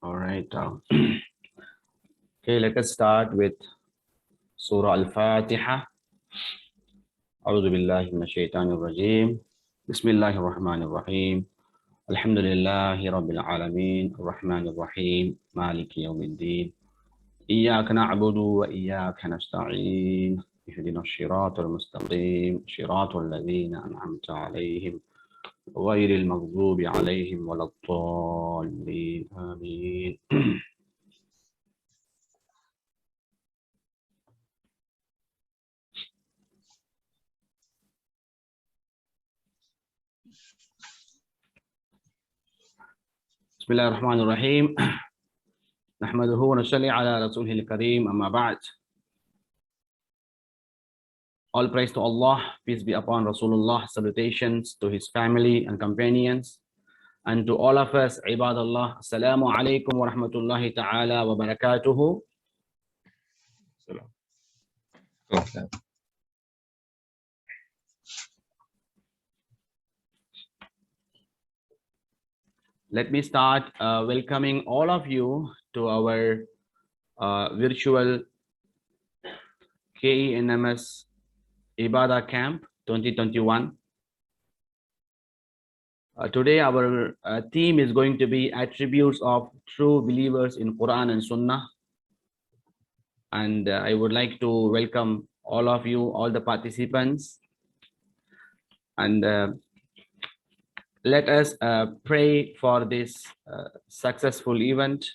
All right. Okay, let us start with Surah Al-Fatiha. أعوذ بالله من الشيطان الرجيم. بسم الله الرحمن الرحيم. الحمد لله رب العالمين الرحمن الرحيم مالك يوم الدين. إياك نعبد وإياك نستعين. اهدنا الصراط المستقيم صراط الذين أنعمت عليهم غير المغضوب عليهم ولا الضالين آمين. بسم الله الرحمن الرحيم. نحمده ونصلي على رسوله الكريم أما بعد. All praise to Allah, peace be upon Rasulullah, salutations to his family and companions, and to all of us, Ibadallah. Assalamu alaikum wa rahmatullahi ta'ala wa barakatuhu. Okay. Let me start welcoming all of you to our virtual KENMS Ibadah Camp 2021. Today our theme is going to be attributes of true believers in Quran and Sunnah. And I would like to welcome all of you, all the participants. And let us pray for this successful event.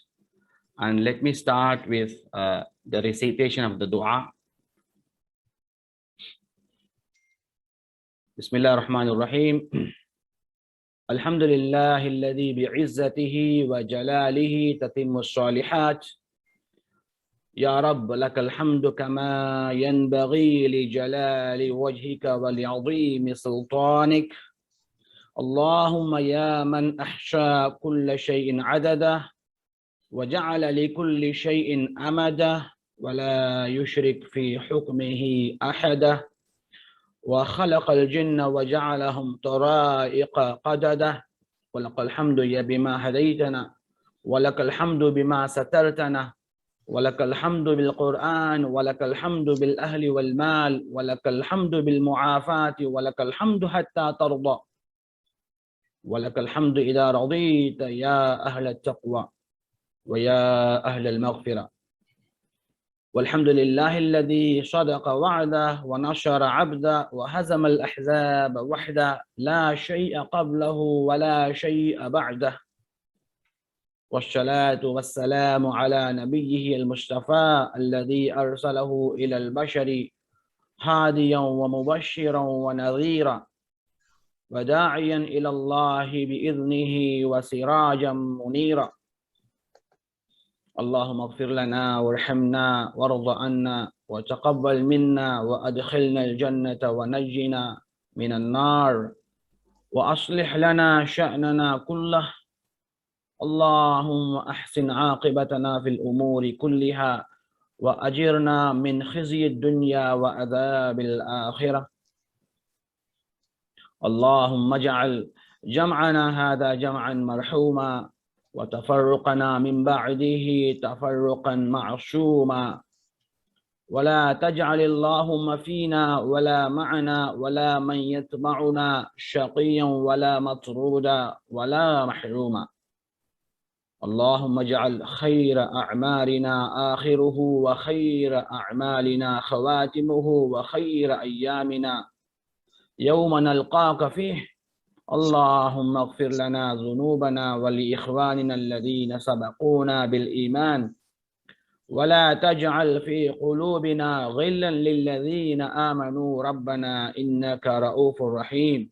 And let me start with the recitation of the dua. Bismillah ar-Rahman ar-Rahim. Alhamdulillah alladhi bi'izzatihi wa jalalihi tatimmu as-salihat. Ya Rabb, lakal hamdu kama yanbaghi li jalali wajhika wa li'azimi sultanik. Allahumma ya man ahsha kulla shay'in adada wa ja'ala li kulli shay'in amada wa la yushrik fi hukmihi ahada. وخلق الجن وجعلهم طرائق قدده ولك الحمد يا بما هديتنا ولك الحمد بما سترتنا ولك الحمد بالقرآن ولك الحمد بالأهل والمال ولك الحمد بالمعافاة ولك الحمد حتى ترضى ولك الحمد إذا رضيت يا أهل التقوى ويا أهل المغفرة. والحمد لله الذي صدق وعده ونشر عبده وهزم الأحزاب وحده لا شيء قبله ولا شيء بعده. والصلاة والسلام على نبيه المصطفى الذي أرسله إلى البشر هاديا ومبشرا ونذيرا وداعيا إلى الله بإذنه وسراجا منيرا. اللهم اغفر لنا وارحمنا وارض عنا وتقبل منا وأدخلنا الجنة ونجنا من النار وأصلح لنا شأننا كله. اللهم أحسن عاقبتنا في الأمور كلها وأجرنا من خزي الدنيا وعذاب الآخرة. اللهم اجعل جمعنا هذا جمعا مرحوما وتفرقنا من بعده تفرقا معصوما ولا تجعل اللهم فينا ولا معنا ولا من يتبعنا شقيا ولا مطرودا ولا محروما. اللهم اجعل خير أعمالنا آخره وخير أعمالنا خواتمه وخير أيامنا يوم نلقاك فيه. اللهم اغفر لنا ذنوبنا ولإخواننا الذين سبقونا بالإيمان ولا تجعل في قلوبنا غلا للذين آمنوا ربنا إنك رؤوف رحيم.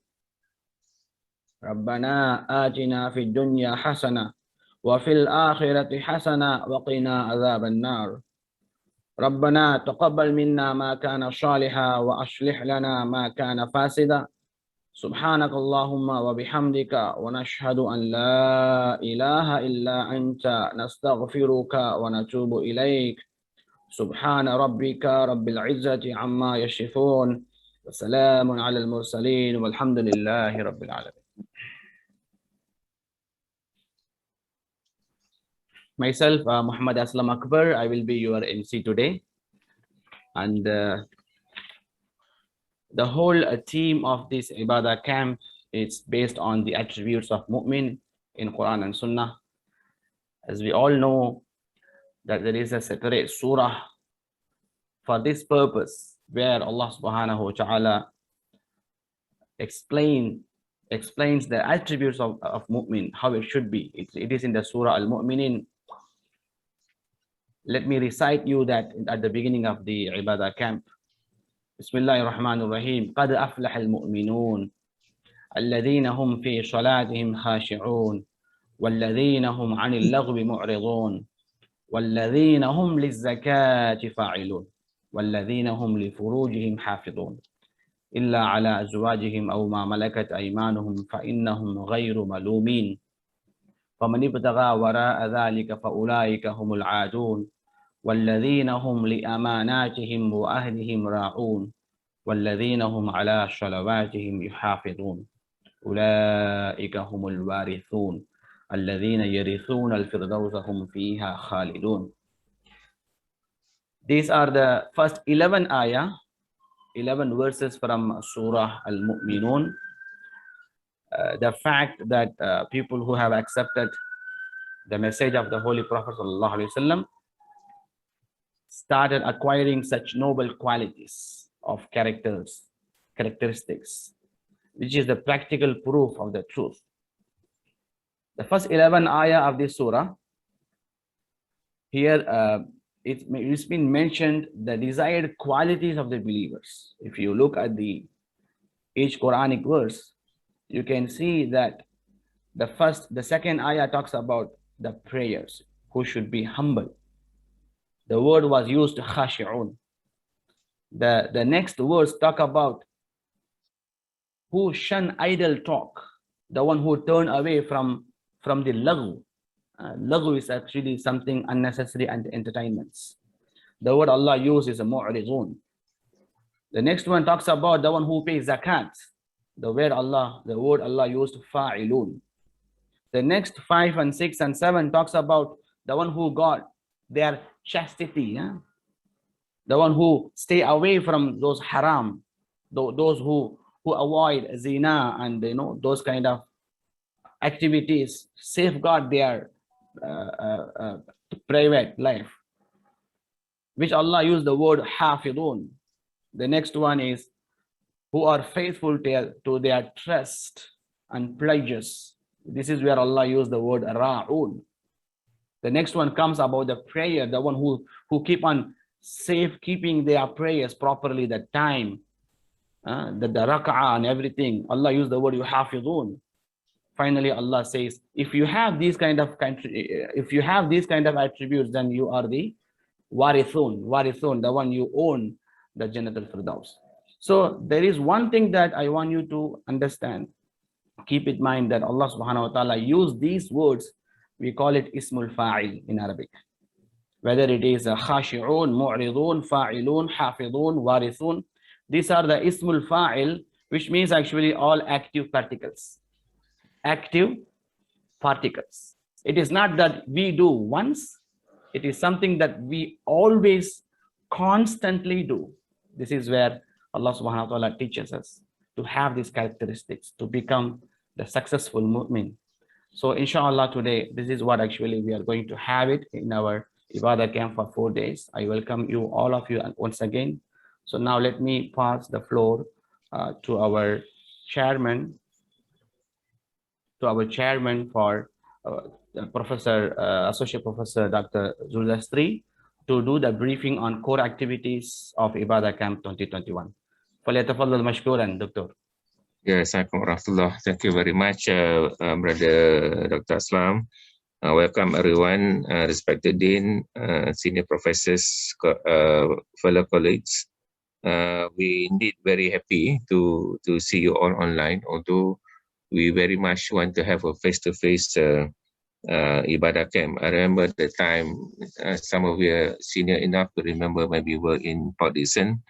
ربنا آتنا في الدنيا حسنة وفي الآخرة حسنة وقنا عذاب النار. ربنا تقبل منا ما كان صالحا وأصلح لنا ما كان فاسدا. سبحانك اللهم وبحمدك ونشهد أن لا إله إلا أنت نستغفرك ونتوب إليك. سبحان ربك رب العزة عما يصفون وسلام على المرسلين والحمد لله رب العالمين. Myself, Muhammad Aslam Akbar, I will be your MC today. And the whole team of this Ibadah camp is based on the attributes of Mu'min in Quran and Sunnah. As we all know that there is a separate surah for this purpose, where Allah subhanahu wa ta'ala explains the attributes of Mu'min, how it should be. It is in the Surah Al-Mu'minin. Let me recite you that at the beginning of the Ibadah camp. Bismillahir Rahmanir Rahim. قَدْ أَفْلَحَ الْمُؤْمِنُونَ الَّذِينَ هُمْ فِي صَلَاتِهِمْ خَاشِعُونَ وَالَّذِينَ هُمْ عَنِ اللَّغْوِ مُعْرِضُونَ وَالَّذِينَ هُمْ لِلزَّكَاةِ فَاعِلُونَ وَالَّذِينَ هُمْ لِفُرُوجِهِمْ حَافِظُونَ إِلَّا عَلَى أَزْوَاجِهِمْ أَوْ مَا مَلَكَتْ أَيْمَانُهُمْ فَإِنَّهُمْ غَيْرُ مَلُومِينَ فَمَنِ ابْتَغَى وَرَاءَ ذَلِكَ فَأُولَٰئِكَ هُمُ الْعَادُونَ وَالَّذِينَ هُمْ لِأَمَانَاتِهِمْ وَعَهْدِهِمْ رَاعُونَ وَالَّذِينَ هُمْ عَلَى صَلَوَاتِهِمْ يُحَافِظُونَ أُولَٰئِكَ هُمُ الْوَارِثُونَ الَّذِينَ يَرِثُونَ الْفِرْدَوْسَ هُمْ فِيهَا خَالِدُونَ. These are the first 11 verses from Surah Al-Mu'minun. The fact that people who have accepted the message of the Holy Prophet ﷺ started acquiring such noble qualities of characteristics, which is the practical proof of the truth. The first 11 ayah of this surah, here it's been mentioned the desired qualities of the believers. If you look at each Quranic verse, you can see that the second ayah talks about the prayers, who should be humble. The word was used, khashi'un. The next verse talk about who shun idle talk, the one who turn away from the laghu. Laghu is actually something unnecessary and entertainments. The word Allah used is a mu'ridun. The next one talks about the one who pays zakat. The word Allah used fa'ilun. The next 5 and 6 and 7 talks about the one who got their chastity, the one who stay away from those haram, those who avoid zina and those kind of activities, safeguard their private life, which Allah used the word hafidun. The next one is who are faithful to their trust and pledges. This is where Allah used the word ra'un. The next one comes about the prayer, the one who keep on keeping their prayers properly, the time, the rak'ah and everything. Allah used the word yuhafidun. Finally, Allah says, if you have these kind of attributes, then you are the warithun, the one you own the Jannatul Firdaus. So there is one thing that I want you to understand. Keep in mind that Allah subhanahu wa ta'ala used these words. We call it ismul fa'il in Arabic. Whether it is khashi'un, mu'ridun, fa'ilun, hafidun, warithun. These are the ismul fa'il, which means actually all active particles. Active particles. It is not that we do once. It is something that we always constantly do. This is where Allah subhanahu wa ta'ala teaches us to have these characteristics to become the successful mu'min. So inshallah today, this is what actually we are going to have it in our Ibadah camp for 4 days. I welcome you, all of you, once again. So now let me pass the floor to our chairman for Associate Professor Dr. Zulastri to do the briefing on core activities of Ibadah Camp 2021. فليتفضل مشكورا دكتور. Yes, thank you very much, Brother Dr. Aslam. Welcome everyone, respected Dean, senior professors, fellow colleagues. We indeed very happy to see you all online, although we very much want to have a face-to-face Ibadah camp. I remember the time, some of you are senior enough to remember when we were in Port Dickson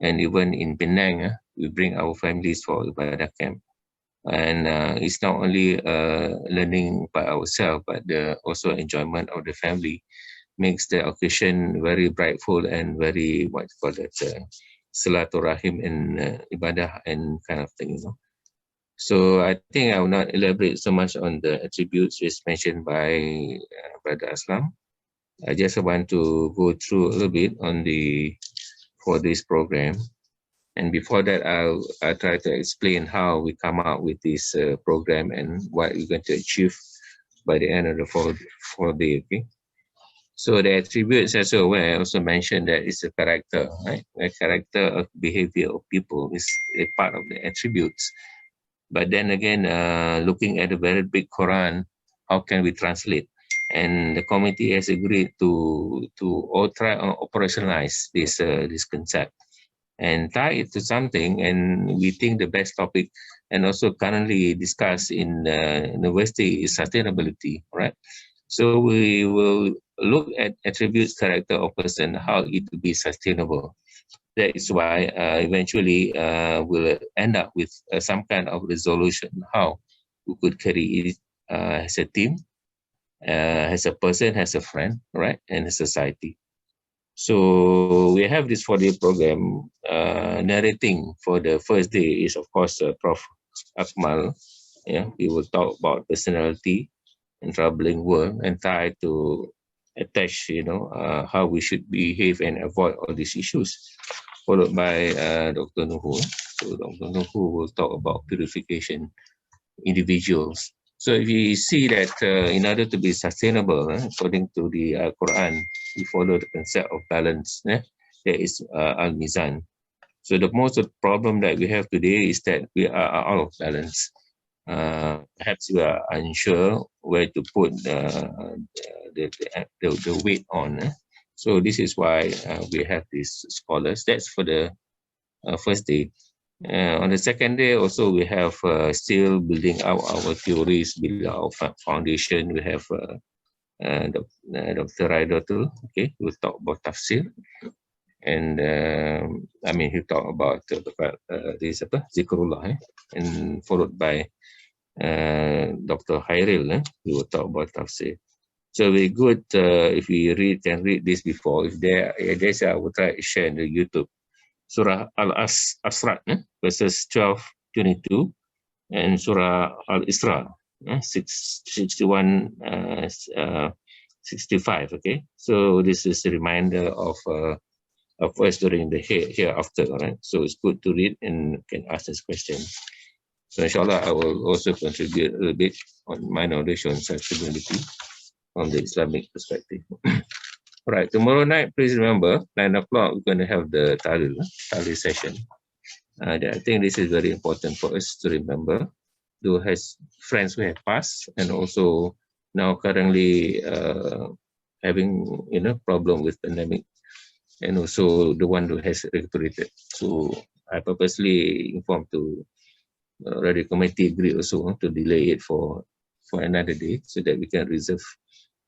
and even in Penang, we bring our families for Ibadah camp. And it's not only learning by ourselves, but also enjoyment of the family makes the occasion very brightful and very, what you call it, silaturahim and ibadah and kind of thing, you know. So I think I will not elaborate so much on the attributes just mentioned by Brother Aslam. I just want to go through a little bit on for this program. And before that, I'll try to explain how we come out with this program and what we're going to achieve by the end of the fourth day. Okay. So the attributes, as you're aware, I also mentioned that it's a character, right? A character of behavior of people is a part of the attributes. But then again, looking at the very big Quran, how can we translate? And the committee has agreed to all try and operationalize this concept and tie it to something. And we think the best topic and also currently discussed in the university is sustainability, right? So we will look at attributes, character of person, how it will be sustainable. That is why eventually we'll end up with some kind of resolution, how we could carry it as a team, as a person, as a friend, right, and a society. So we have this 4-day program. Narrating for the first day is, of course, Prof. Akmal. Yeah, we will talk about personality and troubling world and try to attach, how we should behave and avoid all these issues. Followed by Dr. Nuhu. So Dr. Nuhu will talk about purification individuals. So if you see that in order to be sustainable, according to the Quran, we follow the concept of balance. There is al-mizan. So the most of the problem that we have today is that we are out of balance. Perhaps we are unsure where to put the weight on. So this is why we have these scholars. That's for the first day. On the second day, also we have still building out our theories, building our foundation. We have Dr. Raidatul. Okay, we'll talk about tafsir, and he'll talk about this zikrullah, and followed by Dr. Khairil. He will talk about tafsir. So very good if we can read this before. If there's, I will try to share in the YouTube. Surah Al-Asra verses 12-22 and Surah Al-Isra 61 65. Okay, so this is a reminder of us during the hereafter. Right, so it's good to read and can ask this question. So inshallah, I will also contribute a little bit on my knowledge on sustainability from the Islamic perspective. Right, tomorrow night, please remember, 9 o'clock, we're going to have the Talil session. I think this is very important for us to remember. Who has friends who have passed and also now currently having problem with pandemic, and also the one who has recuperated. So I purposely informed to already committee agreed also to delay it for another day so that we can reserve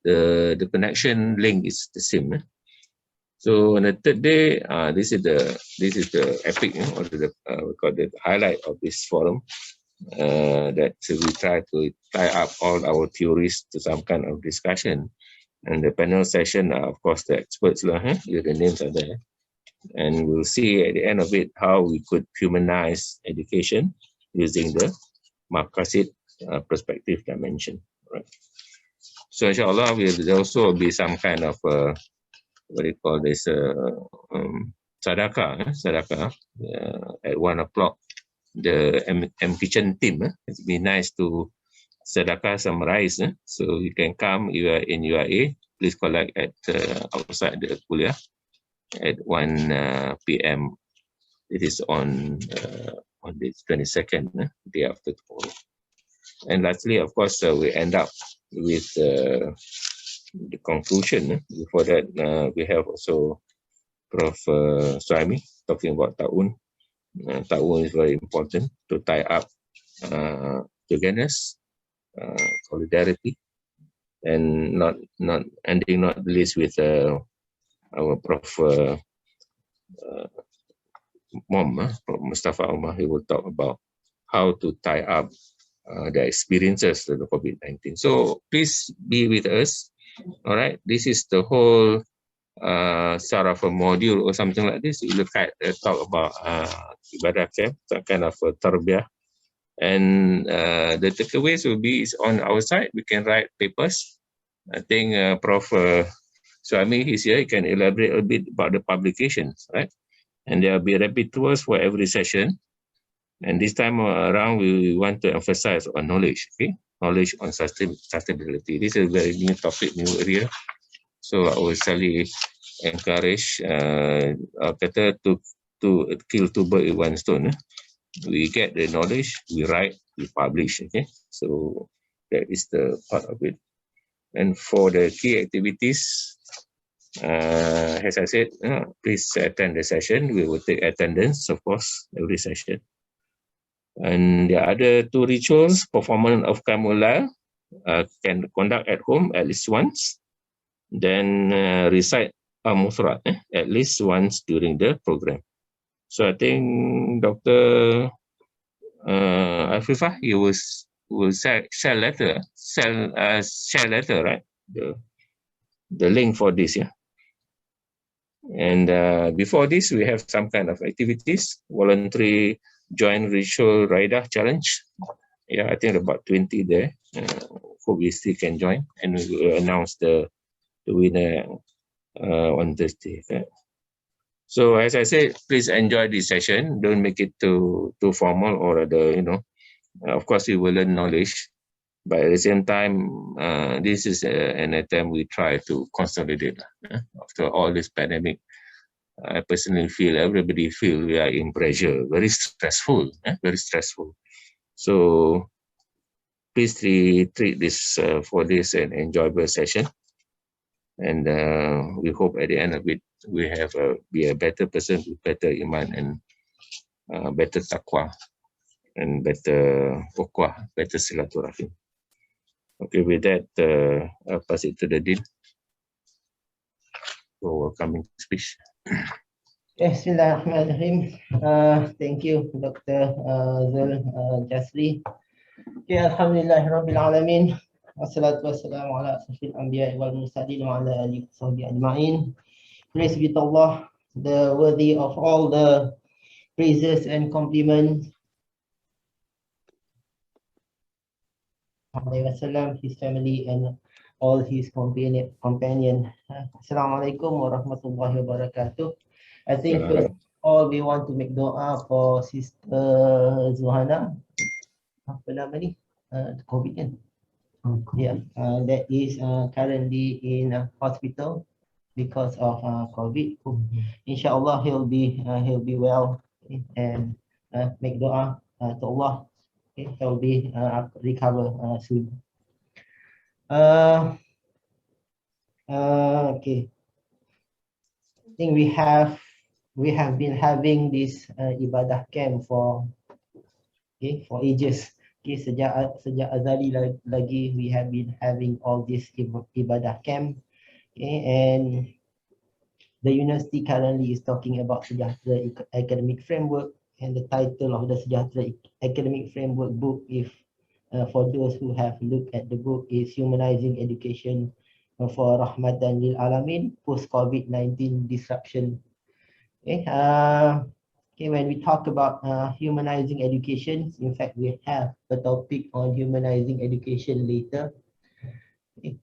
the connection link is the same. So on the third day, this is the epic, or we call the highlight of this forum. That we try to tie up all our theories to some kind of discussion. And the panel session, of course, the experts, the names are there. And we'll see at the end of it how we could humanize education using the Maqasid perspective dimension. Right. So inshallah, there also be some kind of what do you call this sadaqah at 1 o'clock. The M Kitchen team, it'd be nice to sadaqah some rice. So you can come, you are in UAE, please collect at outside the kuliah at 1 p.m. It is on the 22nd, day after tomorrow. And lastly, of course, we end up with the conclusion. Before that, we have also Prof. Suhaimi talking about ta'un. Ta'un is very important to tie up togetherness, solidarity, and not ending not the least with our Prof. Prof. Mustafa Umar. He will talk about how to tie up the experiences of the COVID-19. So please be with us. All right, this is the whole sort of a module or something like this. We look at talk about ibadah camp, that kind of tarbiyah, and the takeaways will be is on our side. We can write papers. I think Prof. Suami, he's here. He can elaborate a bit about the publications, right? And there will be rapid tours for every session. And this time around, we want to emphasize on knowledge, okay? Knowledge on sustainability. This is a very new topic, new area. So I will certainly encourage better to kill two birds with one stone. We get the knowledge, we write, we publish, okay? So that is the part of it. And for the key activities, as I said, please attend the session. We will take attendance, of course, every session. And the other two rituals, performance of Kamula, can conduct at home at least once. Then recite Al-Muthrat at least once during the program. So I think Dr. Afifah, you will share letter, right? The link for this, yeah. And before this, we have some kind of activities, voluntary joint ritual Raidah challenge. Yeah, I think about 20 there. Hope you still can join, and we will announce the winner on Thursday. Okay? So as I said, please enjoy this session. Don't make it too formal or of course you will learn knowledge, but at the same time, this is an attempt we try to consolidate. After all this pandemic, I personally feel, everybody feel we are in pressure, very stressful, very stressful. So please treat this for this an enjoyable session. And we hope at the end of it, we have be a better person with better iman and better taqwa and better uqwah, better silaturahim. Okay, with that, I'll pass it to the Dean for welcoming speech. Bismillahirrahmanirrahim. Thank you, Dr. Zul Jasri. Okay, Alhamdulillahirabbil alamin. Wassalatu wassalamu ala asyrafil anbiya'i wal mursalin wa ala alihi washabbihi ajma'in. Praise be to Allah, the worthy of all the praises and compliments. Wasallam, his family and all his companion. Assalamualaikum warahmatullahi wabarakatuh. I think first of all we want to make dua for Sister Zuhana. Apa nama ni? COVID kan? Yeah, that is currently in hospital because of COVID. Inshallah he'll be well and make dua to Allah. Okay, he'll be recover soon. Okay, I think we have been having this ibadah camp for ages. Okay, sejak azali lagi we have been having all this ibadah camp. Okay, and the university currently is talking about Sejahtera Academic Framework, and the title of the Sejahtera Academic Framework book, if for those who have looked at the book, is Humanizing Education for Rahmatan lil Alamin Post COVID-19 Disruption. Okay, when we talk about humanizing education, in fact we have a topic on humanizing education later. Okay.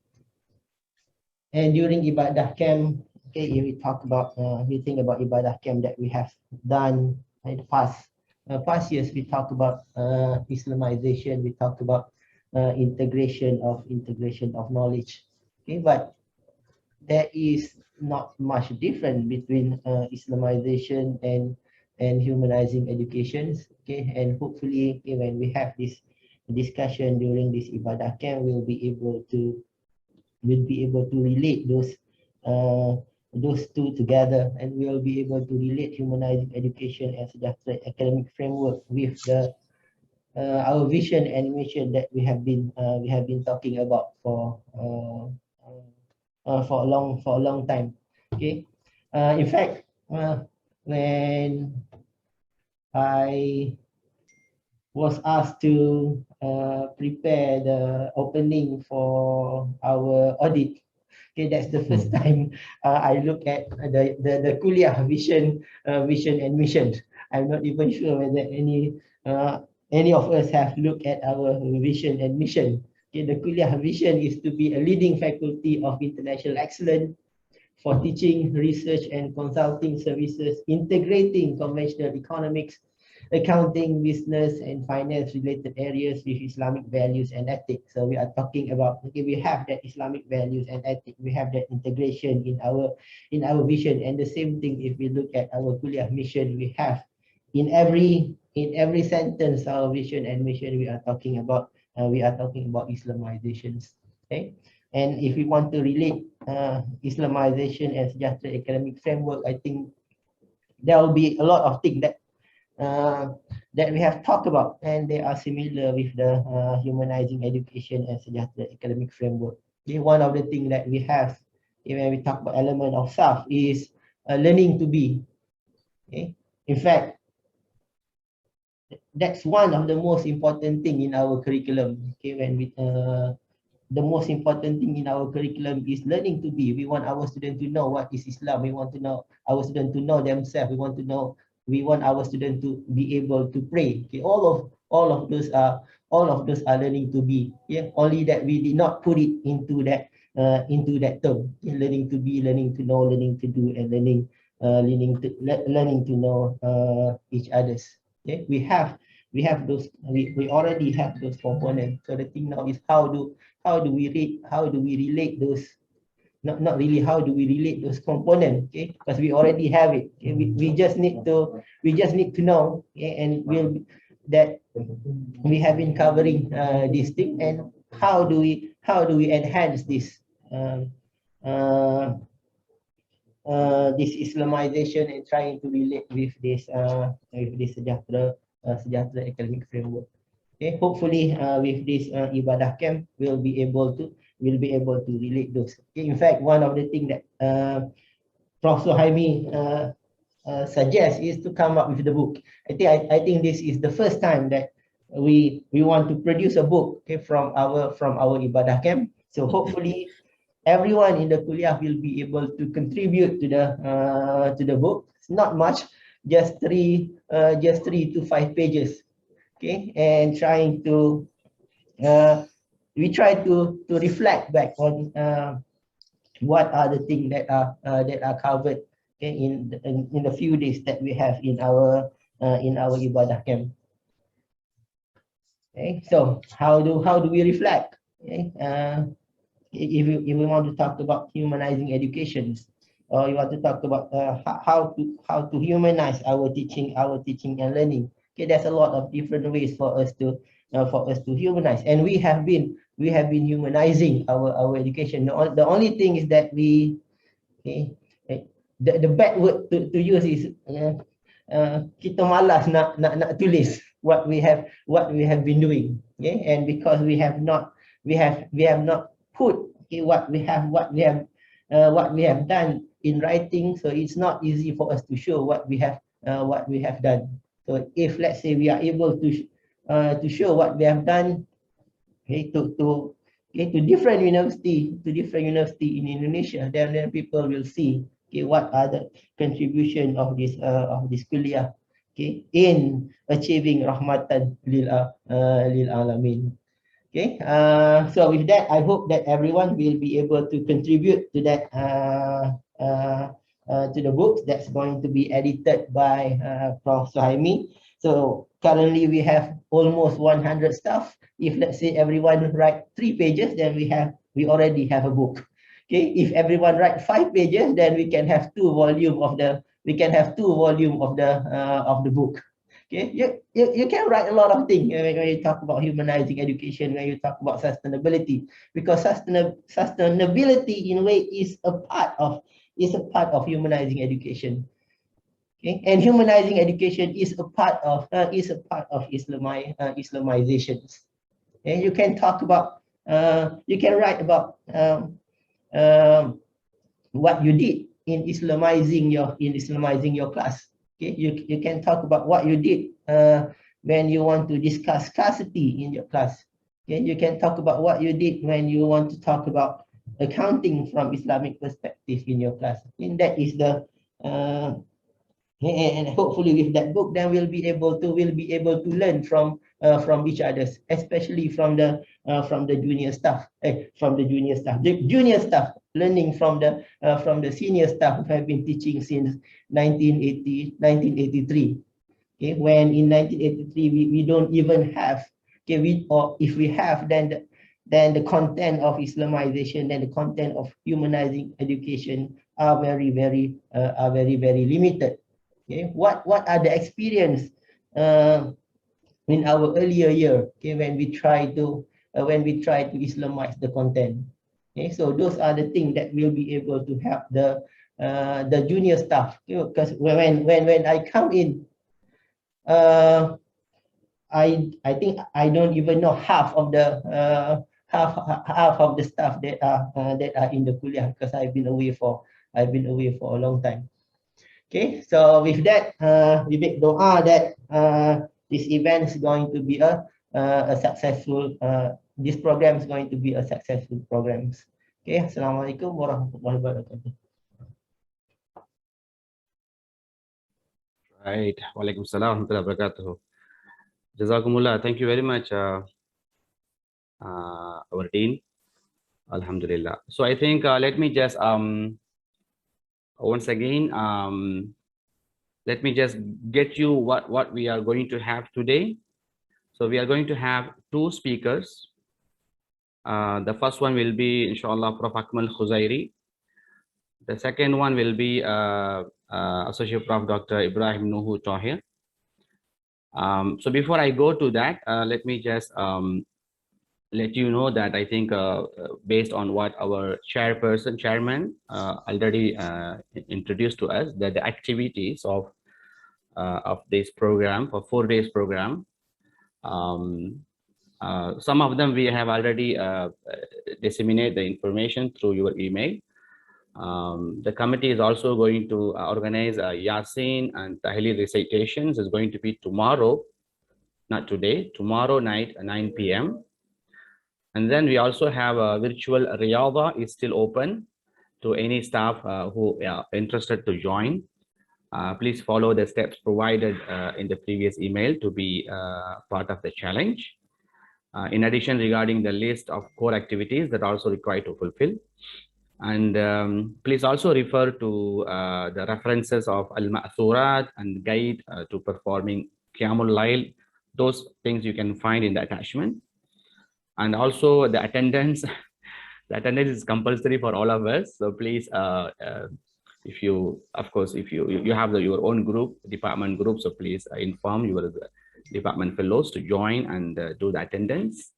And during ibadah camp, okay, if we talk about we think about ibadah camp that we have done in the past years, we talk about Islamization, we talk about integration of knowledge. Okay, but there is not much difference between Islamization and humanizing educations. Okay, and hopefully when we have this discussion during this ibadah camp, we'll be able to relate those two together, and we'll be able to relate humanizing education and Sejahtera Academic Framework with the our vision and mission that we have been talking about for a long time. Okay, in fact, when I was asked to prepare the opening for our audit. Okay, that's the first time I look at the kuliah vision and mission. I'm not even sure whether any of us have looked at our vision and mission. Okay, the kuliah vision is to be a leading faculty of international excellence for teaching, research, and consulting services, integrating conventional economics, accounting, business, and finance related areas with Islamic values and ethics. So we are talking about, okay, we have that Islamic values and ethics, we have that integration in our vision. And the same thing, if we look at our kuliah mission, we have in every sentence, our vision and mission, we are talking about Islamizations. Okay, and if we want to relate Islamization and sejahtera academic framework, I think there will be a lot of things that we have talked about, and they are similar with the humanizing education and sejahtera academic framework. Okay, one of the things that we have when we talk about element of self is learning to be. Okay, in fact, that's one of the most important thing in our curriculum. Okay, when we the most important thing in our curriculum is learning to be. We want our students to know what is Islam. We want to know our students to know themselves. We want our students to be able to pray. Okay, all of those are learning to be. Yeah, only that we did not put it into that term. Okay, learning to be, learning to know, learning to do, and learning to know each others. Okay, we already have those components. So the thing now is how do we relate those, not really how do we relate those components, okay, because we already have it. Okay? We just need to know, okay? And we have been covering this thing, and how do we enhance this this Islamization and trying to relate with this sejahtera academic framework. Okay, hopefully with this ibadah camp we'll be able to relate those. Okay, in fact, one of the things that Prof Suhaimi suggests is to come up with the book. I think this is the first time that we want to produce a book, okay, from our ibadah camp. So hopefully everyone in the kuliah will be able to contribute to the book. It's not much, just 3 to 5 pages. Okay, and we try to reflect back on what are the things that are covered, okay, in the few days that we have in our ibadah camp. Okay, so how do we reflect? Okay, if we want to talk about humanizing education, or you want to talk about how to humanize our teaching and learning. Okay, there's a lot of different ways for us to humanize, and we have been humanizing our education. The only thing is that the bad word to use is kita malas nak tulis what we have been doing. Okay, and because we have not put, okay, what we have done in writing, so it's not easy for us to show what we have done. So if let's say we are able to show what we have done, okay, to different university in Indonesia, then people will see, okay, what are the contribution of this kuliah, okay, in achieving rahmatan lil alamin. Okay, so with that, I hope that everyone will be able to contribute to that to the books that's going to be edited by Prof Suhaimi. So currently we have almost 100 staff. If let's say everyone write 3 pages, then we already have a book. Okay, if everyone write 5 pages, then we can have 2 volume of the book. Okay, you can write a lot of things when you talk about humanizing education, when you talk about sustainability, because sustainability in a way is a part of humanizing education. Okay, and humanizing education is a part of Islamizations. Okay, you can talk about you can write about what you did in Islamizing your class. Okay, you can talk about what you did when you want to discuss scarcity in your class. Okay, you can talk about what you did when you want to talk about accounting from Islamic perspective in your class. And that is the and hopefully with that book, then we'll be able to learn from each others, especially from the junior staff, the junior staff learning from the senior staff who have been teaching since 1983. Okay, when in 1983 we don't even have, okay, or if we have, then the content of Islamization and the content of humanizing education are very limited. Okay, what are the experience in our earlier year, okay, when we try to Islamize the content. Okay, so those are the things that will be able to help the junior staff. Because when I come in, I think I don't even know half of the staff that are in the kuliah, because I've been away for a long time. Okay, so with that, we make doa that this event is going to be a successful. This program is going to be a successful program. Okay, Assalamualaikum warahmatullahi wabarakatuh. Right. Walaikum salam warahmatullahi wabarakatuh. Jazakumullah. Thank you very much, our dean. Alhamdulillah. So I think let me just once again let me just get you what we are going to have today. So we are going to have two speakers. The first one will be, inshallah, Prof. Akmal Khuzairy. The second one will be Associate Prof. Dr. Ibrahim Nuhu Tahir. So before I go to that, let me just let you know that I think based on what our chairman already introduced to us, that the activities of this program, for 4 days program, some of them we have already disseminated the information through your email. The committee is also going to organize Yasin and Tahleel recitations. Is going to be tomorrow, not today, tomorrow night at 9 p.m. And then we also have a virtual Riyadha is still open to any staff who are interested to join. Please follow the steps provided in the previous email to be part of the challenge. In addition, regarding the list of core activities that are also required to fulfill. And please also refer to the references of Al-Ma'thurat and guide to performing Qiyamul Layl. Those things you can find in the attachment. And also the attendance. The attendance is compulsory for all of us. So please, if you, of course, if you have your own group, department group, so please inform your department fellows to join and do the attendance.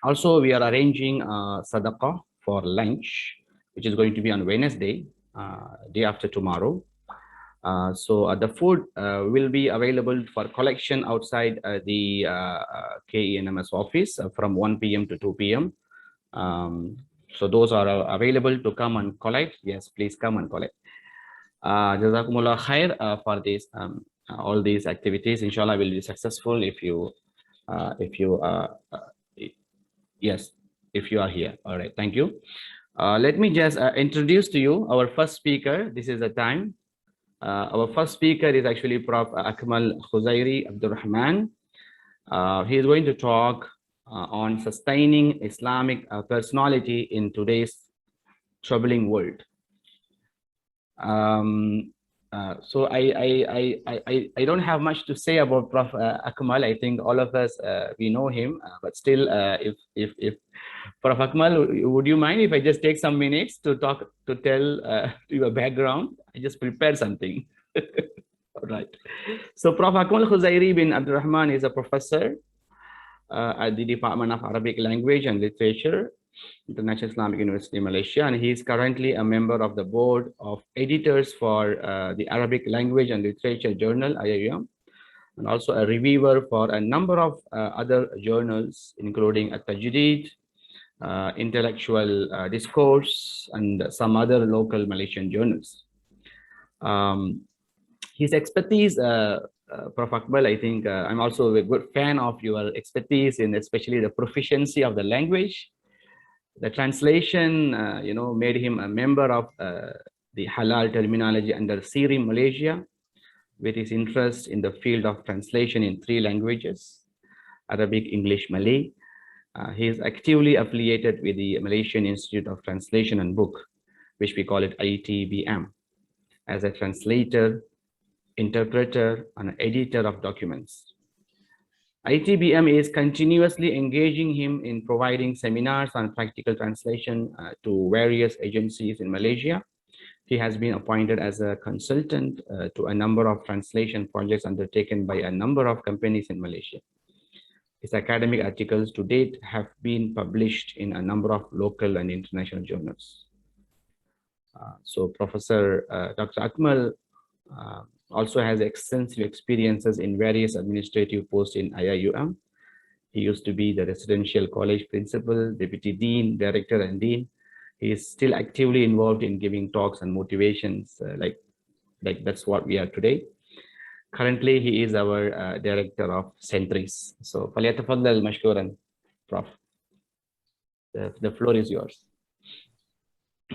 Also, we are arranging sadaqah for lunch, which is going to be on Wednesday, day after tomorrow. So the food will be available for collection outside the KENMS office from 1 p.m. to 2 p.m. So those are available to come and collect. Yes, please come and collect. Jazakumullah khair for this. All these activities, inshallah, will be successful if you yes, if you are here. All right, thank you. Let me just introduce to you our first speaker. This is the time. Our first speaker is actually Prof. Akmal Khuzairy Rahman. He is going to talk on sustaining Islamic personality in today's troubling world. So I don't have much to say about Prof. Akmal. I think all of us we know him, but still, if Prof. Akmal, would you mind if I just take some minutes to talk, to tell your background? I just prepared something. All right. So Prof. Akmal Khuzairy bin Abdul Rahman is a professor at the Department of Arabic Language and Literature, International Islamic University, Malaysia, and he is currently a member of the board of editors for the Arabic Language and Literature Journal, IAM, and also a reviewer for a number of other journals, including At-Tajdeed, Intellectual Discourse, and some other local Malaysian journals. His expertise Prof. Akmal, I think I'm also a good fan of your expertise in especially the proficiency of the language. The translation, made him a member of the halal terminology under CENTRIS Malaysia, with his interest in the field of translation in 3 languages, Arabic, English, Malay. He is actively affiliated with the Malaysian Institute of Translation and Book, which we call it ITBM, as a translator, interpreter, and editor of documents. ITBM is continuously engaging him in providing seminars on practical translation to various agencies in Malaysia. He has been appointed as a consultant to a number of translation projects undertaken by a number of companies in Malaysia. His academic articles to date have been published in a number of local and international journals. So Professor Dr. Akmal also has extensive experiences in various administrative posts in IIUM. He used to be the residential college principal, deputy dean, director, and dean. He is still actively involved in giving talks and motivations, like that's what we are today. Currently, he is our director of CENTRIS. So, falyatafaddal mashkuran, Prof. The floor is yours.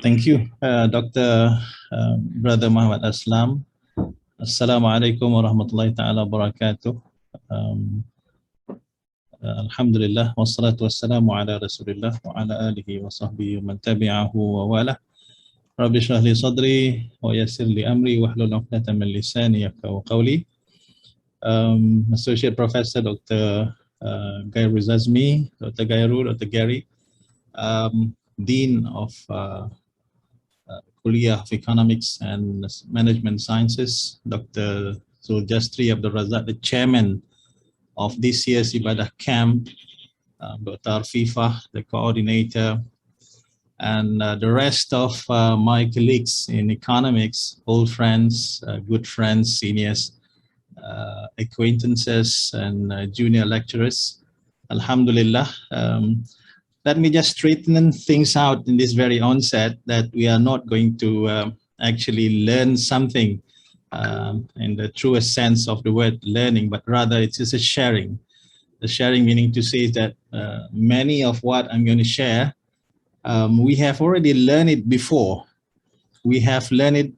Thank you, Dr. Brother Muhammad Aslam. Assalamualaikum warahmatullahi ta'ala wabarakatuh. Alhamdulillah, wassalatu wassalamu ala rasulillah wa ala alihi wa sahbihi wa man tabi'ahu wa wala. Rabbi shrah li sadri wa yassir li amri wa hlul 'uqdatam min lisani yafqahu qawli. Associate Professor Dr. Gairu Zazmi, Dr. Gairu, Dr. Gary, Dean of Kuliah of Economics and Management Sciences, Dr. Zuljastri Abdul Razak, the Chairman of this year's Ibadah Camp, Dr. Arfifah, the Coordinator, and the rest of my colleagues in economics, old friends, good friends, seniors, acquaintances, and junior lecturers. Alhamdulillah. Let me just straighten things out in this very onset, that we are not going to actually learn something in the truest sense of the word learning, but rather it's just a sharing. The sharing meaning to say that many of what I'm going to share, we have already learned it before. We have learned it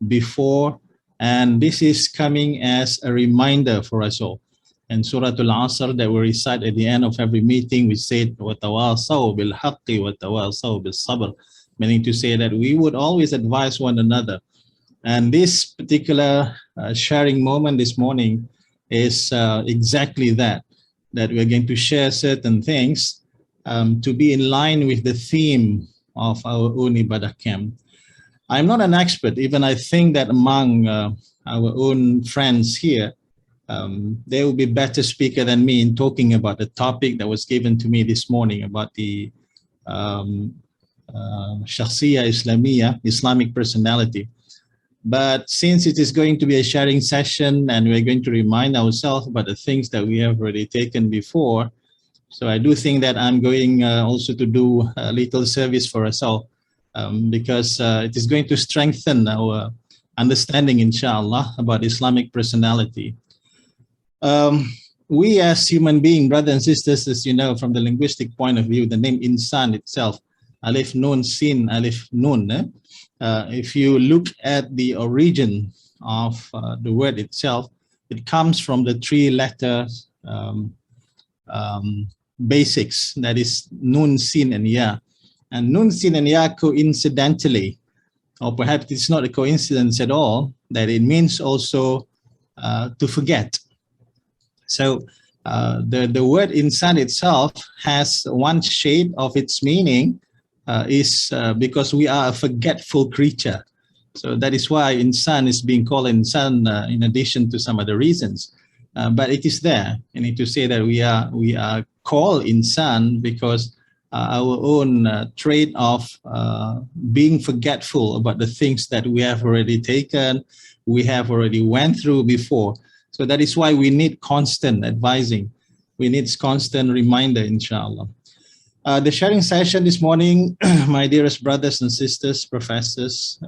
before, and this is coming as a reminder for us all. And Surah Al-Asr that we recite at the end of every meeting, we said, وَتَوَاصَوْا بِالْحَقِّ وَتَوَاصَوْا بِالصَّبْرِ, meaning to say that we would always advise one another. And this particular sharing moment this morning is exactly that we're going to share certain things to be in line with the theme of our own Ibadah camp. I'm not an expert, even I think that among our own friends here, they will be better speaker than me in talking about the topic that was given to me this morning about the Shakhsiyah Islamiyah, Islamic personality. But since it is going to be a sharing session and we're going to remind ourselves about the things that we have already taken before, so I do think that I'm going also to do a little service for us all, because it is going to strengthen our understanding, inshallah, about Islamic personality. We as human beings, brothers and sisters, as you know, from the linguistic point of view, the name insan itself, alif nun sin alif nun, if you look at the origin of the word itself, it comes from the 3 letters basics, that is nun, sin, and ya. And nun, sin, and ya coincidentally, or perhaps it's not a coincidence at all, that it means also to forget. So the word insan itself has one shade of its meaning is because we are a forgetful creature. So that is why insan is being called insan in addition to some other reasons. But it is there. I need to say that we are called insan because our own trait of being forgetful about the things that we have already taken, we have already went through before. So that is why we need constant advising. We need constant reminder, inshallah. The sharing session this morning, my dearest brothers and sisters, professors,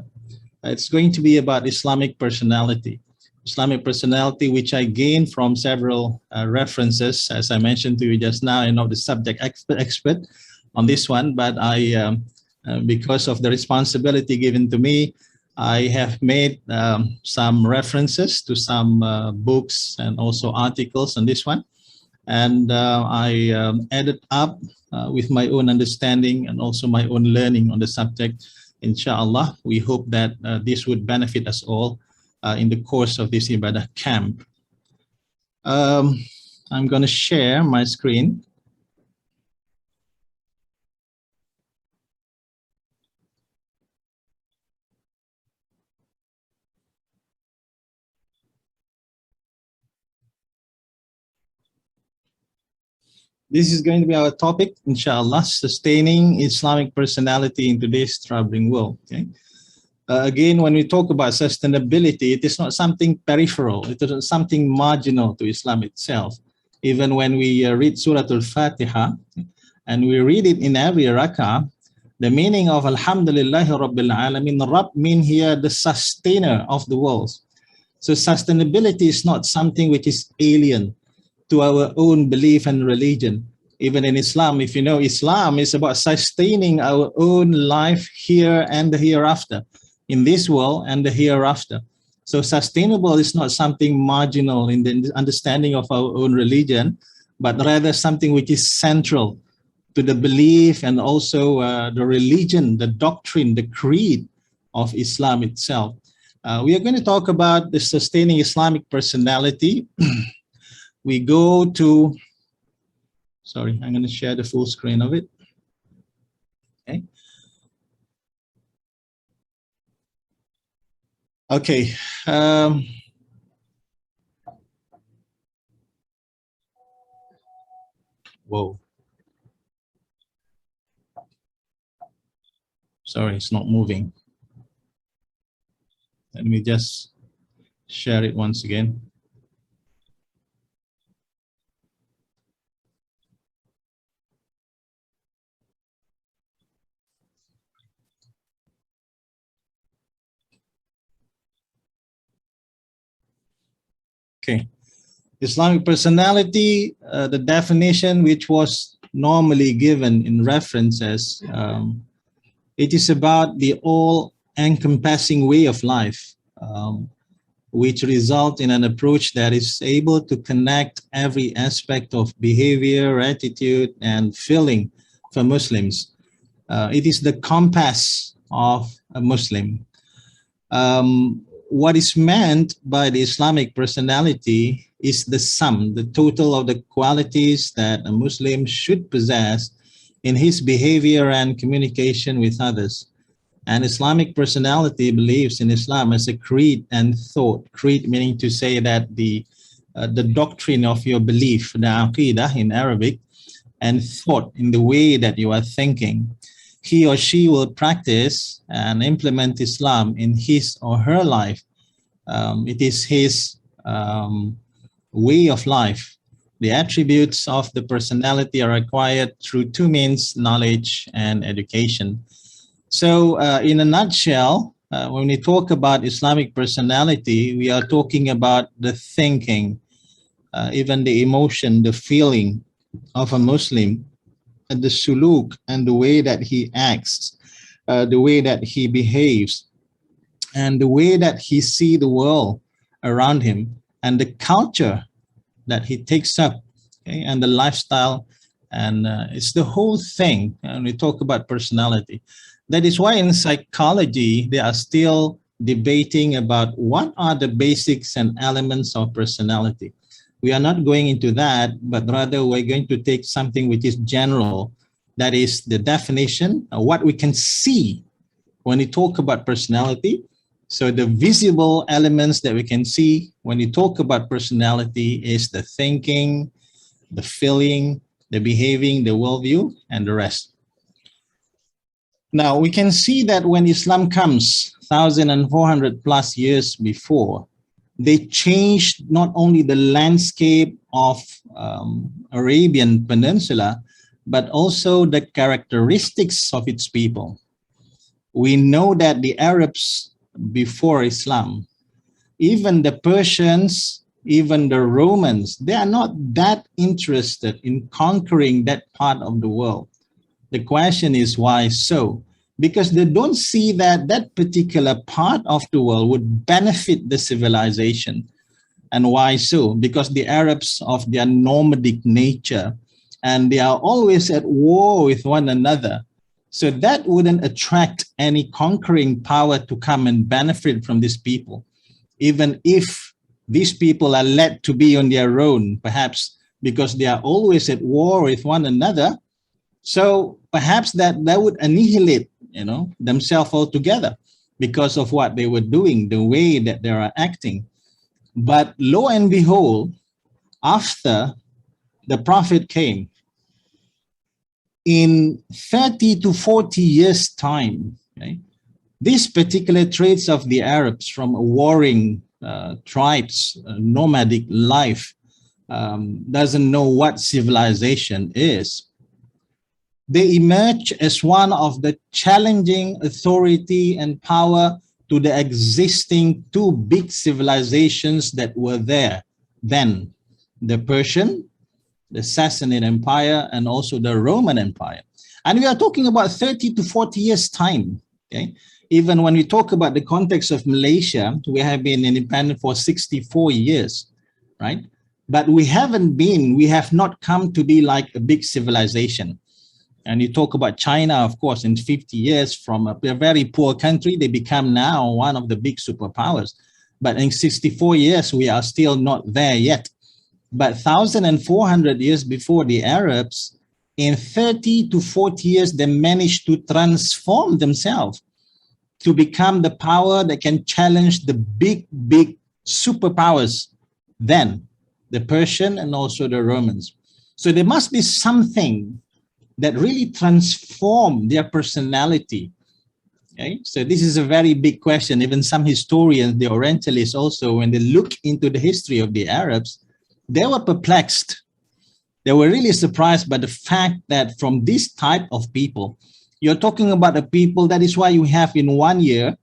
it's going to be about Islamic personality. Islamic personality, which I gained from several references, as I mentioned to you just now. I'm not the subject expert on this one, but because of the responsibility given to me, I have made some references to some books and also articles on this one. And I added up with my own understanding and also my own learning on the subject. Inshallah, we hope that this would benefit us all in the course of this Ibadah camp. I'm going to share my screen. This is going to be our topic, inshallah, sustaining Islamic personality in today's troubling world. Okay. Again, when we talk about sustainability, it is not something peripheral. It is something marginal to Islam itself. Even when we read Surah Al-Fatiha, and we read it in every rak'ah, the meaning of Alhamdulillahi Rabbil Alameen, Rabb mean here the sustainer of the world. So sustainability is not something which is alien to our own belief and religion. Even in Islam, if you know, Islam is about sustaining our own life here and the hereafter, in this world and the hereafter. So sustainable is not something marginal in the understanding of our own religion, but rather something which is central to the belief and also the religion, the doctrine, the creed of Islam itself. We are going to talk about the sustaining Islamic personality. We go to, sorry, I'm going to share the full screen of it. Okay. Okay. Whoa. Sorry, it's not moving. Let me just share it once again. Okay, Islamic personality, the definition which was normally given in references, it is about the all-encompassing way of life, which result in an approach that is able to connect every aspect of behavior, attitude, and feeling for Muslims. It is the compass of a Muslim. What is meant by the Islamic personality is the sum, the total of the qualities that a Muslim should possess in his behavior and communication with others. And Islamic personality believes in Islam as a creed and thought. Creed meaning to say that the doctrine of your belief, the aqidah in Arabic, and thought in the way that you are thinking. He or she will practice and implement Islam in his or her life. It is his way of life. The attributes of the personality are acquired through two means, knowledge and education. So in a nutshell, when we talk about Islamic personality, we are talking about the thinking, even the emotion, the feeling of a Muslim, and the suluk and the way that he acts, the way that he behaves, and the way that he sees the world around him, and the culture that he takes up, okay, and the lifestyle, and it's the whole thing. And we talk about personality. That is why in psychology, they are still debating about what are the basics and elements of personality. We are not going into that, but rather we're going to take something which is general, that is the definition of what we can see when we talk about personality. So the visible elements that we can see when you talk about personality is the thinking, the feeling, the behaving, the worldview, and the rest. Now we can see that when Islam comes 1,400 plus years before, they changed not only the landscape of Arabian Peninsula, but also the characteristics of its people. We know that the Arabs before Islam, even the Persians, even the Romans, they are not that interested in conquering that part of the world. The question is, why so? Because they don't see that that particular part of the world would benefit the civilization. And why so? Because the Arabs of their nomadic nature, and they are always at war with one another. So that wouldn't attract any conquering power to come and benefit from these people, even if these people are led to be on their own, perhaps because they are always at war with one another. So perhaps that would annihilate, themselves altogether because of what they were doing, the way that they are acting. But lo and behold, after the Prophet came, in 30 to 40 years' time, these particular traits of the Arabs from warring tribes, nomadic life, doesn't know what civilization is. They emerge as one of the challenging authority and power to the existing two big civilizations that were there then, the Persian, the Sassanid Empire, and also the Roman Empire. And we are talking about 30 to 40 years' time. Okay? Even when we talk about the context of Malaysia, we have been independent for 64 years, right? But we have not come to be like a big civilization. And you talk about China, of course, in 50 years from a very poor country, they become now one of the big superpowers. But in 64 years, we are still not there yet. But 1,400 years before the Arabs, in 30 to 40 years, they managed to transform themselves to become the power that can challenge the big superpowers then, the Persian and also the Romans. So there must be something that really transformed their personality. Okay? So this is a very big question. Even some historians, the Orientalists also, when they look into the history of the Arabs, they were perplexed. They were really surprised by the fact that from this type of people, you're talking about a people, that is why you have in 1 year,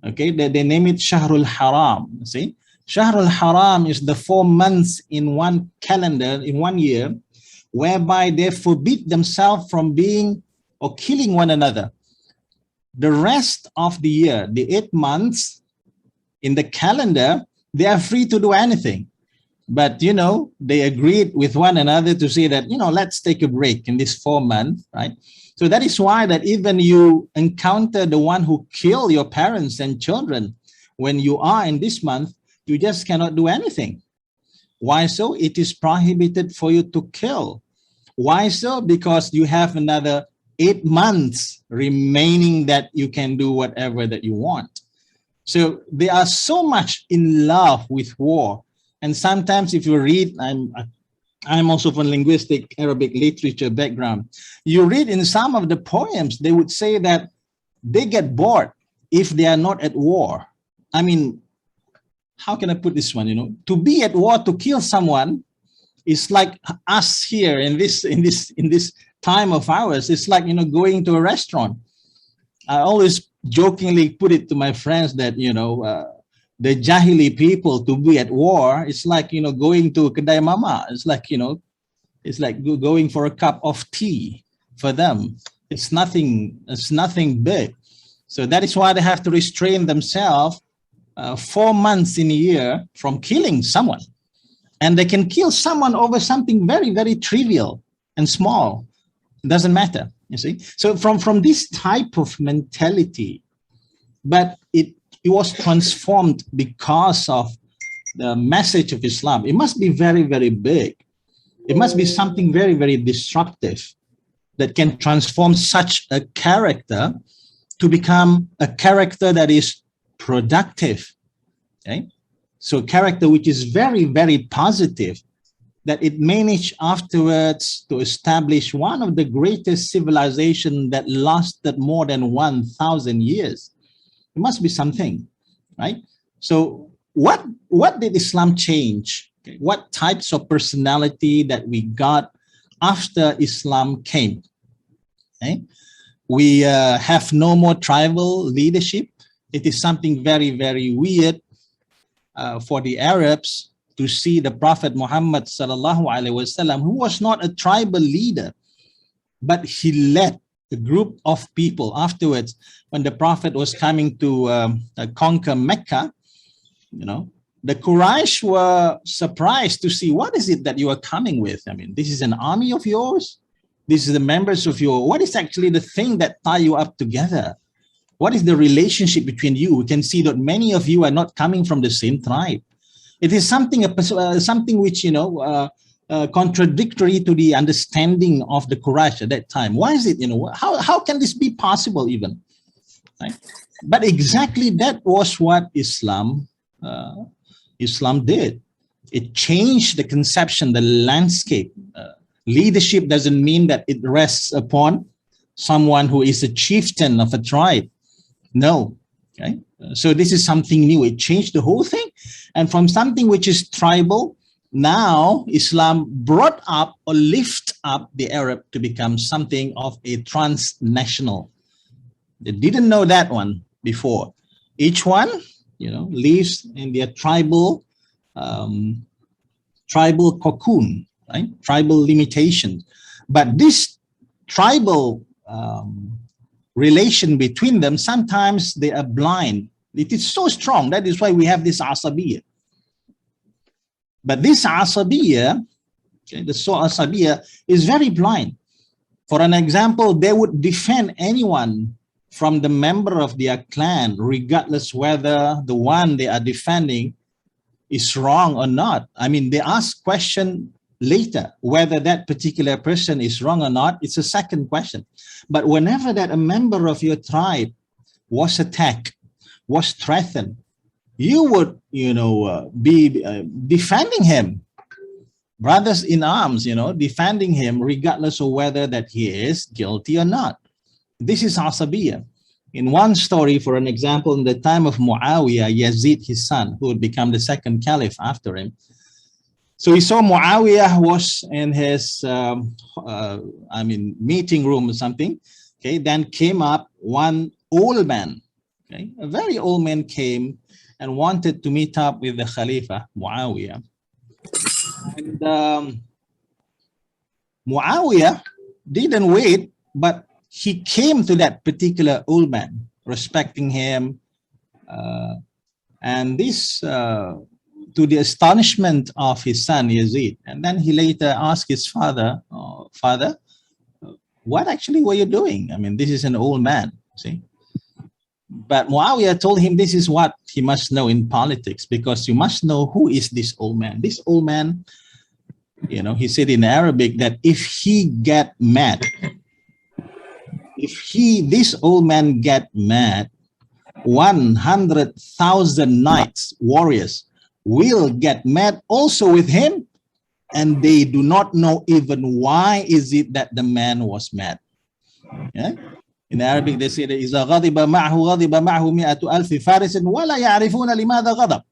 okay, they name it Shahrul Haram. See, Shahrul Haram is the 4 months in one calendar, in 1 year, whereby they forbid themselves from being or killing one another. The rest of the year, the 8 months in the calendar, they are free to do anything. But, they agreed with one another to say that, let's take a break in this 4 months, right? So that is why that even you encounter the one who killed your parents and children, when you are in this month, you just cannot do anything. Why so? It is prohibited for you to kill. Why so? Because you have another 8 months remaining that you can do whatever that you want. So they are so much in love with war. And sometimes if you read, I'm also from linguistic Arabic literature background. You read in some of the poems, they would say that they get bored if they are not at war. I mean, how can I put this one? To be at war, to kill someone, is like us here in this time of ours. It's like going to a restaurant. I always jokingly put it to my friends that the Jahili people, to be at war, it's like going to kedai mama. It's like it's like going for a cup of tea for them. It's nothing big. So that is why they have to restrain themselves 4 months in a year from killing someone. And they can kill someone over something very, very trivial and small. It doesn't matter, you see. So from this type of mentality, but it was transformed because of the message of Islam. It must be very, very big. It must be something very, very destructive that can transform such a character to become a character that is productive. Okay? So a character which is very, very positive, that it managed afterwards to establish one of the greatest civilizations that lasted more than 1,000 years. It must be something, right? So what did Islam change? Okay. What types of personality that we got after Islam came? Okay. We have no more tribal leadership. It is something very, very weird. for the Arabs to see the Prophet Muhammad sallallahu alaihi wasallam, who was not a tribal leader, but he led a group of people. Afterwards, when the Prophet was coming to conquer Mecca, the Quraysh were surprised to see, what is it that you are coming with? I mean, this is an army of yours. This is the members of your, what is actually the thing that tie you up together? What is the relationship between you? We can see that many of you are not coming from the same tribe. It is something which, contradictory to the understanding of the Quraysh at that time. Why is it, how can this be possible even? Right? But exactly that was what Islam did. It changed the conception, the landscape. Leadership doesn't mean that it rests upon someone who is a chieftain of a tribe. No. Okay. So this is something new. It changed the whole thing. And from something which is tribal, now Islam brought up or lift up the Arab to become something of a transnational. They didn't know that one before. Each one, lives in their tribal cocoon, right? Tribal limitations. But this tribal relation between them, sometimes they are blind. It is so strong. That is why we have this asabiyah. But this asabiyah, asabiyah is very blind. For an example, they would defend anyone from the member of their clan, regardless whether the one they are defending is wrong or not. I mean, they ask question later, whether that particular person is wrong or not, it's a second question. But whenever that a member of your tribe was attacked, was threatened, you would, be defending him, brothers in arms, defending him regardless of whether that he is guilty or not. This is asabiyah. In one story, for an example, in the time of Muawiyah, Yazid, his son, who would become the second caliph after him. So he saw Muawiyah was in his, meeting room or something. Okay, then came up one old man. Okay, a very old man came and wanted to meet up with the Khalifa, Muawiyah. And Muawiyah didn't wait, but he came to that particular old man, respecting him. And this, to the astonishment of his son, Yazid. And then he later asked his father, Father, what actually were you doing? I mean, this is an old man, see? But Muawiyah told him this is what he must know in politics, because you must know who is this old man. This old man, he said in Arabic that if he get mad, this old man get mad, 100,000 knights, warriors, will get mad also with him, and they do not know even why is it that the man was mad. Yeah? In Arabic, they say that إِذَا غَضِبَ مَعْهُ مِئَةُ أَلْفِ فَارِسٍ وَلَا يَعْرِفُونَ لِمَاذَا غَضَبَ.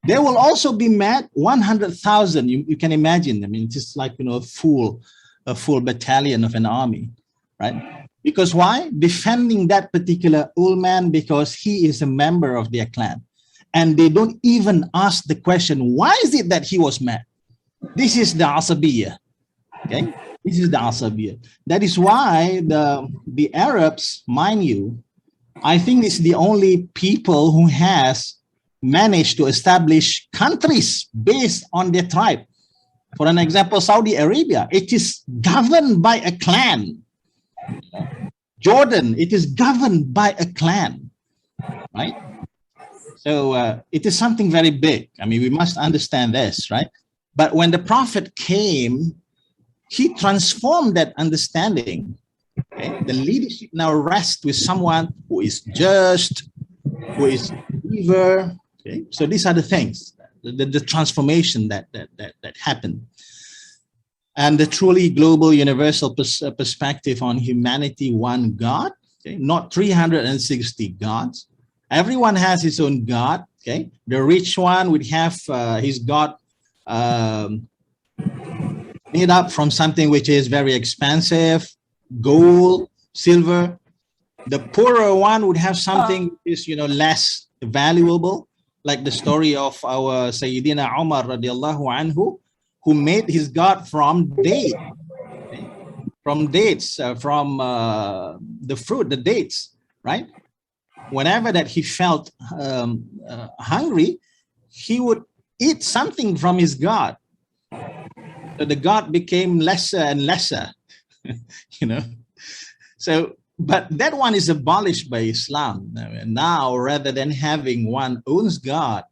They will also be mad, 100,000. You can imagine. I mean, it's just like, a full battalion of an army, right? Because why? Defending that particular old man because he is a member of their clan. And they don't even ask the question, why is it that he was mad? This is the asabiyah. Okay? This is the asabiyah. That is why the Arabs, mind you, I think it's the only people who has managed to establish countries based on their tribe. For an example, Saudi Arabia, it is governed by a clan. Jordan, it is governed by a clan, right? So it is something very big. I mean, we must understand this, right? But when the Prophet came, he transformed that understanding. Okay? The leadership now rests with someone who is just, who is a believer. Okay? So these are the things, the transformation that happened. And the truly global universal perspective on humanity, one God, okay? Not 360 gods. Everyone has his own God. Okay, the rich one would have his God made up from something which is very expensive, gold, silver. The poorer one would have something which is less valuable, like the story of our Sayyidina Umar radiallahu anhu, who made his God from dates, from the fruit, the dates, right? Whenever that he felt hungry, he would eat something from his God. So the God became lesser and lesser, you know. So, but that one is abolished by Islam. Now, rather than having one owns God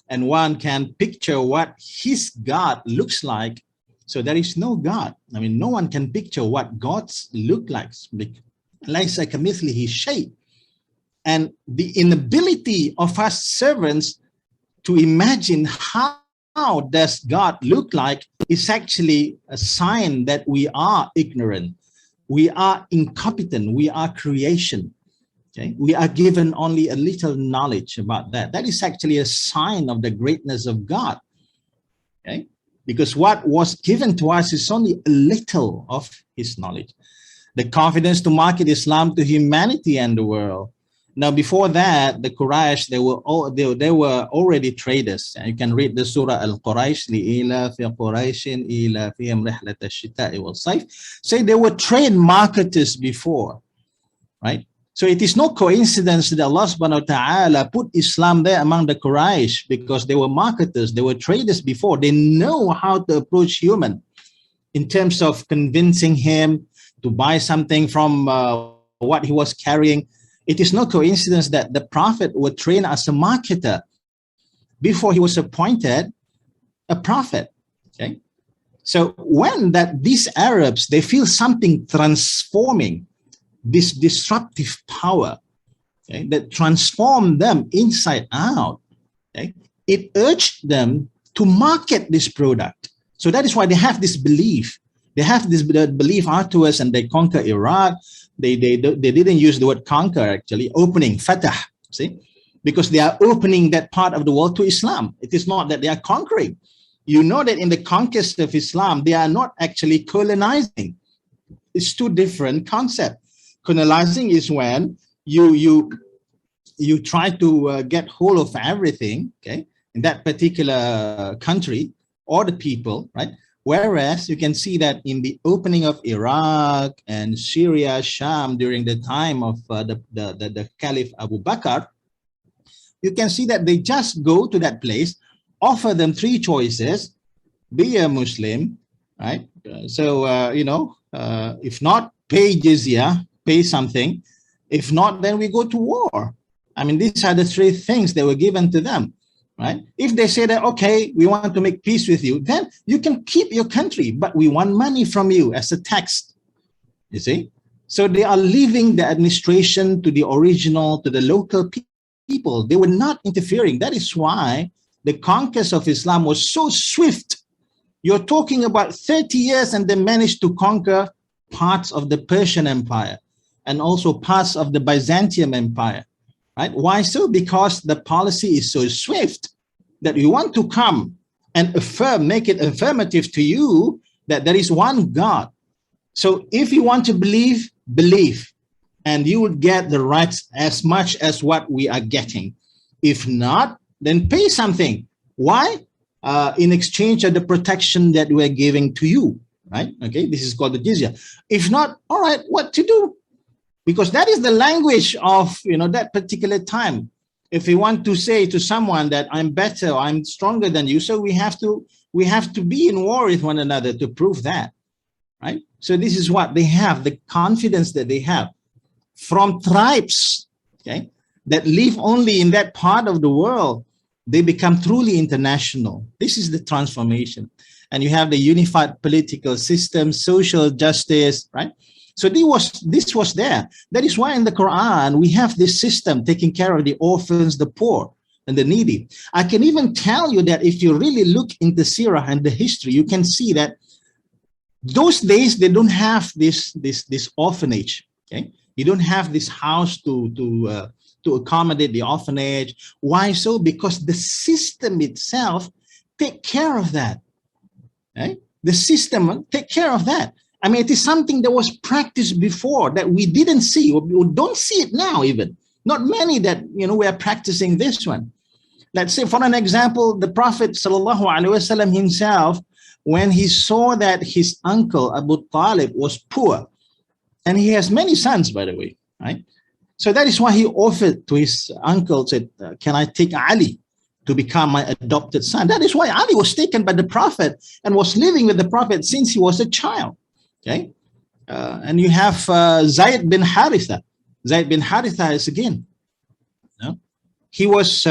and one can picture what his God looks like, so there is no God. I mean, no one can picture what gods look like. Laysa kamithlihi shay. And the inability of us servants to imagine how does God look like is actually a sign that we are ignorant. We are incompetent. We are creation. Okay? We are given only a little knowledge about that. That is actually a sign of the greatness of God. Okay? Because what was given to us is only a little of his knowledge. The confidence to market Islam to humanity and the world. Now, before that, the Quraysh, they were already traders. And you can read the Surah Al-Quraysh, لِإِلَافِ قُرَيْشٍ إِلَافِهِمْ رِحْلَةَ الشِّتَاءِ وَالصَّيْفِ. So they were trade marketers before, right? So it is no coincidence that Allah subhanahu wa ta'ala put Islam there among the Quraysh, because they were marketers, they were traders before. They know how to approach human in terms of convincing him to buy something from what he was carrying. It is no coincidence that the Prophet was trained as a marketer before he was appointed a prophet. Okay, so when these Arabs, they feel something transforming, this disruptive power, okay, that transformed them inside out, okay, it urged them to market this product. So that is why they have this belief. They have this belief afterwards, and they conquer Iraq. They didn't use the word conquer, actually, opening, fatah, see? Because they are opening that part of the world to Islam. It is not that they are conquering. You know that in the conquest of Islam, they are not actually colonizing. It's two different concepts. Colonizing is when you try to get hold of everything, okay, in that particular country or the people, right? Whereas you can see that in the opening of Iraq and Syria, Sham, during the time of the Caliph Abu Bakr, you can see that they just go to that place, offer them three choices: be a Muslim, right? If not, pay jizya, pay something. If not, then we go to war. I mean, these are the three things that were given to them. Right? If they say that, okay, we want to make peace with you, then you can keep your country, but we want money from you as a tax. You see? So they are leaving the administration to the original, to the local people. They were not interfering. That is why the conquest of Islam was so swift. You're talking about 30 years, and they managed to conquer parts of the Persian Empire and also parts of the Byzantium Empire. Right? Why so? Because the policy is so swift that you want to come and make it affirmative to you that there is one God. So if you want to believe, believe, and you will get the rights as much as what we are getting. If not, then pay something. Why? In exchange of the protection that we're giving to you. Right? Okay, this is called the jizya. If not, all right, what to do? Because that is the language of, that particular time. If we want to say to someone that I'm better, or I'm stronger than you, so we have to be in war with one another to prove that, right? So this is what they have, the confidence that they have from tribes, okay, that live only in that part of the world. They become truly international. This is the transformation. And you have the unified political system, social justice, right? So this was there. That is why in the Quran, we have this system taking care of the orphans, the poor, and the needy. I can even tell you that if you really look into Sirah and the history, you can see that those days, they don't have this orphanage. Okay, you don't have this house to accommodate the orphanage. Why so? Because the system itself take care of that. Okay? The system take care of that. I mean, it is something that was practiced before that we didn't see. We don't see it now even. Not many that, we are practicing this one. Let's say, for an example, the Prophet ﷺ himself, when he saw that his uncle Abu Talib was poor, and he has many sons, by the way, right? So that is why he offered to his uncle, said, can I take Ali to become my adopted son? That is why Ali was taken by the Prophet and was living with the Prophet since he was a child. Okay, and you have Zayd bin Haritha. Zayd bin Haritha is again, he was,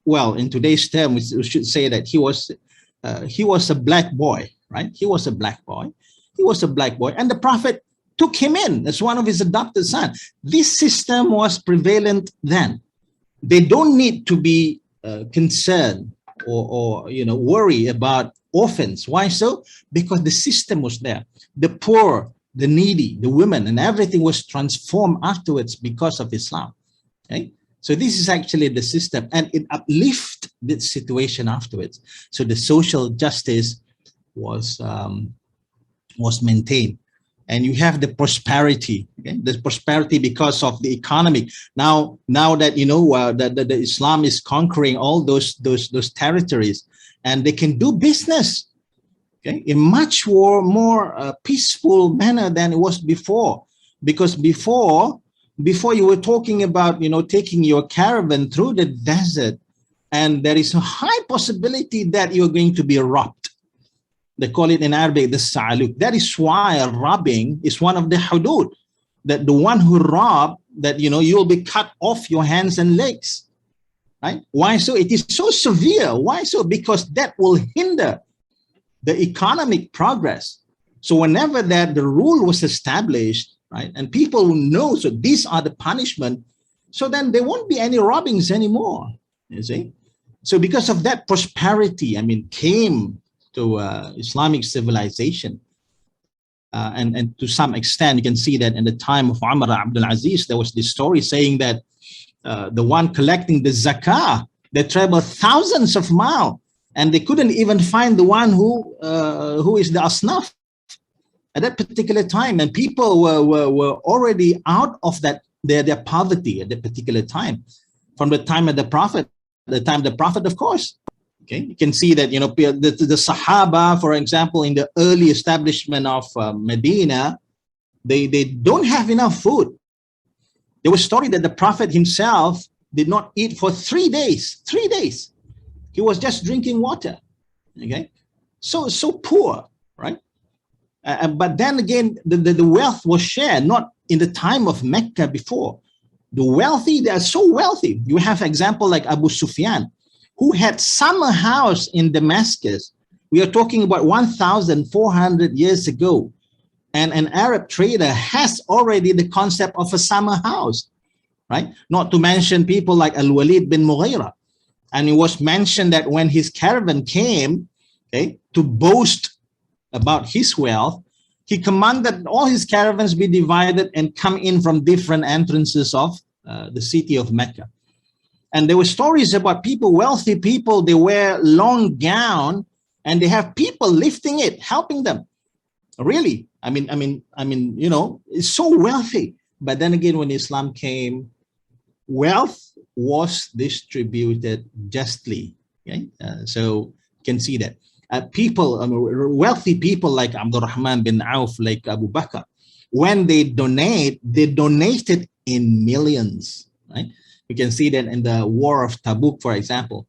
well, in today's term, we should say that he was a black boy, right? He was a black boy. He was a black boy, and the Prophet took him in as one of his adopted sons. This system was prevalent then. They don't need to be concerned or worry about orphans. Why so? Because the system was there. The poor, the needy, the women, and everything was transformed afterwards because of Islam. Okay, so this is actually the system, and it uplifted the situation afterwards. So the social justice was maintained. And you have the prosperity, okay? The prosperity because of the economy. Now that that the Islam is conquering all those territories, and they can do business, okay, in much more peaceful manner than it was before. Because before you were talking about taking your caravan through the desert, and there is a high possibility that you're going to be robbed. They call it in Arabic the sa'aluk. That is why robbing is one of the hudud. That the one who robbed, that you'll be cut off your hands and legs. Right? Why so? It is so severe. Why so? Because that will hinder the economic progress. So whenever that the rule was established, right, and people will know, so these are the punishment, so then there won't be any robbings anymore. You see? So because of that, prosperity, came to Islamic civilization. And to some extent, you can see that in the time of Umar Abdul Aziz, there was this story saying that the one collecting the zakah, they traveled thousands of miles, and they couldn't even find the one who is the asnaf at that particular time. And people were already out of that their poverty at that particular time, from the time of the Prophet, of course. Okay, you can see that the Sahaba, for example, in the early establishment of Medina, they don't have enough food. There was a story that the Prophet himself did not eat for 3 days. 3 days, he was just drinking water. Okay, so poor, right? But then again, the wealth was shared, not in the time of Mecca before. The wealthy, they are so wealthy. You have example like Abu Sufyan, who had summer house in Damascus. We are talking about 1,400 years ago. And an Arab trader has already the concept of a summer house, right? Not to mention people like Al-Walid bin Mughira. And it was mentioned that when his caravan came, okay, to boast about his wealth, he commanded all his caravans be divided and come in from different entrances of the city of Mecca. And there were stories about people, wealthy people, they wear long gown and they have people lifting it, helping them. Really, it's so wealthy. But then again, when Islam came, wealth was distributed justly. Okay? So you can see that. Wealthy people like Abdul Rahman bin Auf, like Abu Bakr, when they donated in millions, right? You can see that in the War of Tabuk, for example,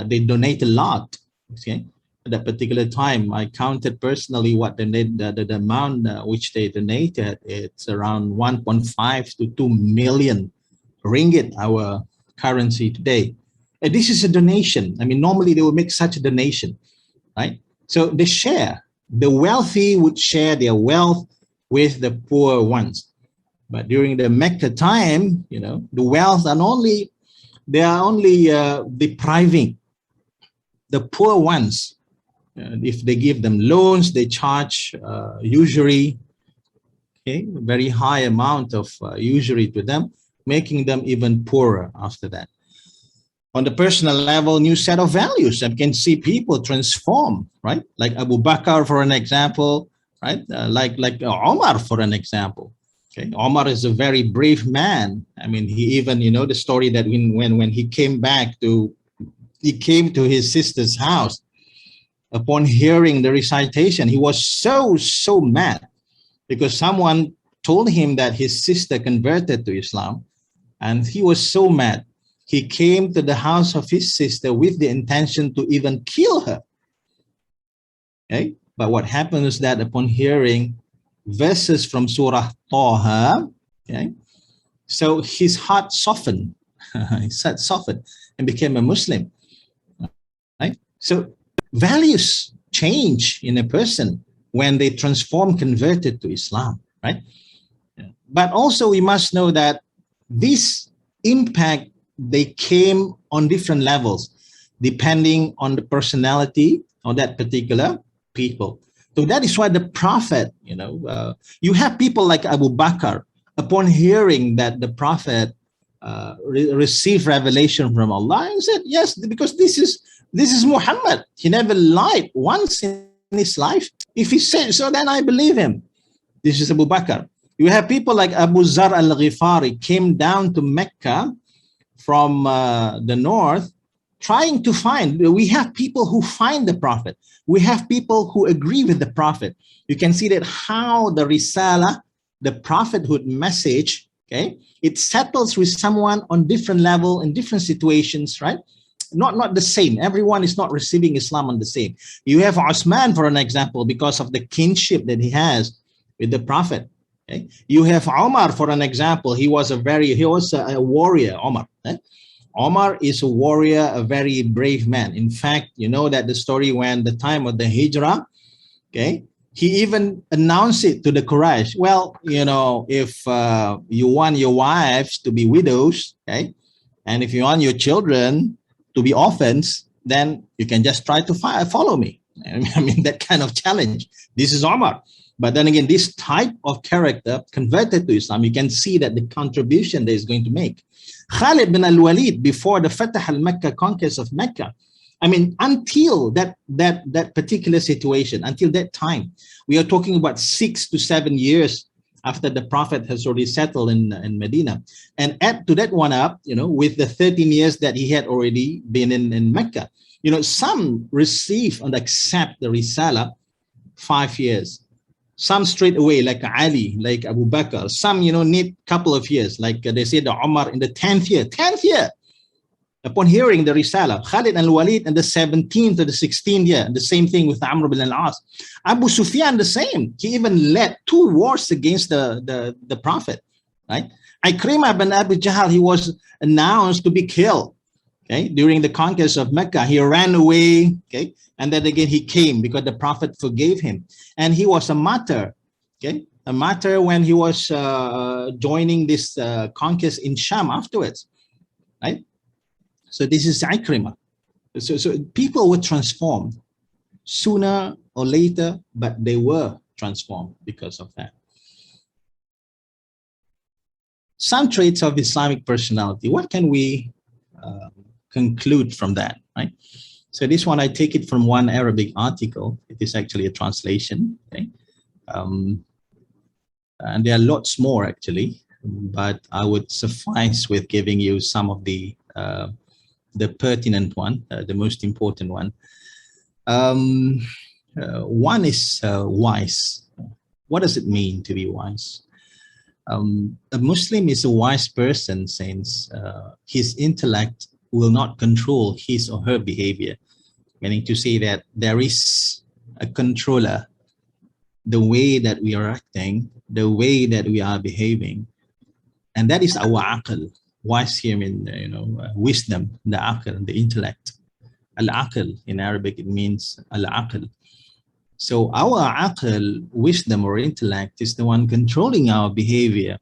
they donate a lot. Okay, at that particular time, I counted personally what the amount which they donated. It's around 1.5 to 2 million ringgit, our currency today. And this is a donation. Normally they would make such a donation, right? So they share. The wealthy would share their wealth with the poor ones. But during the Mecca time, the wealth they are only depriving the poor ones. If they give them loans, they charge usury, okay, very high amount of usury to them, making them even poorer after that. On the personal level, new set of values. I can see people transform, right? Like Abu Bakr, for an example, right? Like Omar, for an example. Okay, Omar is a very brave man. He even, the story that when he came back to he came to his sister's house. Upon hearing the recitation, he was so mad because someone told him that his sister converted to Islam, and he was so mad. He came to the house of his sister with the intention to even kill her. Okay? But what happened is that upon hearing verses from Surah Taha, okay, so his heart softened. His heart softened and became a Muslim. Right? So values change in a person when they transform, converted to Islam. Right? But also we must know that this impact, they came on different levels depending on the personality of that particular people. So that is why the Prophet, you have people like Abu Bakr, upon hearing that the Prophet received revelation from Allah, and said, yes, because this is Muhammad. He never lied once in his life. If he said so, then I believe him. This is Abu Bakr. You have people like Abu Zar al-Ghifari, came down to Mecca from the north, trying to find. We have people who find the Prophet. We have people who agree with the Prophet. You can see that how the Risala, the prophethood message, okay, it settles with someone on different level in different situations, right? Not the same. Everyone is not receiving Islam on the same. You have Osman, for an example, because of the kinship that he has with the Prophet. Okay? You have Omar, for an example. He was a warrior, Omar. Eh? Omar is a warrior, a very brave man. In fact, you know that the story when the time of the Hijrah, okay, he even announced it to the Quraysh. Well, if you want your wives to be widows, okay, and if you want your children to be orphans, then you can just try to follow me. I mean, that kind of challenge. This is Omar. But then again, this type of character converted to Islam, you can see that the contribution that is going to make. Khalid bin al-Walid, before the Fatah al-Makkah, conquest of Mecca, I mean, until that particular situation, until that time, we are talking about 6 to 7 years after the Prophet has already settled in Medina. And add to that one up, with the 13 years that he had already been in Mecca, some receive and accept the Risala 5 years. Some straight away, like Ali, like Abu Bakr. Some, need a couple of years, like they say the Umar in the 10th year. Upon hearing the Risala, Khalid al-Walid in the 17th to the 16th year. The same thing with Amr bin al-As. Abu Sufyan, the same. He even led 2 wars against the Prophet, right? Ikrimah bin Abi Jahl, he was announced to be killed, okay, during the conquest of Mecca. He ran away, okay, and then again he came because the Prophet forgave him. And he was a martyr, okay, a martyr when he was joining this conquest in Sham afterwards, right? So this is Ikrimah. So people were transformed sooner or later, but they were transformed because of that. Some traits of Islamic personality. What can we conclude from that, right? So this one, I take it from one Arabic article. It is actually a translation, okay? And there are lots more actually, but I would suffice with giving you some of the pertinent one, the most important one. One is wise. What does it mean to be wise? A Muslim is a wise person since his intellect will not control his or her behavior, meaning to say that there is a controller, the way that we are acting, the way that we are behaving, and that is our aql. Wise here means, wisdom, the aql, the intellect. Al-aql in Arabic, it means al-aql. So our aql, wisdom or intellect, is the one controlling our behavior.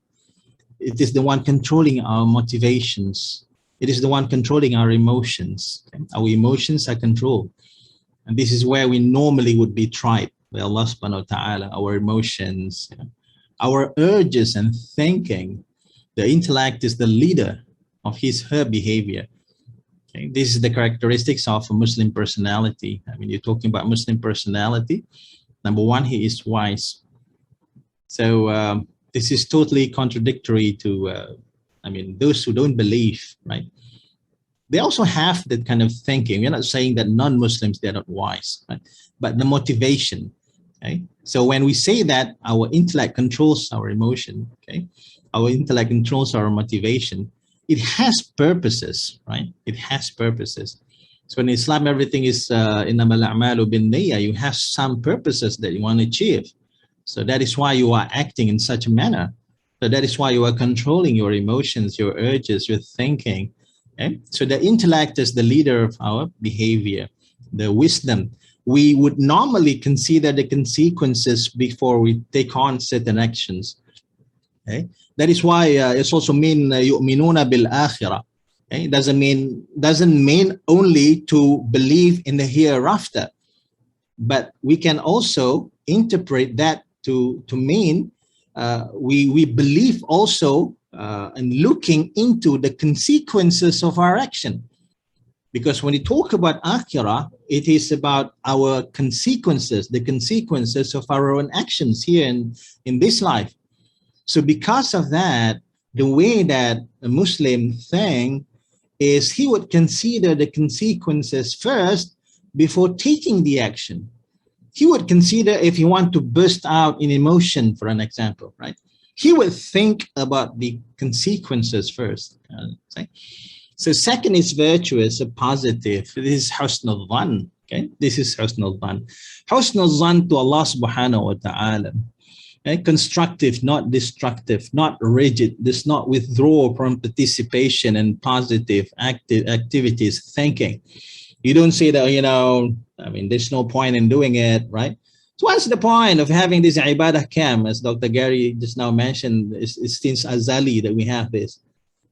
It is the one controlling our motivations. It is the one controlling our emotions. Our emotions are controlled. And this is where we normally would be tried by Allah subhanahu wa ta'ala, our emotions, our urges and thinking. The intellect is the leader of his, her behavior. Okay? This is the characteristics of a Muslim personality. I mean, you're talking about Muslim personality. Number one, he is wise. So this is totally contradictory to, those who don't believe, right? they also have that kind of thinking. We're not saying that non-Muslims, they're not wise, right? But the motivation, okay? So when we say that our intellect controls our emotion, okay? Our intellect controls our motivation, it has purposes, right? It has purposes. So in Islam, everything is innamal a'malu binniyah. You have some purposes that you want to achieve. So that is why you are acting in such a manner. So that is why you are controlling your emotions, your urges, your thinking. Okay? So the intellect is the leader of our behavior, the wisdom. We would normally consider the consequences before we take on certain actions. Okay? That is why it's also mean yu'minuna bil akhirah. Okay? It doesn't mean only to believe in the hereafter, but we can also interpret that to mean we believe also in looking into the consequences of our action. Because when we talk about akhirah, it is about our consequences, the consequences of our own actions here in this life. So because of that, the way that a Muslim thinks is he would consider the consequences first before taking the action. He would consider if he want to burst out in emotion, for an example, right? He would think about the consequences first. So second is virtuous, a positive. This is husn al-dhan, okay? This is husn al-dhan. Husn al-dhan to Allah subhanahu wa ta'ala. Okay? Constructive, not destructive, not rigid, does not withdraw from participation and positive activities, thinking. You don't say that, you know, I mean, there's no point in doing it, right? So what's the point of having this Ibadah camp, as Dr. Gary just now mentioned, it's since Azali that we have this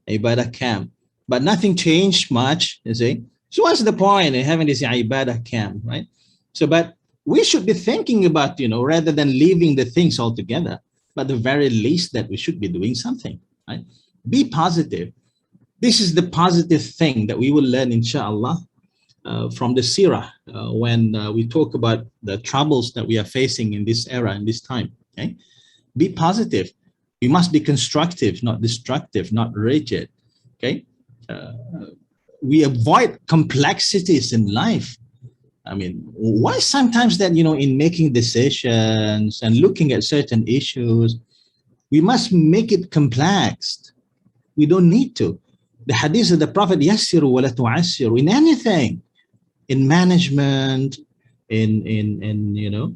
Ibadah camp, but nothing changed much, you see? So what's the point in having this Ibadah camp, right? So, but we should be thinking about, you know, rather than leaving the things altogether, but the very least that we should be doing something, right? Be positive. This is the positive thing that we will learn, inshallah, from the Sirah when we talk about the troubles that we are facing in this era, in this time, okay? Be positive. You must be constructive, not destructive, not rigid, okay? We avoid complexities in life. I mean, why sometimes that, you know, in making decisions and looking at certain issues, we must make it complex. We don't need to. The hadith of the Prophet, yassiru wa la tu'assiru, in anything, in management, in you know,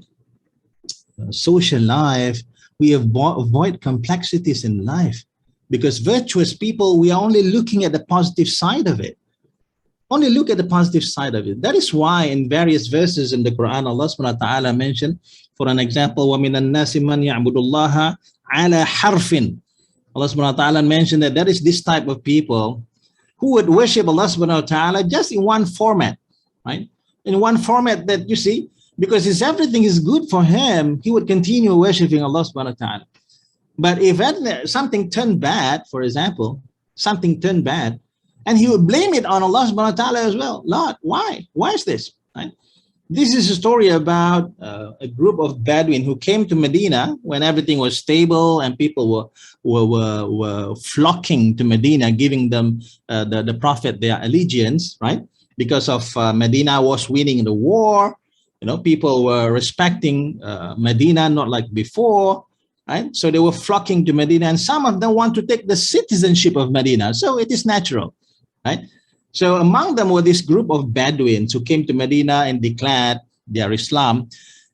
social life, we avoid complexities in life, because virtuous people, we are only looking at the positive side of it. Only look at the positive side of it. That is why in various verses in the Quran, Allah subhanahu wa ta'ala mentioned, for an example, وَمِنَ النَّاسِ مَنْ يَعْبُدُ اللَّهَ عَلَى حَرْفٍ. Allah subhanahu wa ta'ala mentioned that there is this type of people who would worship Allah subhanahu wa ta'ala just in one format, right? In one format that, you see, because if everything is good for him, he would continue worshiping Allah subhanahu wa ta'ala. But if something turned bad, for example, something turned bad, and he would blame it on Allah subhanahu wa ta'ala as well. Lord, why? Why is this? Right? This is a story about a group of Bedouin who came to Medina when everything was stable and people were flocking to Medina, giving them the Prophet their allegiance, right? Because of Medina was winning the war. You know, people were respecting Medina, not like before. Right? So they were flocking to Medina, and some of them want to take the citizenship of Medina. So it is natural, right? So among them were this group of Bedouins who came to Medina and declared their Islam.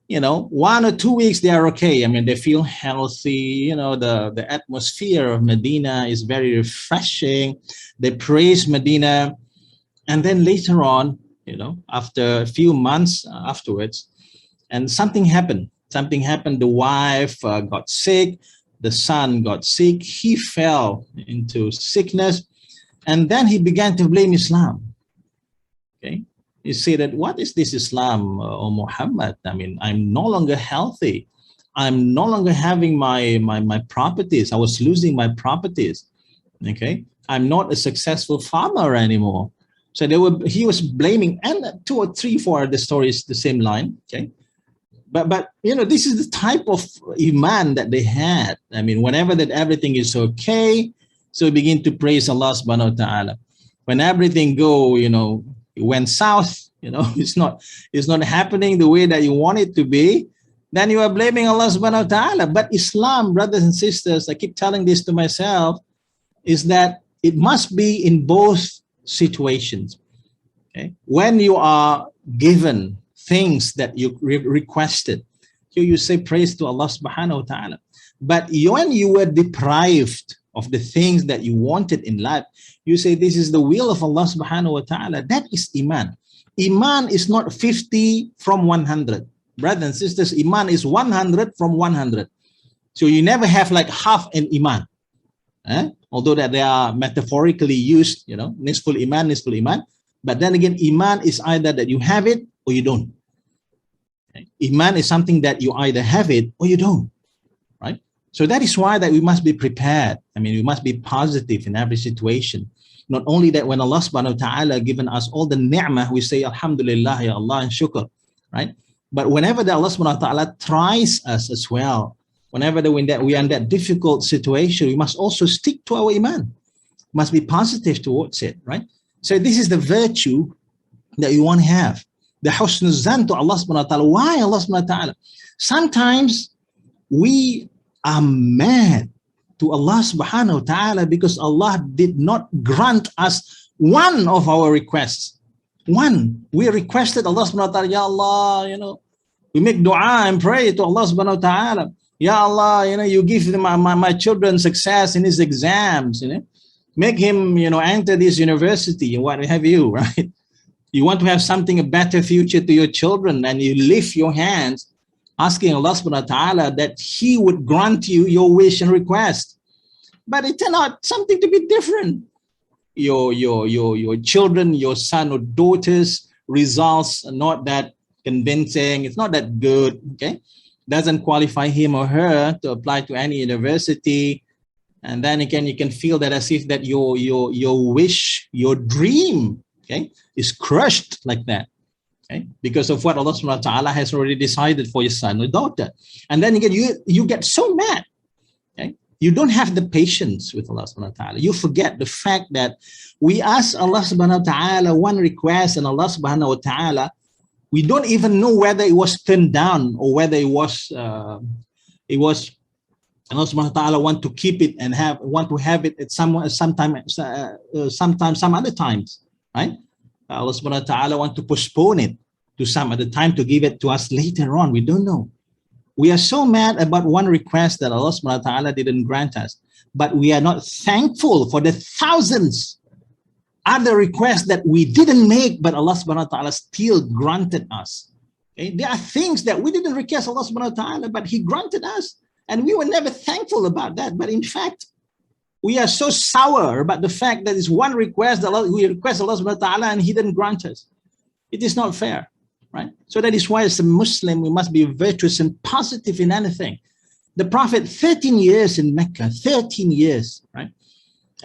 You know, 1 or 2 weeks, they are okay. I mean, they feel healthy. You know, the atmosphere of Medina is very refreshing. They praise Medina. And then later on, you know, after a few months afterwards, and something happened. Something happened. The wife got sick. The son got sick. He fell into sickness. And then he began to blame Islam. Okay. He said that, what is this Islam, O Muhammad? I mean, I'm no longer healthy. I'm no longer having my properties. I was losing my properties. Okay. I'm not a successful farmer anymore. So he was blaming, and 2 or 3, 4 the stories, the same line. Okay. But you know, this is the type of iman that they had. I mean, whenever that everything is okay, so we begin to praise Allah subhanahu wa ta'ala. when everything it went south, it's not happening the way that you want it to be, then you are blaming Allah subhanahu wa ta'ala. But Islam, brothers and sisters, I keep telling this to myself, is that it must be in both situations. Okay? When you are given things that you requested, you say praise to Allah subhanahu wa ta'ala. But when you were deprived of the things that you wanted in life, you say this is the will of Allah subhanahu wa ta'ala. That is Iman. Iman is not 50 from 100. Brothers and sisters, Iman is 100 from 100. So you never have like half an Iman. Although that they are metaphorically used, nisful Iman. But then again, Iman is either that you have it or you don't. Okay? Iman is something that you either have it or you don't. Right? So that is why that we must be prepared. I mean, we must be positive in every situation. Not only that, when Allah subhanahu wa ta'ala given us all the ni'mah, we say Alhamdulillah, Ya Allah, and shukr. Right? But whenever that Allah subhanahu wa ta'ala tries us as well, whenever we are in that difficult situation, we must also stick to our Iman. We must be positive towards it, right? So this is the virtue that you want to have. The husn zan to Allah subhanahu wa ta'ala. Why Allah subhanahu wa ta'ala? Sometimes we are mad to Allah subhanahu wa ta'ala because Allah did not grant us one of our requests. One. We requested Allah subhanahu wa ta'ala, Ya Allah, we make dua and pray to Allah subhanahu wa ta'ala. Ya Allah, you give my children success in his exams, make him, enter this university and what have you, right? You want to have something, a better future to your children, and you lift your hands asking Allah subhanahu wa ta'ala that he would grant you your wish and request. But it turned out something to be different. Your children, your son or daughter's results are not that convincing. It's not that good, okay? Doesn't qualify him or her to apply to any university. And then again, you can feel that as if that your wish, your dream, okay, is crushed like that, okay, because of what Allah subhanahu wa ta'ala has already decided for your son or daughter. And then again, you get so mad, okay? You don't have the patience with Allah subhanahu wa ta'ala. You forget the fact that we ask Allah subhanahu wa ta'ala one request, and Allah subhanahu wa ta'ala, we don't even know whether it was turned down or whether it was Allah subhanahu wa ta'ala want to keep it and want to have it at some other times, right? Allah subhanahu wa ta'ala want to postpone it to some other time to give it to us later on. We don't know. We are so mad about one request that Allah subhanahu wa ta'ala didn't grant us, but we are not thankful for the thousands other requests that we didn't make, but Allah subhanahu wa ta'ala still granted us. Okay? There are things that we didn't request Allah subhanahu wa ta'ala, but he granted us. And we were never thankful about that. But in fact, we are so sour about the fact that it's one request that we request Allah subhanahu wa ta'ala and he didn't grant us. It is not fair, right? So that is why as a Muslim, we must be virtuous and positive in anything. The Prophet, 13 years in Mecca, 13 years, right?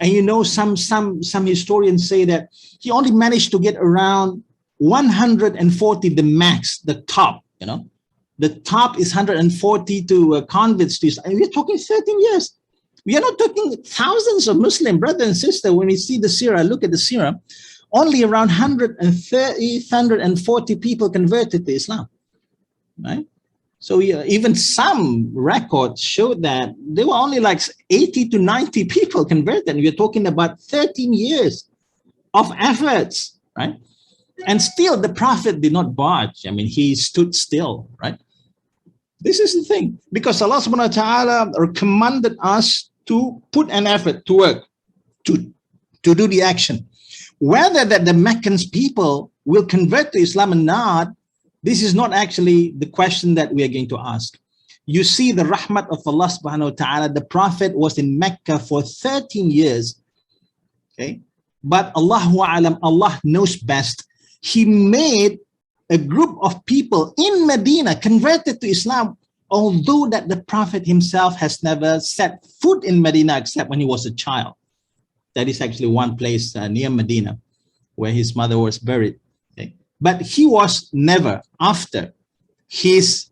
And some historians say that he only managed to get around 140, the max, the top, The top is 140 to converts to Islam. And we're talking 13 years. We are not talking thousands of Muslim brothers and sisters. When we see the seerah, look at the seerah, only around 130, 140 people converted to Islam, right? So even some records showed that there were only like 80 to 90 people converted. And we're talking about 13 years of efforts, right? And still the Prophet did not budge. I mean, he stood still, right? This is the thing, because Allah subhanahu wa ta'ala commanded us to put an effort to work, to do the action. Whether that the Meccan people will convert to Islam or not, this is not actually the question that we are going to ask. You see the rahmat of Allah subhanahu wa ta'ala, the Prophet was in Mecca for 13 years, okay? But Allahu a'lam, Allah knows best. He made a group of people in Medina converted to Islam, although that the Prophet himself has never set foot in Medina except when he was a child. That is actually one place near Medina where his mother was buried. Okay? But he was never, after his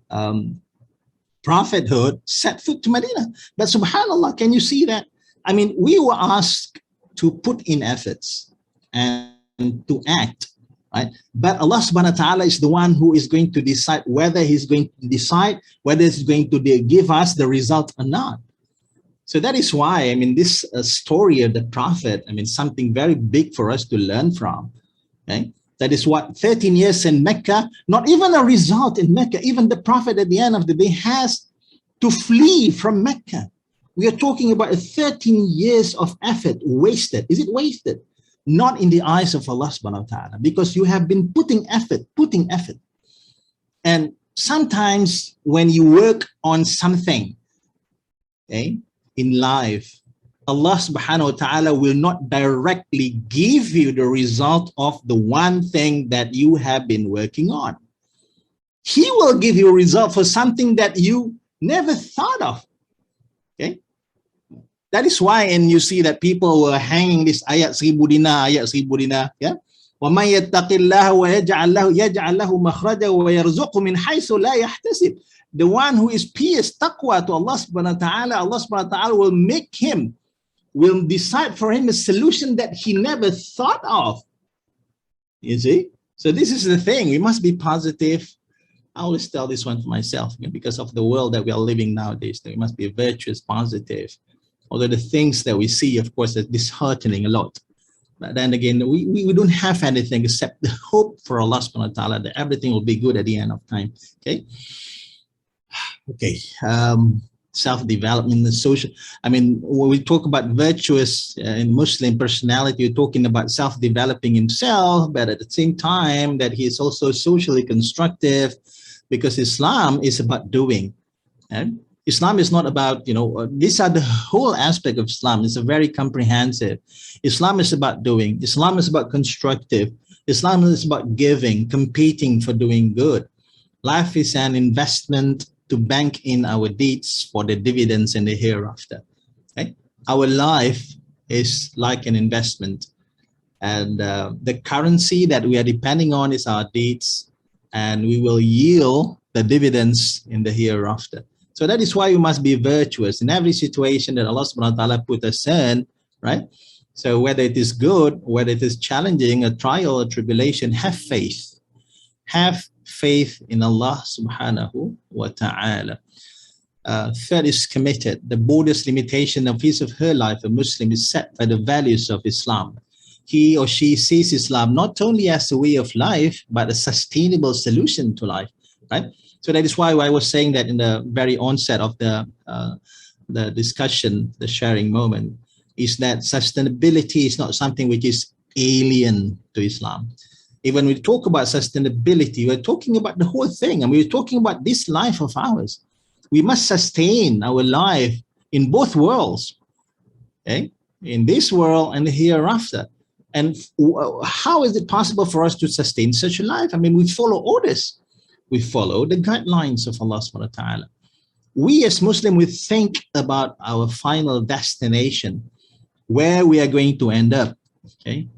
prophethood, set foot to Medina. But subhanAllah, can you see that? I mean, we were asked to put in efforts. and to act, right? But Allah subhanahu wa ta'ala is the one who is going to decide whether he's going to give us the result or not. So that is why, I mean, this story of the Prophet, I mean, something very big for us to learn from. Okay? That is what 13 years in Mecca, not even a result in Mecca. Even the Prophet at the end of the day has to flee from Mecca. We are talking about 13 years of effort wasted. Is it wasted? Not in the eyes of Allah subhanahu wa ta'ala, because you have been putting effort. And sometimes when you work on something, okay, in life, Allah subhanahu wa ta'ala will not directly give you the result of the one thing that you have been working on. He will give you a result for something that you never thought of. Okay? That is why, and you see that people were hanging this ayat 1000 dinar, yeah? وَمَنْ يَتَّقِ اللَّهَ وَيَجْعَلْ لَهُ مَخْرَجًا وَيَرْزُقْهُ مِنْ حَيْثُ لَا يَحْتَسِبُ. The one who is pious, taqwa to Allah subhanahu wa ta'ala will decide for him a solution that he never thought of. You see? So this is the thing. We must be positive. I always tell this one for myself, because of the world that we are living nowadays. We must be virtuous, positive. Although the things that we see, of course, are disheartening a lot. But then again, we don't have anything except the hope for Allah subhanahu wa ta'ala that everything will be good at the end of time. Okay? Okay. Self-development and social. I mean, when we talk about virtuous in Muslim personality, we're talking about self-developing himself, but at the same time that he is also socially constructive, because Islam is about doing. And Islam is not about, these are the whole aspect of Islam. It's a very comprehensive. Islam is about doing. Islam is about constructive. Islam is about giving, competing for doing good. Life is an investment to bank in our deeds for the dividends in the hereafter. Okay? Our life is like an investment, and the currency that we are depending on is our deeds, and we will yield the dividends in the hereafter. So that is why we must be virtuous in every situation that Allah subhanahu wa ta'ala put us in, right? So whether it is good, whether it is challenging, a trial, a tribulation, have faith. Have faith in Allah subhanahu wa ta'ala. Third is committed. The broadest limitation of his or her life, a Muslim, is set by the values of Islam. He or she sees Islam not only as a way of life, but a sustainable solution to life, right? So that is why I was saying that in the very onset of the discussion, the sharing moment, is that sustainability is not something which is alien to Islam. Even when we talk about sustainability, we're talking about the whole thing. And we're talking about this life of ours. We must sustain our life in both worlds, okay? In this world and the hereafter. And how is it possible for us to sustain such a life? I mean, we follow orders. We follow the guidelines of Allah subhanahu wa ta'ala. We as Muslims, we think about our final destination, where we are going to end up, okay?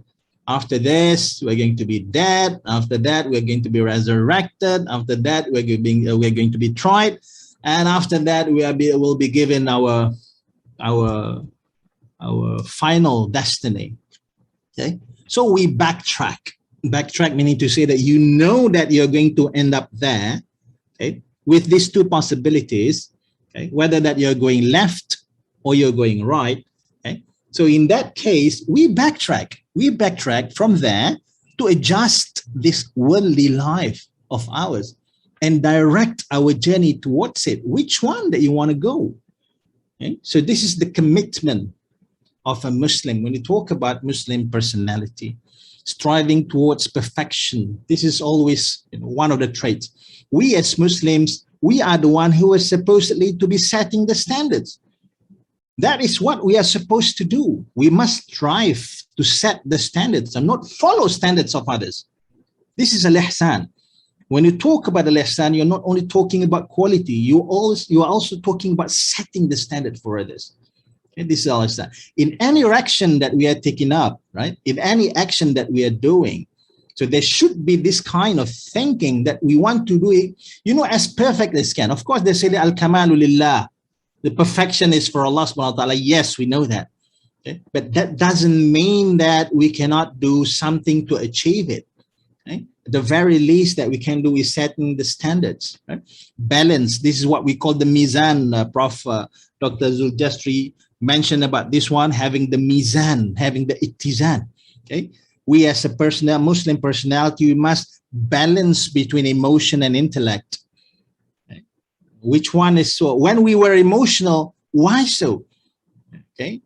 After this, we're going to be dead. After that, we're going to be resurrected. After that, we're going to be tried. And after that, we'll be given our final destiny. Okay? So we backtrack. Backtrack meaning to say that you know that you're going to end up there, okay, with these two possibilities, okay, whether that you're going left or you're going right. Okay? So in that case, we backtrack. We backtrack from there to adjust this worldly life of ours and direct our journey towards it. Which one that you want to go? Okay? So this is the commitment of a Muslim. When you talk about Muslim personality, striving towards perfection, this is always one of the traits. We as Muslims, we are the one who is supposedly to be setting the standards. That is what we are supposed to do. We must strive to set the standards and not follow standards of others. This is al-ihsan. When you talk about al-ihsan, you're not only talking about quality, you are also talking about setting the standard for others. Okay, this is al-ihsan. In any action that we are taking up, right? In any action that we are doing, so there should be this kind of thinking that we want to do it, as perfect as can. Of course, they say al-kamalu lillah. The perfection is for Allah subhanahu wa ta'ala. Yes, we know that. Okay? But that doesn't mean that we cannot do something to achieve it. Okay? The very least that we can do is setting the standards. Right? Balance. This is what we call the mizan. Prof. Dr. Zuljastri mentioned about this one, having the mizan, having the ittizan. Okay? We as a Muslim personality, we must balance between emotion and intellect. Okay? Which one is so? When we were emotional, why so? Okay?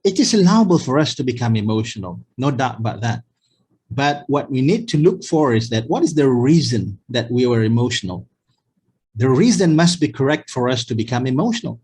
It is allowable for us to become emotional, no doubt about that. But what we need to look for is that what is the reason that we were emotional? The reason must be correct for us to become emotional.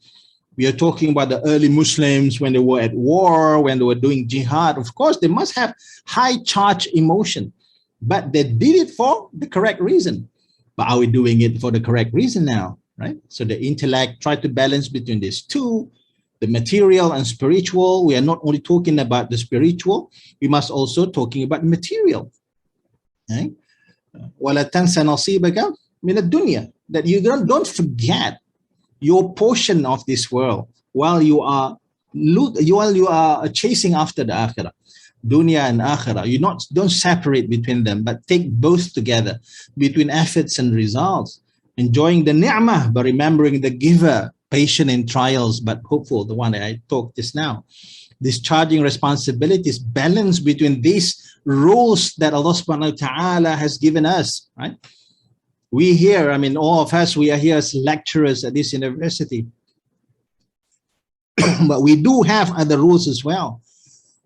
We are talking about the early Muslims when they were at war, when they were doing jihad. Of course, they must have high charge emotion, but they did it for the correct reason. But are we doing it for the correct reason now? Right? So the intellect, try to balance between these two, the material and spiritual. We are not only talking about the spiritual, we must also talking about material. Right? وَلَا تَنْسَ نَصِيبَكَ مِنَ الدُّنْيَا. That you don't forget your portion of this world while you are chasing after the akhirah. Dunya and akhirah, don't separate between them, but take both together, between efforts and results, enjoying the ni'mah by remembering the giver, patient in trials but hopeful, the one that I talked just now. Discharging responsibilities, balance between these roles that Allah subhanahu wa ta'ala has given us, right? We here, I mean, all of us, we are here as lecturers at this university. But we do have other roles as well.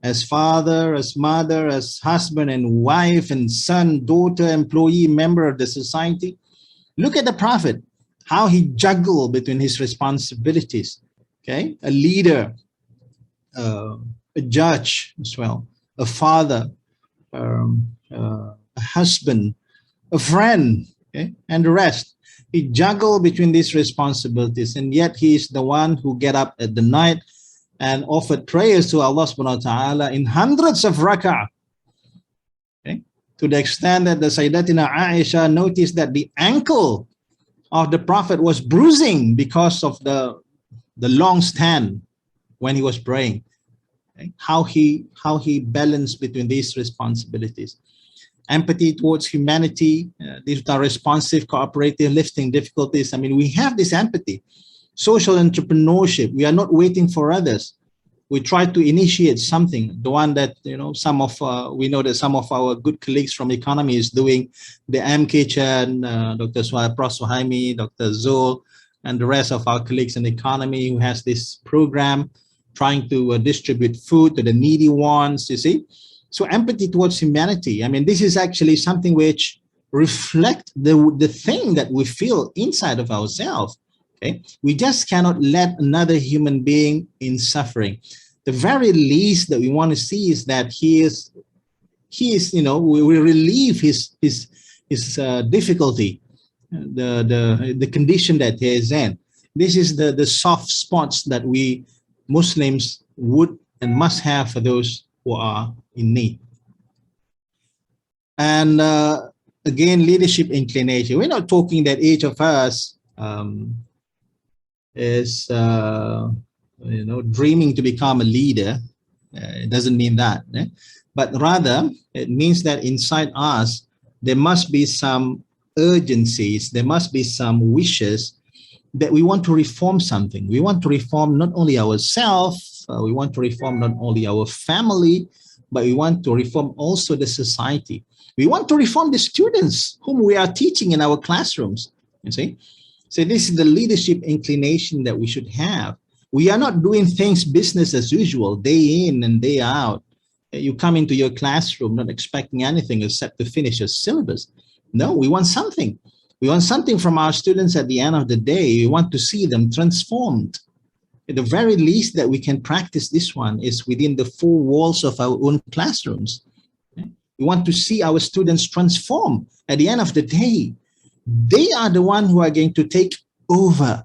As father, as mother, as husband and wife and son, daughter, employee, member of the society. Look at the Prophet, how he juggled between his responsibilities. Okay, a leader, a judge as well, a father, a husband, a friend, okay, and the rest. He juggled between these responsibilities, and yet he is the one who get up at the night and offered prayers to Allah subhanahu wa ta'ala in hundreds of rak'ah. Okay? To the extent that the Sayyidatina Aisha noticed that the ankle of the Prophet was bruising because of the long stand when he was praying. Okay? How he balanced between these responsibilities. Empathy towards humanity, these are responsive, cooperative, lifting difficulties. I mean, we have this empathy. Social entrepreneurship, we are not waiting for others. We try to initiate something. The one that, you know, we know that some of our good colleagues from economy is doing the M Kitchen, Prof. Suhaimi, Dr. Zul, and the rest of our colleagues in economy who has this program trying to distribute food to the needy ones, you see. So empathy towards humanity. I mean, this is actually something which reflect the thing that we feel inside of ourselves. Okay, we just cannot let another human being in suffering. The very least that we want to see is that he is, you know, we relieve his difficulty, the condition that he is in. This is the soft spots that we Muslims would and must have for those who are in need. And again, leadership inclination. We're not talking that each of us is you know, dreaming to become a leader. It doesn't mean that, but rather it means that inside us there must be some urgencies, there must be some wishes that we want to reform something. We want to reform not only ourselves, we want to reform not only our family, but we want to reform also the society. We want to reform the students whom we are teaching in our classrooms, you see. So this is the leadership inclination that we should have. We are not doing things business as usual, day in and day out. You come into your classroom not expecting anything except to finish your syllabus. No, we want something. We want something from our students at the end of the day. We want to see them transformed. At the very least that we can practice this one is within the four walls of our own classrooms. We want to see our students transform. At the end of the day, they are the one who are going to take over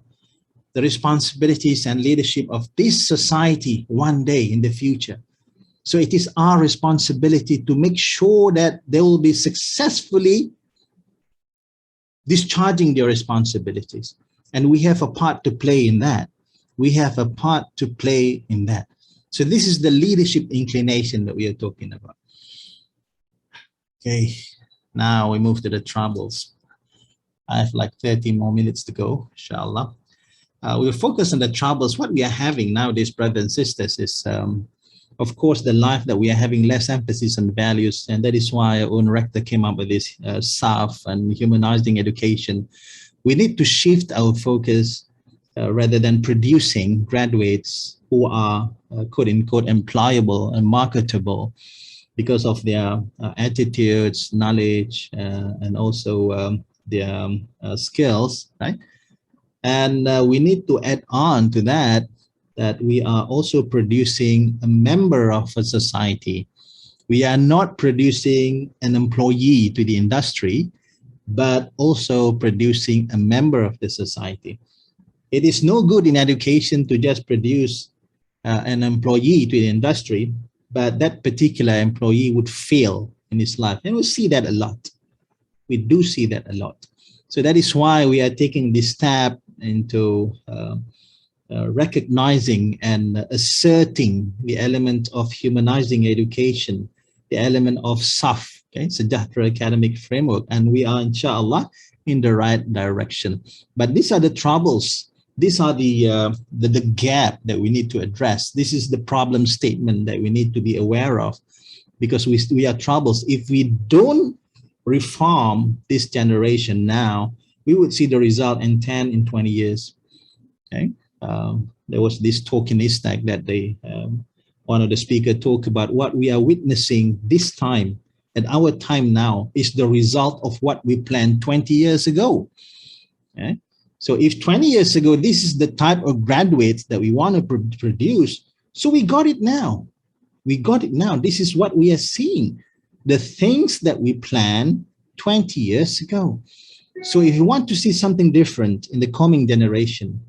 the responsibilities and leadership of this society one day in the future. So it is our responsibility to make sure that they will be successfully discharging their responsibilities. And we have a part to play in that. We have a part to play in that. So this is the leadership inclination that we are talking about. Okay, now we move to the troubles. I have like 30 more minutes to go, inshallah. We'll focus on the troubles. What we are having nowadays, brothers and sisters, is of course the life that we are having less emphasis on values, and that is why our own rector came up with this SAF and humanizing education. We need to shift our focus rather than producing graduates who are quote unquote employable and marketable because of their attitudes, knowledge, and also their skills, right? And we need to add on to that, that we are also producing a member of a society. We are not producing an employee to the industry, but also producing a member of the society. It is no good in education to just produce an employee to the industry, but that particular employee would fail in his life. And we see that a lot. We do see that a lot. So that is why we are taking this step into recognizing and asserting the element of humanizing education, the element of SAF, okay, Sejahtera Academic Framework, and we are, inshallah, in the right direction. But these are the troubles. These are the gap that we need to address. This is the problem statement that we need to be aware of, because we are troubles. If we don't reform this generation now, we would see the result in 10, in 20 years. Okay, there was this talk in ISTAC that one of the speakers talked about what we are witnessing this time, at our time now, is the result of what we planned 20 years ago. Okay? So if 20 years ago, this is the type of graduates that we want to produce, so we got it now. We got it now. This is what we are seeing. The things that we planned 20 years ago. So if you want to see something different in the coming generation,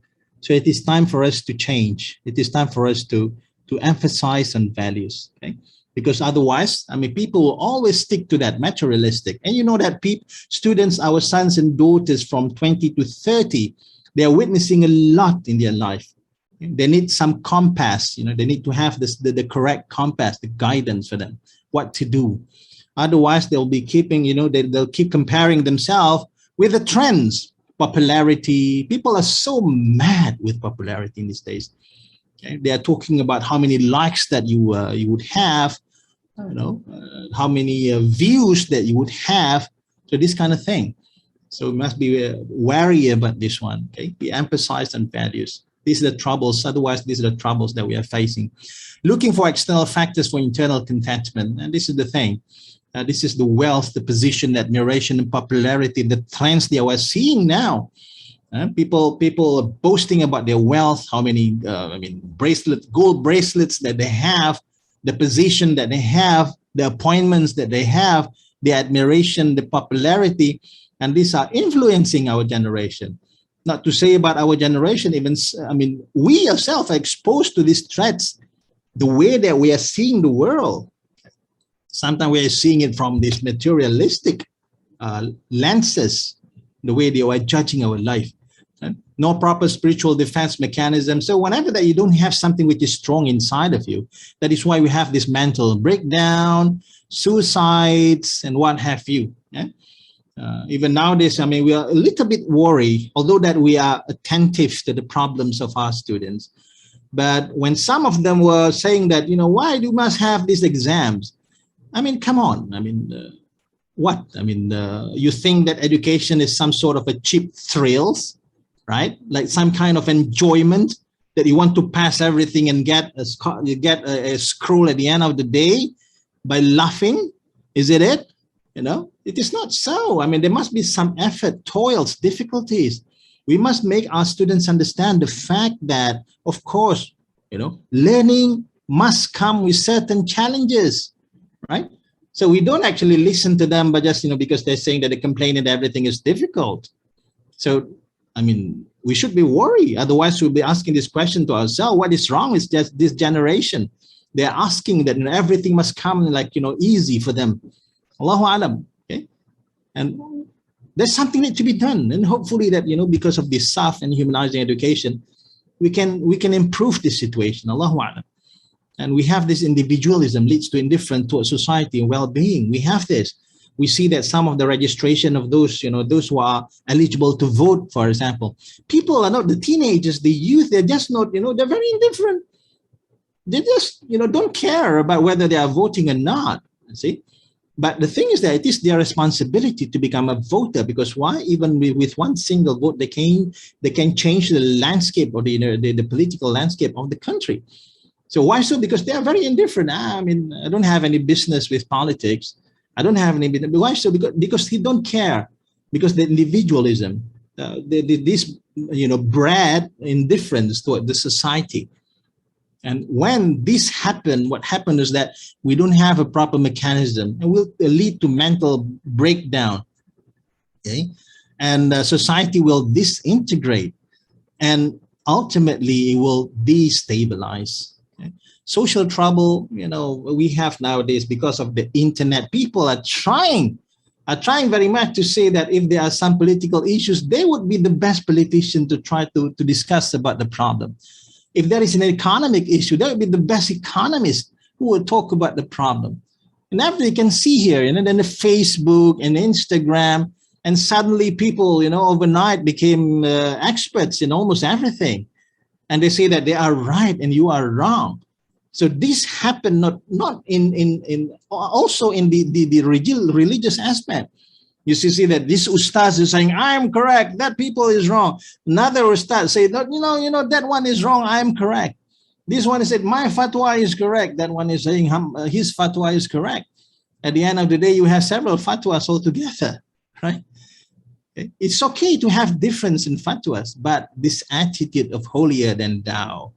so it is time for us to change. It is time for us to emphasize on values, okay? Because otherwise, I mean, people will always stick to that materialistic. And you know that students, our sons and daughters from 20 to 30, they are witnessing a lot in their life. They need some compass, you know, they need to have the correct compass, the guidance for them, what to do. Otherwise, they'll be keeping, you know, they'll keep comparing themselves with the trends, popularity. People are so mad with popularity in these days. Okay? They are talking about how many likes that you would have, you know, how many views that you would have. So this kind of thing. So we must be wary about this one. Okay, be emphasized on values. These are the troubles. Otherwise, these are the troubles that we are facing. Looking for external factors for internal contentment, and this is the thing. This is the wealth, the position, admiration, and popularity, the trends that we're seeing now. People are boasting about their wealth, how many, bracelets, gold bracelets that they have, the position that they have, the appointments that they have, the admiration, the popularity, and these are influencing our generation. Not to say about our generation, even, we ourselves are exposed to these threats, the way that we are seeing the world. Sometimes we are seeing it from these materialistic lenses, the way they are judging our life. No proper spiritual defense mechanism. So whenever that you don't have something which is strong inside of you, that is why we have this mental breakdown, suicides, and what have you. Yeah? Even nowadays, we are a little bit worried, although that we are attentive to the problems of our students. But when some of them were saying that, why do you must have these exams? Come on. What? You think that education is some sort of a cheap thrills, right? Like some kind of enjoyment that you want to pass everything and get a scroll at the end of the day by laughing? Is it it? It is not so. There must be some effort, toils, difficulties. We must make our students understand the fact that, of course, learning must come with certain challenges, right? So we don't actually listen to them, but just, because they're saying that they complain that everything is difficult. So, we should be worried. Otherwise, we'll be asking this question to ourselves, what is wrong with just this generation? They're asking that everything must come like, easy for them. Allahu Alam, okay? And there's something that to be done. And hopefully that, because of this SAF and humanizing education, we can improve this situation. Allahu Alam. And we have this individualism leads to indifference towards society and well-being. We have this. We see that some of the registration of those, those who are eligible to vote, for example, people are not the teenagers, the youth, they're just not, they're very indifferent. They just, don't care about whether they are voting or not, see? But the thing is that it is their responsibility to become a voter, because why? Even with one single vote, they can change the landscape or the political landscape of the country. So why so? Because they are very indifferent. I mean, I don't have any business with politics. I don't have any business. Why so? Because he don't care. Because the individualism, this bred indifference toward the society. And when this happened, what happened is that we don't have a proper mechanism, and will lead to mental breakdown. Okay, and society will disintegrate, and ultimately it will destabilize. Social trouble, we have nowadays because of the internet. People are trying very much to say that if there are some political issues, they would be the best politician to try to discuss about the problem. If there is an economic issue, that would be the best economist who will talk about the problem. And after you can see here, then the Facebook and Instagram, and suddenly people, overnight became experts in almost everything. And they say that they are right and you are wrong. So this happened not in also in the religious aspect. You see that this ustaz is saying, I am correct, that people is wrong. Another ustaz say, that one is wrong, I am correct. This one is said, my fatwa is correct. That one is saying his fatwa is correct. At the end of the day, you have several fatwas altogether, right? It's okay to have difference in fatwas, but this attitude of holier than thou,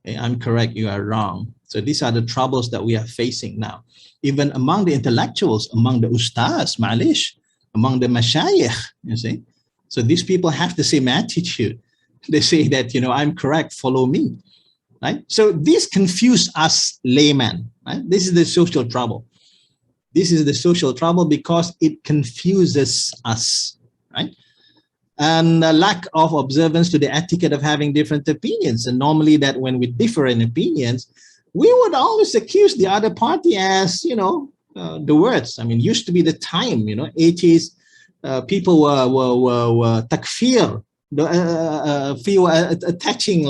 I'm correct, you are wrong. So these are the troubles that we are facing now. Even among the intellectuals, among the ustaz, ma'alish, among the mashayikh, you see. So these people have the same attitude. They say that, I'm correct, follow me, right? So this confuse us laymen, right? This is the social trouble. This is the social trouble because it confuses us, right? And a lack of observance to the etiquette of having different opinions. And normally that when we differ in opinions, we would always accuse the other party as, the words. I mean, used to be the time, 80s, people were takfir, attaching,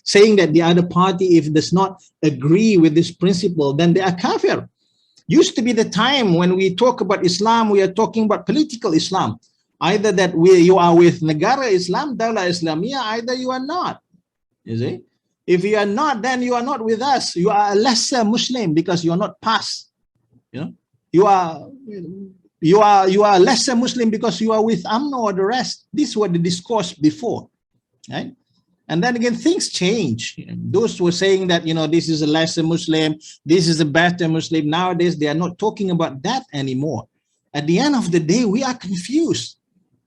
saying that the other party, if does not agree with this principle, then they are kafir. Used to be the time when we talk about Islam, we are talking about political Islam. Either that you are with Negara Islam, Dawla Islamiyah, either you are not. You see? If you are not, then you are not with us. You are a lesser Muslim because you are not past. You are a lesser Muslim because you are with UMNO or the rest. This was the discourse before, right? And then again, things change. Those who were saying that, this is a lesser Muslim, this is a better Muslim. Nowadays, they are not talking about that anymore. At the end of the day, we are confused.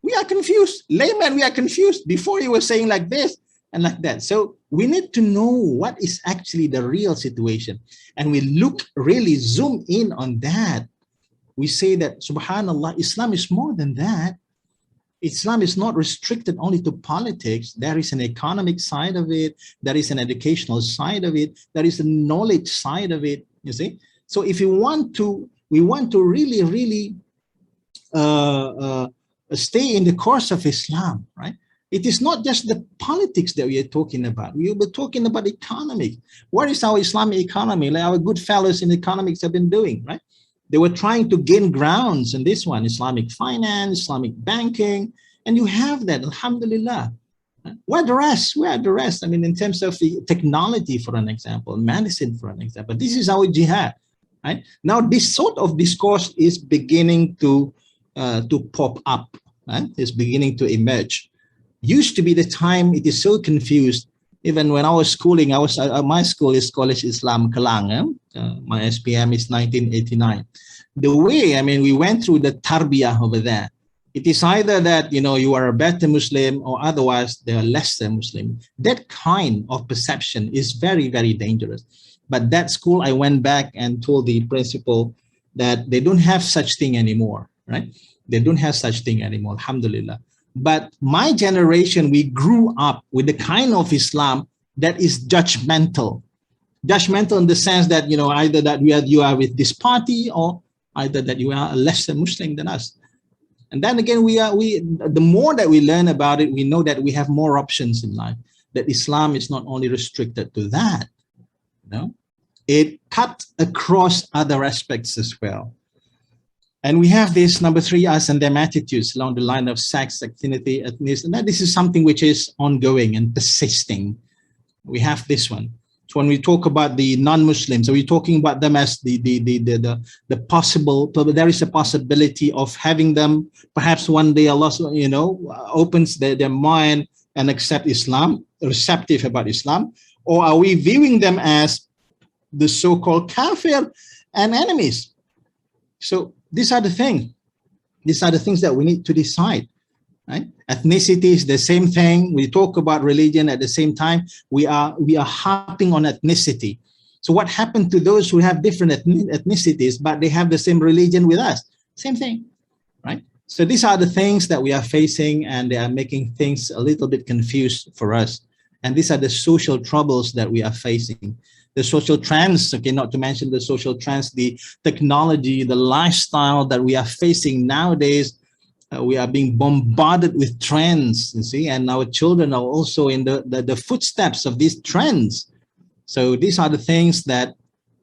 We are confused. Layman, we are confused. Before you were saying like this and like that. So we need to know what is actually the real situation. And we really zoom in on that. We say that, subhanallah, Islam is more than that. Islam is not restricted only to politics. There is an economic side of it. There is an educational side of it. There is a knowledge side of it, you see. So if we want to really, really stay in the course of Islam, right? It is not just the politics that we are talking about. We will be talking about economic. What is our Islamic economy? Like our good fellows in economics have been doing, right? They were trying to gain grounds in this one, Islamic finance, Islamic banking, and you have that, alhamdulillah. Where are the rest? Where are the rest? I mean, in terms of the technology, for an example, medicine, for an example, this is our jihad, right? Now, this sort of discourse is beginning to pop up, right? It's beginning to emerge. Used to be the time it is so confused. Even when I was schooling, my school is College Islam Kelang. My SPM is 1989. The way, I mean, we went through the tarbiyah over there. It is either that, you are a better Muslim or otherwise they are lesser Muslim. That kind of perception is very, very dangerous. But that school, I went back and told the principal that they don't have such thing anymore, right? They don't have such thing anymore, alhamdulillah. But my generation, we grew up with the kind of Islam that is judgmental. Judgmental in the sense that, either that you are with this party, or either that you are a lesser Muslim than us. And then again, the more that we learn about it, we know that we have more options in life, that Islam is not only restricted to that, it cuts across other aspects as well. And we have this number 3, us and them attitudes along the line of sex, activity, ethnicity, and that this is something which is ongoing and persisting. We have this one. So when we talk about the non-Muslims, so we're talking about them as the possible, there is a possibility of having them, perhaps one day Allah, opens their mind and accept Islam, receptive about Islam, or are we viewing them as the so-called kafir and enemies? So these are the things. These are the things that we need to decide. Right? Ethnicity is the same thing. We talk about religion at the same time. We are harping on ethnicity. So what happened to those who have different ethnicities, but they have the same religion with us? Same thing, right? So these are the things that we are facing, and they are making things a little bit confused for us. And these are the social troubles that we are facing. The social trends, okay, not to mention the social trends, the technology, the lifestyle that we are facing nowadays. We are being bombarded with trends, you see, and our children are also in the footsteps of these trends. So these are the things that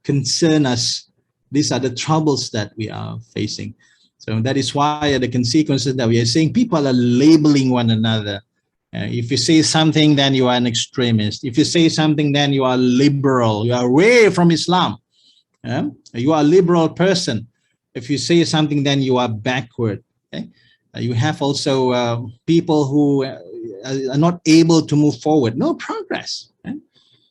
concern us. These are the troubles that we are facing. So that is why the consequences that we are seeing, people are labeling one another. If you say something, then you are an extremist. If you say something, then you are liberal. You are away from Islam. You are a liberal person. If you say something, then you are backward. Okay? You have also people who are not able to move forward, no progress. Right?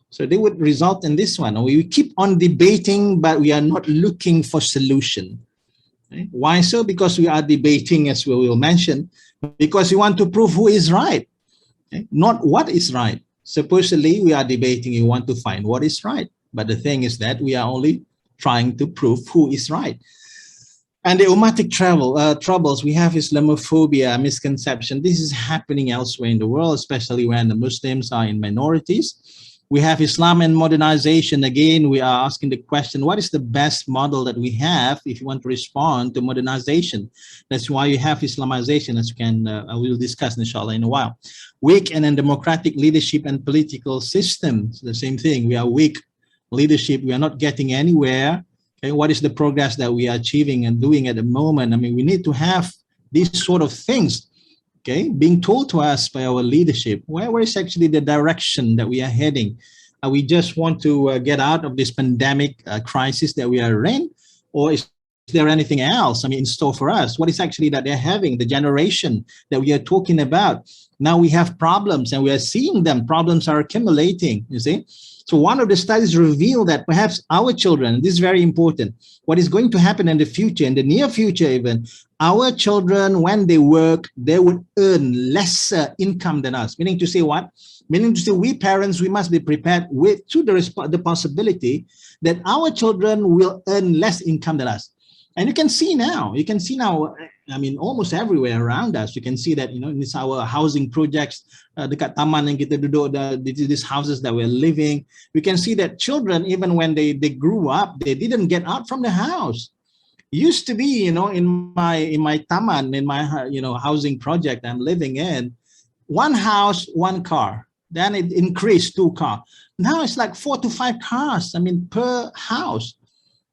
So they would result in this one. We keep on debating, but we are not looking for solution. Right? Why so? Because we are debating, as we will mention, because we want to prove who is right, okay? Not what is right. Supposedly, we are debating, you want to find what is right. But the thing is that we are only trying to prove who is right. And the ummatic troubles, we have Islamophobia, misconception. This is happening elsewhere in the world, especially when the Muslims are in minorities. We have Islam and modernization. Again, we are asking the question, what is the best model that we have if you want to respond to modernization? That's why you have Islamization, as we will discuss, inshallah, in a while. Weak and undemocratic leadership and political systems, the same thing. We are weak leadership. We are not getting anywhere. Okay, what is the progress that we are achieving and doing at the moment? I mean, we need to have these sort of things, okay, being told to us by our leadership. Where is actually the direction that we are heading? We just want to get out of this pandemic crisis that we are in, or is there anything else, in store for us? What is actually that they're having, the generation that we are talking about? Now we have problems, and we are seeing them. Problems are accumulating, you see. So one of the studies revealed that perhaps our children, this is very important, what is going to happen in the future, in the near future even, our children, when they work, they would earn lesser income than us. Meaning to say what? Meaning to say we parents, we must be prepared to the possibility that our children will earn less income than us. And you can see now, almost everywhere around us, you can see that, in this our housing projects, dekat taman yang kita duduk, these houses that we're living, we can see that children, even when they grew up, they didn't get out from the house. Used to be, in my taman, in my, housing project I'm living in, one house, one car. Then it increased 2 cars. Now it's like 4 to 5 cars, per house.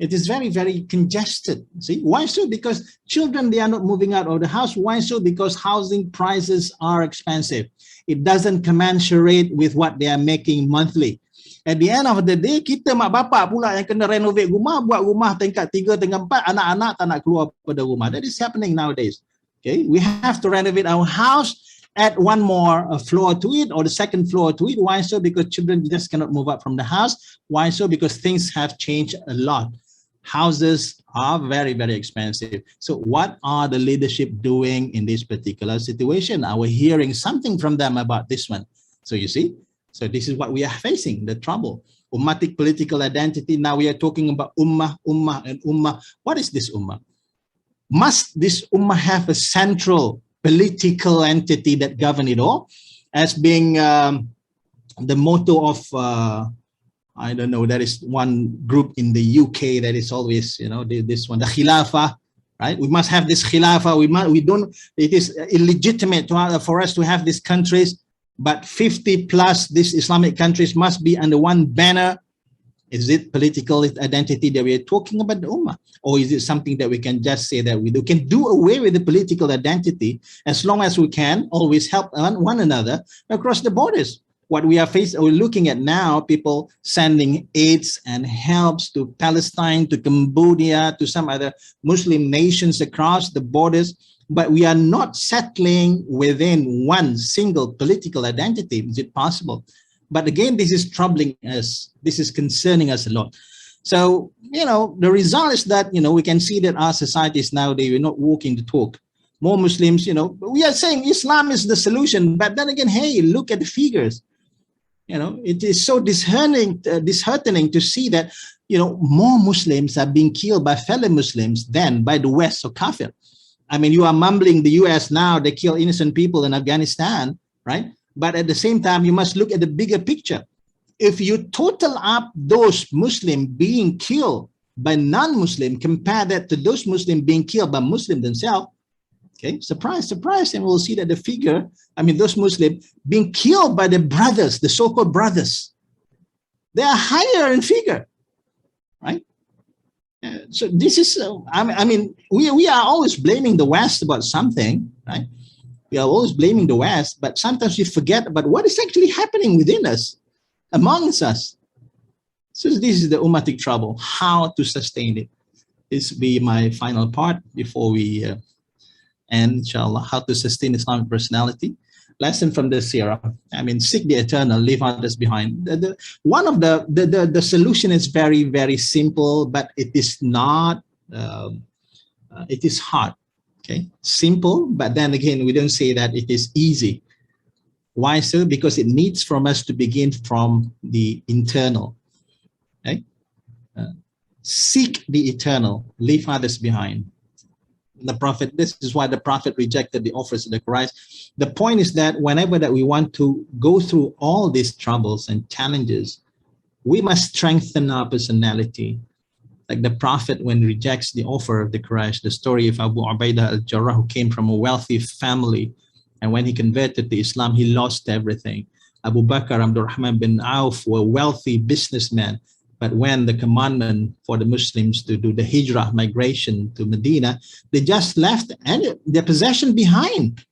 It is very, very congested. See, why so? Because children, they are not moving out of the house. Why so? Because housing prices are expensive. It doesn't commensurate with what they are making monthly. At the end of the day, kita mak bapak pula yang kena renovate rumah, buat rumah tingkat 3, tingkat 4, anak-anak tak nak keluar pada rumah. That is happening nowadays. Okay, we have to renovate our house, add one more floor to it, or the second floor to it. Why so? Because children just cannot move up from the house. Why so? Because things have changed a lot. Houses are very, very expensive. So what are the leadership doing in this particular situation? Are we hearing something from them about this one? So you see, so this is what we are facing, the trouble. Ummatic political identity. Now we are talking about ummah, and ummah. What is this ummah? Must this ummah have a central political entity that govern it all, as being the motto of I don't know, there is one group in the UK that is always, you know, this one, the Khilafah, right? We must have this Khilafah. It is illegitimate for us to have these countries, but 50 plus these Islamic countries must be under one banner. Is it political identity that we are talking about the Ummah? Or is it something that we can just say that we can do away with the political identity as long as we can always help one another across the borders? What we are looking at now, people sending aids and helps to Palestine, to Cambodia, to some other Muslim nations across the borders, but we are not settling within one single political identity. Is it possible? But again, this is troubling us. This is concerning us a lot. So, you know, the result is that, you know, we can see that our societies nowadays, we're not walking the talk. More Muslims, you know, we are saying Islam is the solution, but then again, hey, look at the figures. You know, it is so disheartening to see that, you know, more Muslims are being killed by fellow Muslims than by the West or Kafir. I mean, you are mumbling the US now, they kill innocent people in Afghanistan, right? But at the same time, you must look at the bigger picture. If you total up those Muslims being killed by non-Muslim, compare that to those Muslims being killed by Muslims themselves, okay, surprise, surprise, and we'll see that the figure, I mean, those Muslims being killed by the brothers, the so-called brothers, they are higher in figure, right? So this is, I mean, we are always blaming the West about something, right? We are always blaming the West, but sometimes we forget about what is actually happening within us, amongst us. So this is the Ummatic trouble, how to sustain it. This will be my final part before we end, inshallah, how to sustain Islamic personality. Lesson from the Sirah. I mean, seek the eternal, leave others behind. One of the solution is very, very simple, but it is not, it is hard. Okay, simple, but then again, we don't say that it is easy. Why so? Because it needs from us to begin from the internal. Okay, seek the eternal, leave others behind. The Prophet, this is why the Prophet rejected the offers of the Christ. The point is that whenever that we want to go through all these troubles and challenges, we must strengthen our personality. Like the Prophet, when he rejects the offer of the Quraysh, the story of Abu Ubaidah al-Jarrah, who came from a wealthy family, and when he converted to Islam, he lost everything. Abu Bakr, Abdul Rahman bin Auf, were wealthy businessmen, but when the commandment for the Muslims to do the hijrah, migration to Medina, they just left their possession behind.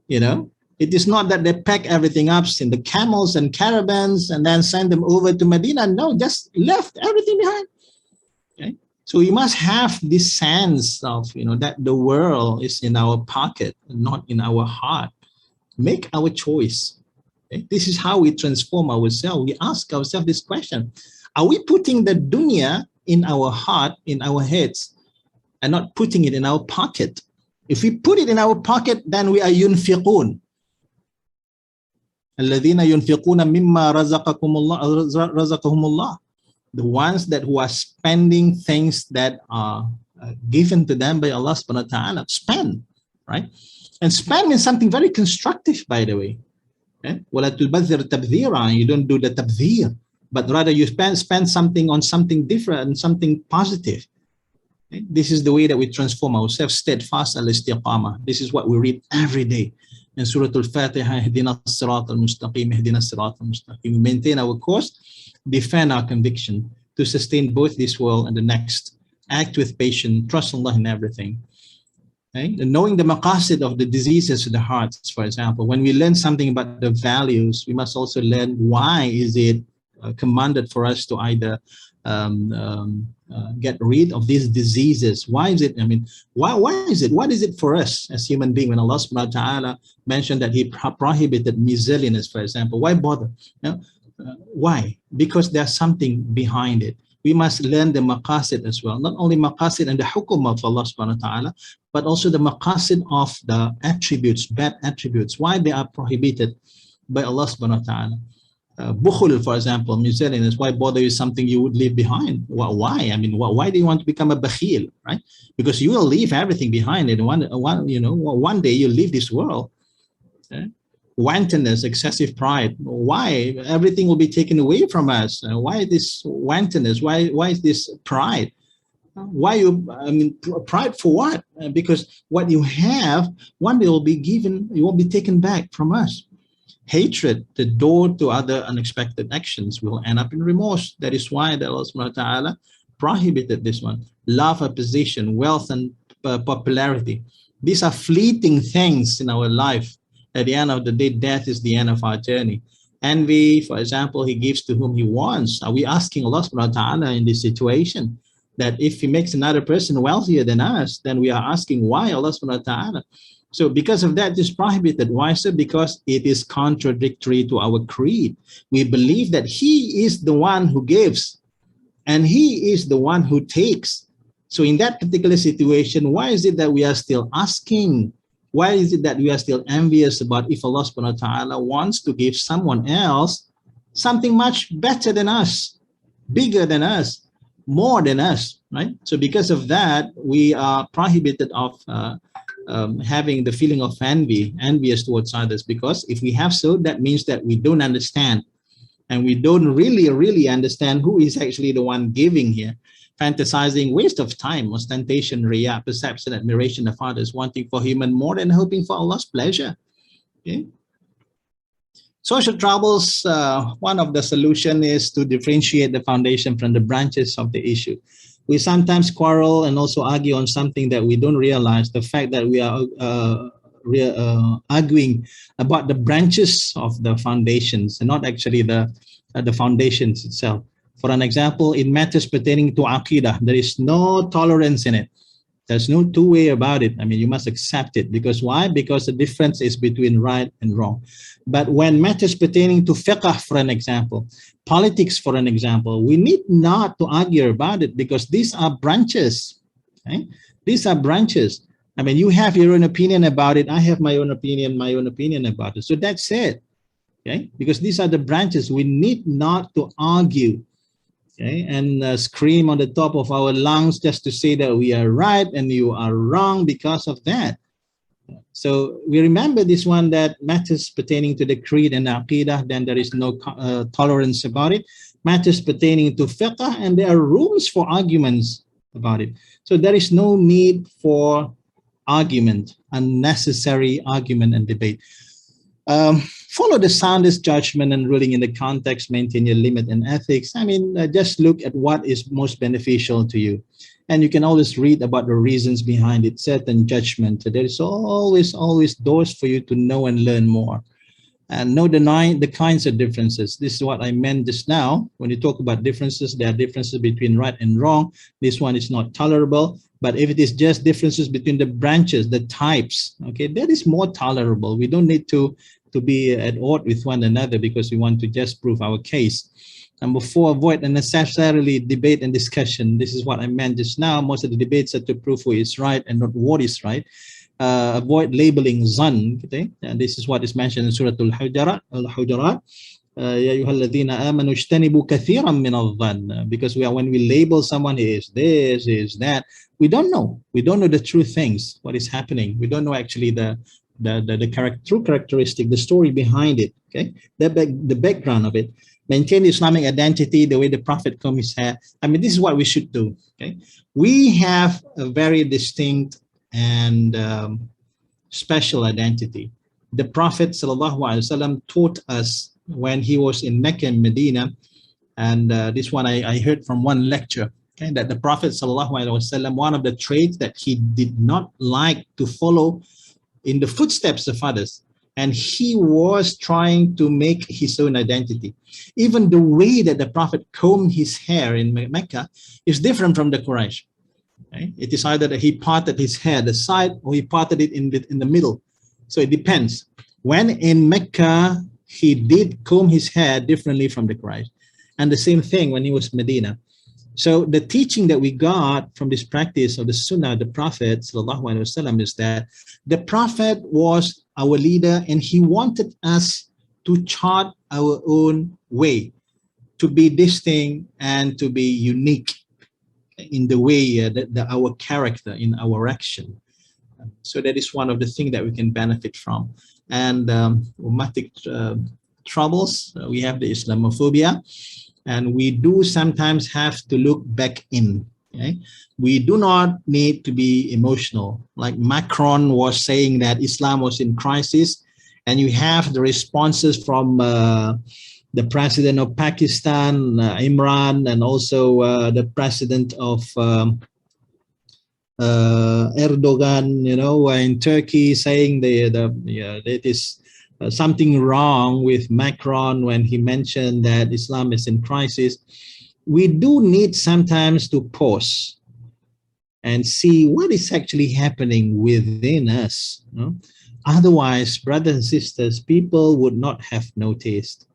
You know, it is not that they pack everything up in the camels and caravans and then send them over to Medina. No, just left everything behind. Okay? So we must have this sense of, you know, that the world is in our pocket, not in our heart. Make our choice. Okay? This is how we transform ourselves. We ask ourselves this question: are we putting the dunya in our heart, in our heads, and not putting it in our pocket? If we put it in our pocket, then we are yunfiqun. الَّذِينَ يُنْفِقُونَ مِمَّا رَزَقَهُمُ اللَّهُ. The ones that who are spending things that are given to them by Allah subhanahu wa ta'ala. Spend, right? And spend means something very constructive, by the way. Okay? وَلَا تُبَذِّرْ تَبْذِيرًا. You don't do the tabdhir, but rather you spend something on something different and something positive. Okay? This is the way that we transform ourselves. Steadfast al-istiqamah. This is what we read every day. In Surah Al-Fatiha, Ihdina as-sirat al-mustaqim, Ihdina as-sirat al-mustaqim. We maintain our course, defend our conviction to sustain both this world and the next. Act with patience, trust Allah in everything. Okay? And knowing the maqasid of the diseases of the hearts, for example, when we learn something about the values, we must also learn why is it commanded for us to either get rid of these diseases. Why is it, I mean, why is it, what is it for us as human beings when Allah subhanahu wa ta'ala mentioned that he prohibited miserliness, for example? Why bother? You know, why? Because there's something behind it. We must learn the maqasid as well. Not only maqasid and the hukum of Allah subhanahu wa ta'ala, but also the maqasid of the attributes, bad attributes, why they are prohibited by Allah subhanahu wa ta'ala. Bukhul, for example, miserliness, why bother with something you would leave behind? Why? I mean, why do you want to become a bakhil, right? Because you will leave everything behind, and one day you'll leave this world. Okay? wantonness, excessive pride. Why? Everything will be taken away from us. Why this wantonness? Why is this pride? Why you, I mean, pride for what? Because what you have, one day will be given, it won't be taken back from us. Hatred, the door to other unexpected actions, will end up in remorse. That is why Allah subhanahu wa ta'ala prohibited this one. Love of position, wealth, and popularity. These are fleeting things in our life. At the end of the day, death is the end of our journey. Envy, for example, he gives to whom he wants. Are we asking Allah subhanahu wa ta'ala in this situation that if he makes another person wealthier than us, then we are asking why Allah subhanahu wa ta'ala? So because of that, it is prohibited. Why so? Because it is contradictory to our creed. We believe that he is the one who gives and he is the one who takes. So in that particular situation, why is it that we are still asking? Why is it that we are still envious about if Allah subhanahu wa ta'ala wants to give someone else something much better than us, bigger than us, more than us, right? So because of that, we are prohibited of having the feeling of envious towards others, because if we have so, that means that we don't understand, and we don't really understand who is actually the one giving here. Fantasizing, waste of time, ostentation, riya, perception, admiration of others, wanting for human more than hoping for Allah's pleasure. Okay. Social troubles, one of the solution is to differentiate the foundation from the branches of the issue. We sometimes quarrel and also argue on something that we don't realize, the fact that we are arguing about the branches of the foundations and not actually the foundations itself. For an example, in matters pertaining to Aqidah, there is no tolerance in it. There's no two way about it. I mean, you must accept it. Because why? Because the difference is between right and wrong. But when matters pertaining to fiqh, for an example, politics, for an example, we need not to argue about it, because these are branches. Okay? These are branches. I mean, you have your own opinion about it. I have my own opinion about it. So that's it. Okay? Because these are the branches. We need not to argue. Okay, and scream on the top of our lungs just to say that we are right and you are wrong because of that. So we remember this one, that matters pertaining to the creed and aqidah, then there is no tolerance about it. Matters pertaining to fiqh, and there are rooms for arguments about it. So there is no need for argument, unnecessary argument and debate. Follow the soundest judgment and ruling in the context, maintain your limit and ethics. I mean, just look at what is most beneficial to you. And you can always read about the reasons behind it, certain judgment. There is always doors for you to know and learn more. And know the kinds of differences. This is what I meant just now. When you talk about differences, there are differences between right and wrong. This one is not tolerable. But if it is just differences between the branches, the types, okay, that is more tolerable. We don't need to be at odds with one another because we want to just prove our case. Number 4, avoid unnecessarily debate and discussion. This is what I meant just now. Most of the debates are to prove who is right and not what is right. Avoid labeling zan, okay? And this is what is mentioned in Surah Al-Hujurat. Ya ayyuhalladhina amanu ijtanibu kathiran min adh-dhann. Because when we label someone, he is this, he is that, we don't know the true things, what is happening. We don't know actually the true characteristic, the story behind it. Okay, the background of it. Maintain the Islamic identity, the way the Prophet combed his hair. I mean, this is what we should do. Okay, we have a very distinct and special identity. The Prophet ﷺ taught us when he was in Mecca and Medina, and this one I heard from one lecture. Okay, that the Prophet ﷺ, one of the traits that he did not like to follow in the footsteps of others, and he was trying to make his own identity. Even the way that the Prophet combed his hair in Mecca is different from the Quraysh. Okay? It is either that he parted his hair the side or he parted it in the middle. So it depends. When in Mecca, he did comb his hair differently from the Quraysh. And the same thing when he was Medina. So the teaching that we got from this practice of the Sunnah, the Prophet ﷺ, is that the Prophet was our leader and he wanted us to chart our own way, to be distinct and to be unique in the way our character, in our action. So that is one of the things that we can benefit from. And ummatic troubles, we have the Islamophobia, and we do sometimes have to look back in. Okay? We do not need to be emotional. Like Macron was saying that Islam was in crisis, and you have the responses from the president of Pakistan, Imran, and also the president of Erdogan, you know, in Turkey, saying that is something wrong with Macron when he mentioned that Islam is in crisis. We do need sometimes to pause and see what is actually happening within us. You know? Otherwise, brothers and sisters, people would not have noticed.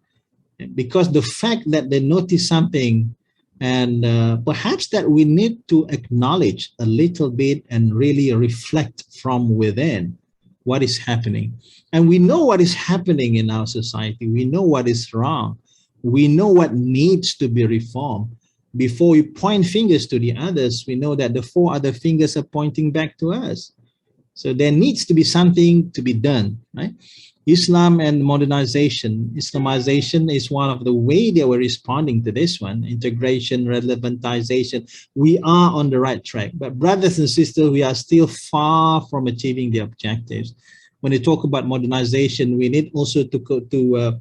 Because the fact that they notice something, and perhaps that we need to acknowledge a little bit and really reflect from within what is happening. And we know what is happening in our society. We know what is wrong. We know what needs to be reformed. Before we point fingers to the others, we know that the 4 other fingers are pointing back to us. So there needs to be something to be done, right? Islam and modernization. Islamization is one of the way they were responding to this one. Integration, relevantization. We are on the right track. But brothers and sisters, we are still far from achieving the objectives. When we talk about modernization, we need also to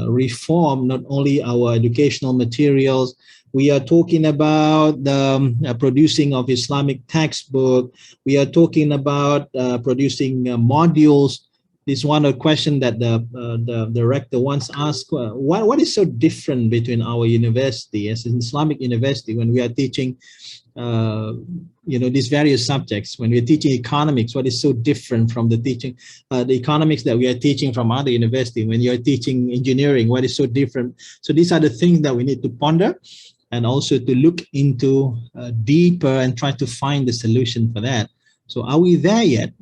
reform not only our educational materials. We are talking about the producing of Islamic textbook. We are talking about producing modules. This one a question that the director once asked, what is so different between our university as an Islamic university when we are teaching you know, these various subjects? When we're teaching economics, what is so different from the teaching, the economics that we are teaching from other university? When you're teaching engineering, what is so different? So these are the things that we need to ponder, and also to look into deeper and try to find the solution for that. So are we there yet?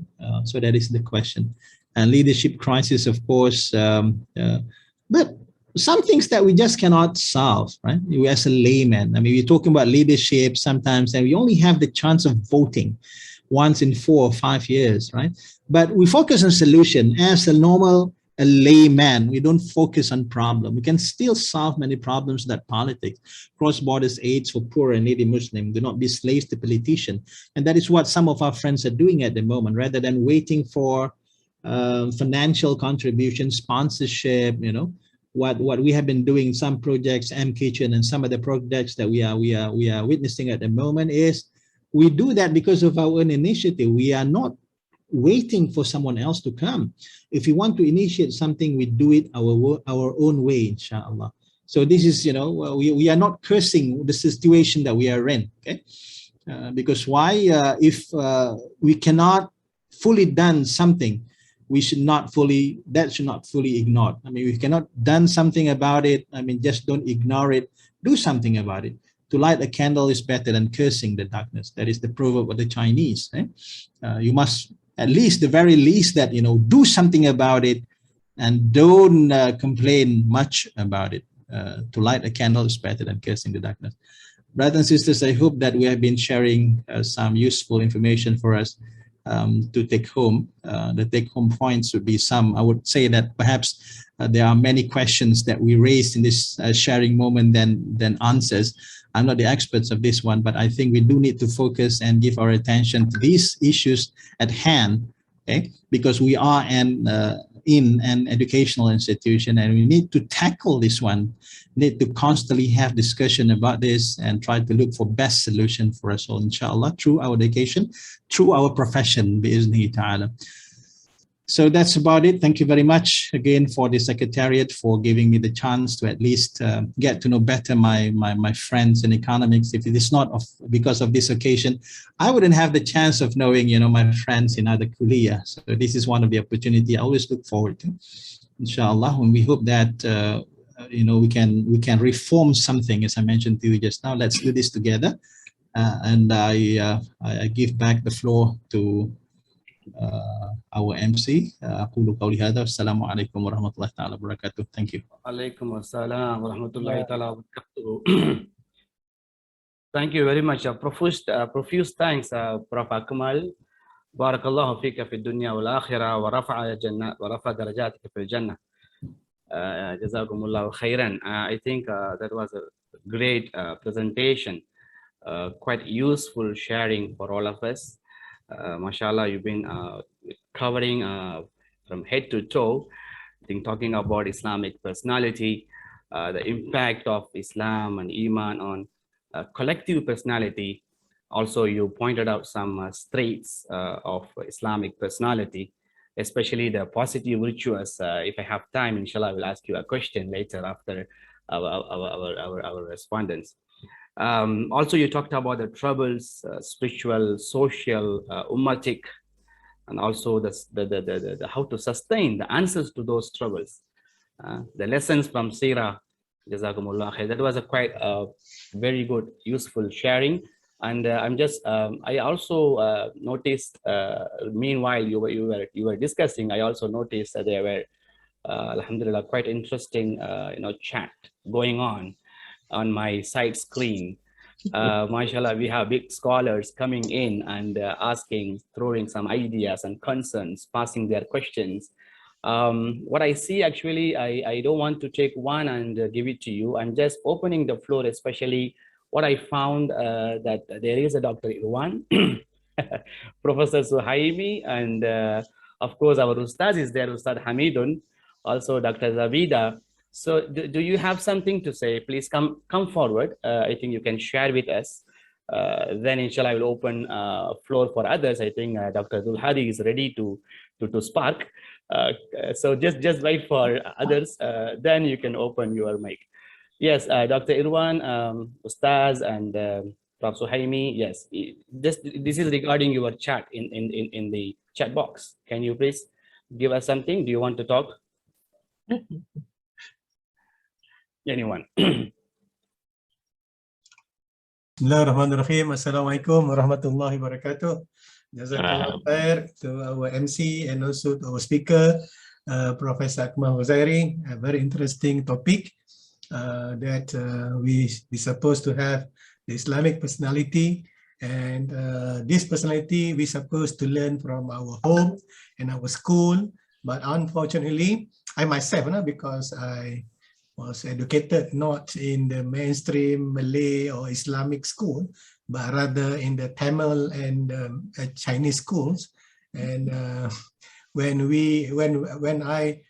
So that is the question. And leadership crisis, of course, but some things that we just cannot solve, right? We as a layman, I mean, we're talking about leadership sometimes, and we only have the chance of voting once in 4 or 5 years, right? But we focus on solution. As a layman, we don't focus on problem. We can still solve many problems that politics, cross-border aids for poor and needy Muslims, do not be slaves to politicians. And that is what some of our friends are doing at the moment, rather than waiting for financial contribution, sponsorship, you know, what we have been doing, some projects, M-Kitchen, and some of the projects that we are witnessing at the moment is we do that because of our own initiative. We are not waiting for someone else to come. If we want to initiate something, we do it our own way, inshallah. So this is, you know, we are not cursing the situation that we are in, okay? Because why? If we cannot fully done something, we should not fully, that should not fully ignored. I mean, we cannot done something about it. I mean, just don't ignore it. Do something about it. To light a candle is better than cursing the darkness. That is the proverb of the Chinese. Eh? You must, at least the very least, that, you know, do something about it and don't complain much about it. To light a candle is better than cursing the darkness. Brothers and sisters, I hope that we have been sharing some useful information for us to take home. The take-home points would be some. I would say that perhaps there are many questions that we raised in this sharing moment than answers. I'm not the experts of this one, but I think we do need to focus and give our attention to these issues at hand, okay? Because we are in an educational institution, and we need to tackle this one. We need to constantly have discussion about this and try to look for best solution for us all, inshallah, through our education, through our profession, bi'iznihi ta'ala. So that's about it. Thank you very much again for the Secretariat for giving me the chance to at least get to know better my friends in economics. If it is not because of this occasion, I wouldn't have the chance of knowing, you know, my friends in other kuliah. So this is one of the opportunity I always look forward to, inshallah. And we hope that you know, we can reform something, as I mentioned to you just now. Let's do this together. And I give back the floor to our MC. أقول قولي هذا والسلام عليكم ورحمة الله تعالى وبركاته. Thank you. عليكم السلام ورحمة الله تعالى وبركاته. Thank you very much. Profuse thanks, Prof. Akmal. بارك الله فيك في الدنيا والآخرة ورفع درجاتك في الجنة. جزاكم الله خيرا. I think that was a great presentation, quite useful sharing for all of us. Mashallah, you've been covering from head to toe, I think, talking about Islamic personality, the impact of Islam and Iman on collective personality. Also, you pointed out some traits of Islamic personality, especially the positive virtuous. If I have time, inshallah, I will ask you a question later after our respondents. Also, you talked about the troubles, spiritual, social, ummatic, and also the how to sustain the answers to those troubles. The lessons from Sirah, Jazakumullah khair. That was a quite very good, useful sharing. And I also noticed, meanwhile you were discussing, I also noticed that there were, alhamdulillah, quite interesting, chat going on my side screen. Mashallah, we have big scholars coming in and asking, throwing some ideas and concerns, passing their questions. What I see, actually, I don't want to take one and give it to you. I'm just opening the floor, especially what I found that there is a Dr. Irwan, Professor Suhaimi, and of course our Ustaz is there, Ustad Hamidun, also Dr. Zabida. So do you have something to say? Please come forward. I think you can share with us. Then inshallah I will open floor for others. I think Dr. Abdul Hadi is ready to spark. So just wait for others. Then you can open your mic. Yes, Dr. Irwan, Ustaz, and Prof. Suhaimi. Yes, this is regarding your chat in the chat box. Can you please give us something? Do you want to talk? Anyone? Bismillahirrahmanirrahim. Assalamualaikum warahmatullahi wabarakatuh. Jazakallah khair to our MC and also to our speaker, Professor Akmal Khuzairy. A very interesting topic that we supposed to have the Islamic personality, and this personality we supposed to learn from our home and our school. But unfortunately, I myself, because I was educated not in the mainstream Malay or Islamic school, but rather in the Tamil and Chinese schools. And when I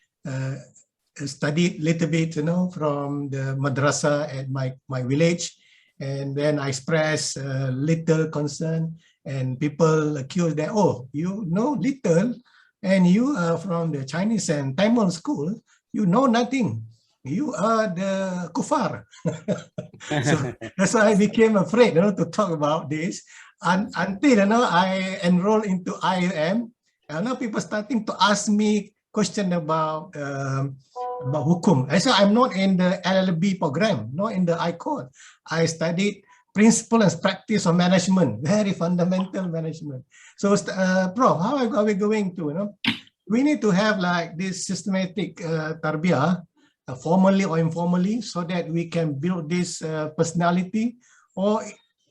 studied a little bit, from the madrasa at my village, and then I expressed little concern, and people accused that, oh, you know little, and you are from the Chinese and Tamil school, you know nothing. You are the kuffar. So that's why I became afraid, to talk about this. Until I enrolled into IIM, now people starting to ask me question about hukum. I said I'm not in the LLB program, not in the ICOR. I studied principle and practice of management, very fundamental management. So, Prof, how are we going to? We need to have like this systematic tarbiyah, formally or informally, so that we can build this personality, or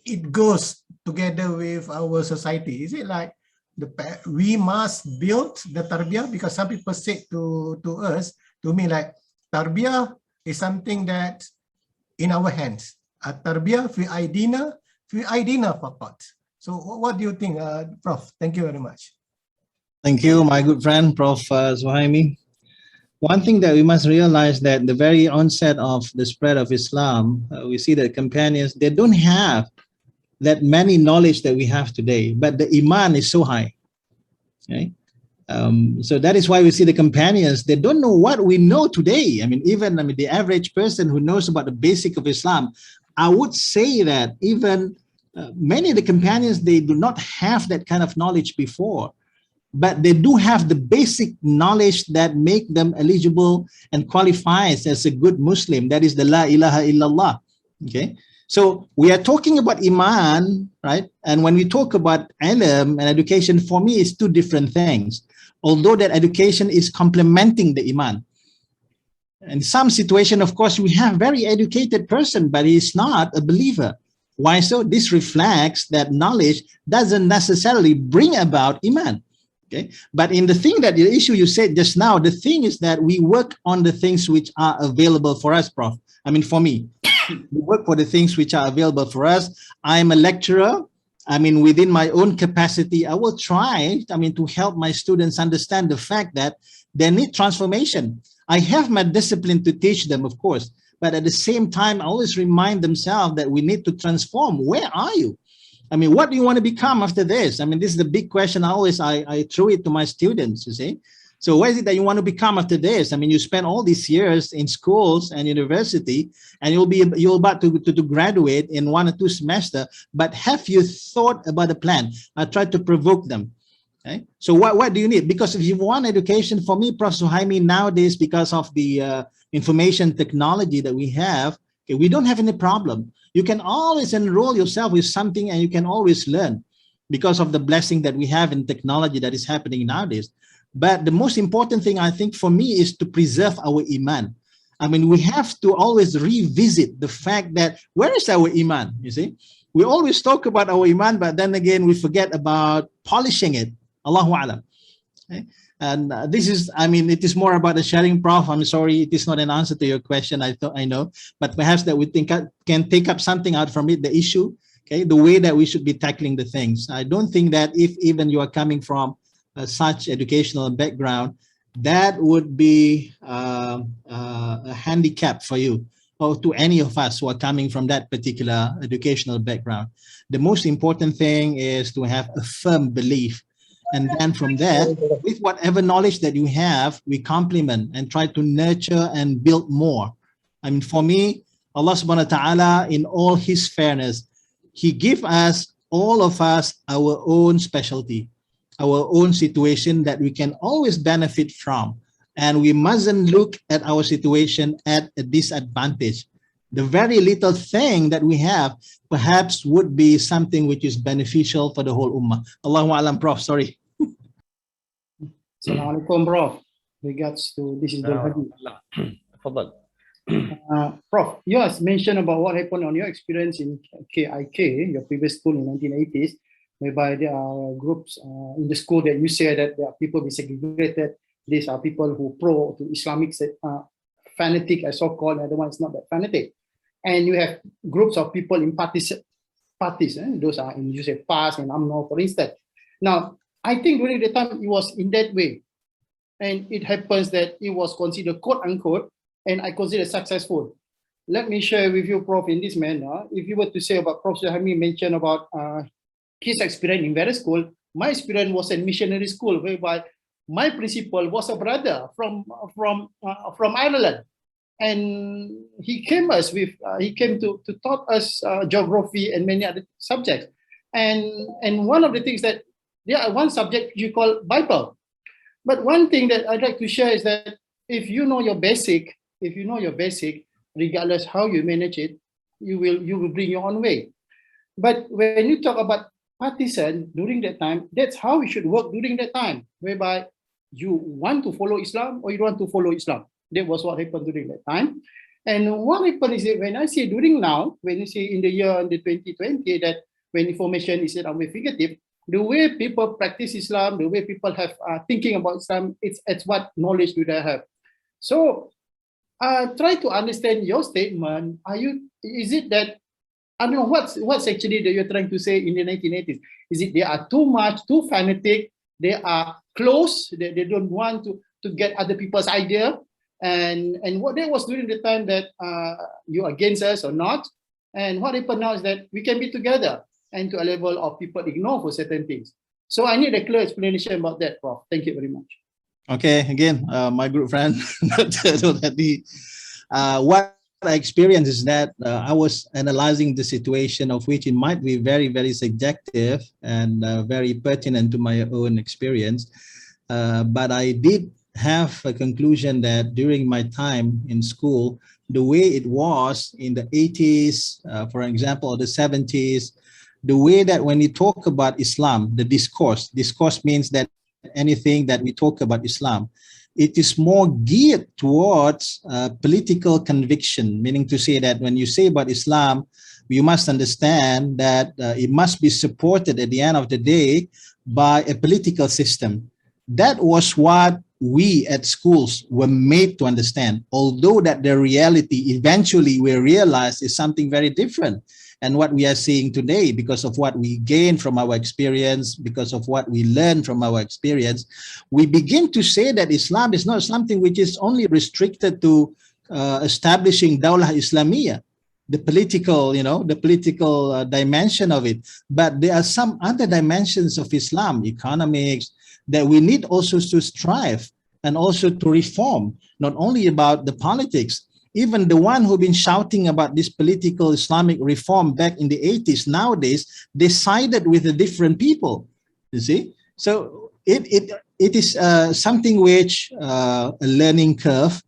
it goes together with our society. Is it like we must build the tarbiyah? Because some people say to me, like, tarbiyah is something that in our hands. Tarbiyah fi aidina faqat. So what do you think, Prof? Thank you very much. Thank you, my good friend, Prof. Suhaimi. One thing that we must realize, that the very onset of the spread of Islam, we see that companions, they don't have that many knowledge that we have today, but the iman is so high. Okay? So that is why we see the companions, they don't know what we know today. Even the average person who knows about the basic of Islam, I would say that even many of the companions, they do not have that kind of knowledge before. But they do have the basic knowledge that make them eligible and qualifies as a good Muslim. That is the La ilaha illallah. Okay, so we are talking about Iman, right? And when we talk about ilm and education, for me, it's two different things. Although that education is complementing the Iman. In some situation, of course, we have very educated person, but he's not a believer. Why so? This reflects that knowledge doesn't necessarily bring about iman. Okay, but in the thing that the issue you said just now, the thing is that we work on the things which are available for us, Prof. I mean, for me, we work for the things which are available for us. I'm a lecturer. I mean, within my own capacity, I will try, to help my students understand the fact that they need transformation. I have my discipline to teach them, of course, but at the same time, I always remind themselves that we need to transform. Where are you? What do you want to become after this? This is the big question. I throw it to my students, you see. So what is it that you want to become after this? You spend all these years in schools and university, and you're about to graduate in 1 or 2 semesters, but have you thought about the plan? I try to provoke them. Okay? So what do you need? Because if you want education, for me, Prof. Suhaimi, nowadays, because of the information technology that we have, okay, we don't have any problem. You can always enroll yourself with something and you can always learn because of the blessing that we have in technology that is happening nowadays. But the most important thing, I think, for me is to preserve our iman. We have to always revisit the fact that where is our iman, you see? We always talk about our iman, but then again, we forget about polishing it. Allahu A'lam. Okay? And this is, it is more about the sharing, Prof. I'm sorry, it is not an answer to your question, I know, but perhaps that we can take up something out from it, the issue, okay, the way that we should be tackling the things. I don't think that if even you are coming from such educational background, that would be a handicap for you or to any of us who are coming from that particular educational background. The most important thing is to have a firm belief. And then from there, with whatever knowledge that you have, we complement and try to nurture and build more. For me, Allah subhanahu wa ta'ala, in all his fairness, he gives us, all of us, our own specialty, our own situation that we can always benefit from. And we mustn't look at our situation at a disadvantage. The very little thing that we have perhaps would be something which is beneficial for the whole ummah. Allahu A'lam, Prof. Sorry. Assalamualaikum, Prof. Regards to this is the Prof, you have mentioned about what happened on your experience in KIK, your previous school in 1980s, whereby there are groups in the school that you say that there are people be segregated. These are people who pro to Islamic fanatic, as so-called, and the one is not that fanatic. And you have groups of people in parties. Those are in, you say, PAS and UMNO, for instance. Now, I think during the time it was in that way. And it happens that it was considered quote-unquote, and I consider successful. Let me share with you, Prof, in this manner. If you were to say about Prof. Suhaimi mentioned about his experience in various school, my experience was in missionary school, whereby my principal was a brother from Ireland. And he came to taught us geography and many other subjects. And one of the things that there are one subject you call Bible. But one thing that I'd like to share is that if you know your basic, regardless how you manage it, you will bring your own way. But when you talk about partisan during that time, that's how we should work during that time, whereby you want to follow Islam or you don't want to follow Islam. That was what happened during that time. And what happened is that when I say during now, when you say in the year 2020, that when information is at our fingertips, the way people practice Islam, the way people have thinking about Islam, it's what knowledge do they have. So try to understand your statement. Is it that, I don't know, what's actually that you're trying to say in the 1980s? Is it they are too fanatic, they are close, they don't want to get other people's idea? And what that was during the time that you're against us or not? And what happened now is that we can be together and to a level of people ignore for certain things. So I need a clear explanation about that, Prof. Thank you very much. Okay, again, my good friend, what I experienced is that I was analyzing the situation of which it might be very, very subjective and very pertinent to my own experience. But I did have a conclusion that during my time in school, the way it was in the 80s, for example, or the 70s, the way that when we talk about Islam, the discourse means that anything that we talk about Islam, it is more geared towards political conviction, meaning to say that when you say about Islam, you must understand that it must be supported at the end of the day by a political system. That was what we at schools were made to understand, although that the reality eventually we realized is something very different. And what we are seeing today, because of what we gain from our experience, because of what we learn from our experience, we begin to say that Islam is not something which is only restricted to establishing Dawlah Islamiyah, the political, the political dimension of it. But there are some other dimensions of Islam, economics, that we need also to strive and also to reform, not only about the politics. Even the one who've been shouting about this political Islamic reform back in the 80s, nowadays, they sided with the different people, you see? So it is something which a learning curve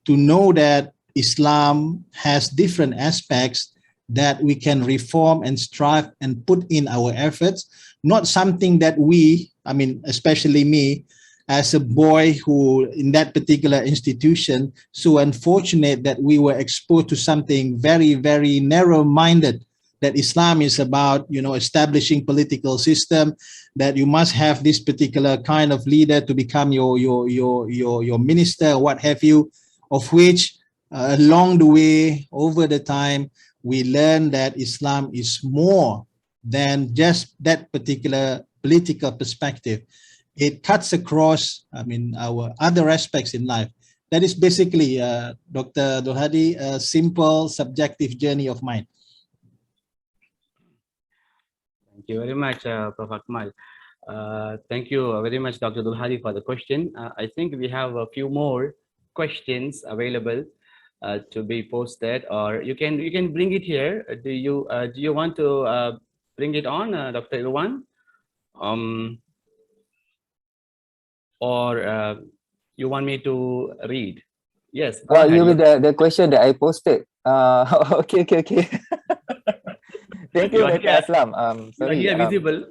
to know that Islam has different aspects that we can reform and strive and put in our efforts, not something that we, I mean, especially me, as a boy who in that particular institution, so unfortunate that we were exposed to something very, very narrow-minded, that Islam is about, establishing political system, that you must have this particular kind of leader to become your minister, what have you, of which along the way, over the time, we learn that Islam is more than just that particular political perspective. It cuts across, I mean, our other aspects in life. That is basically, Dr. Abdul Hadi, a simple subjective journey of mine. Thank you very much, Prof. Akmal. Thank you very much, Dr. Abdul Hadi, for the question. I think we have a few more questions available to be posted, or you can bring it here. Do you want to bring it on, Dr. Irwan? Or you want me to read? Yes. You mean the question that I posted? Okay. Thank you, Dr. Aslam. Sorry. You're here visible.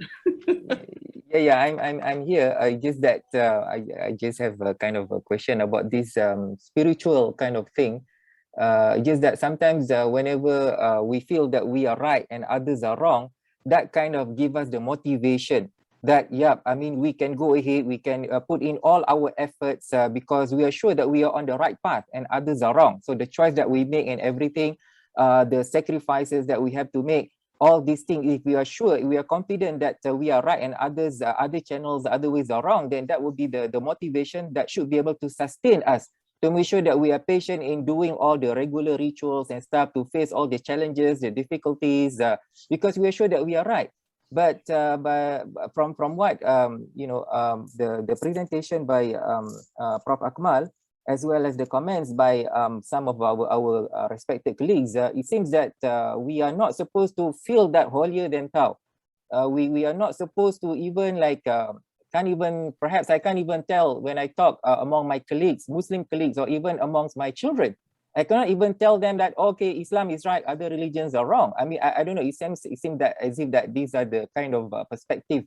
Yeah, I'm here. I just that I just have a kind of a question about this spiritual kind of thing. Just that sometimes whenever we feel that we are right and others are wrong, that kind of give us the motivation that, yeah, I mean, we can go ahead, we can put in all our efforts because we are sure that we are on the right path and others are wrong. So the choice that we make and everything, the sacrifices that we have to make, all these things, if we are sure, we are confident that we are right and others, other channels, other ways are wrong, then that would be the motivation that should be able to sustain us to make sure that we are patient in doing all the regular rituals and stuff to face all the challenges, the difficulties, because we are sure that we are right. But from what the presentation by Prof. Akmal, as well as the comments by some of our respected colleagues, it seems that we are not supposed to feel that holier than thou. We are not supposed to even like perhaps I can't even tell when I talk among my colleagues, Muslim colleagues, or even amongst my children. I cannot even tell them that, okay, Islam is right, other religions are wrong. I mean, I don't know, it seems that as if that these are the kind of perspective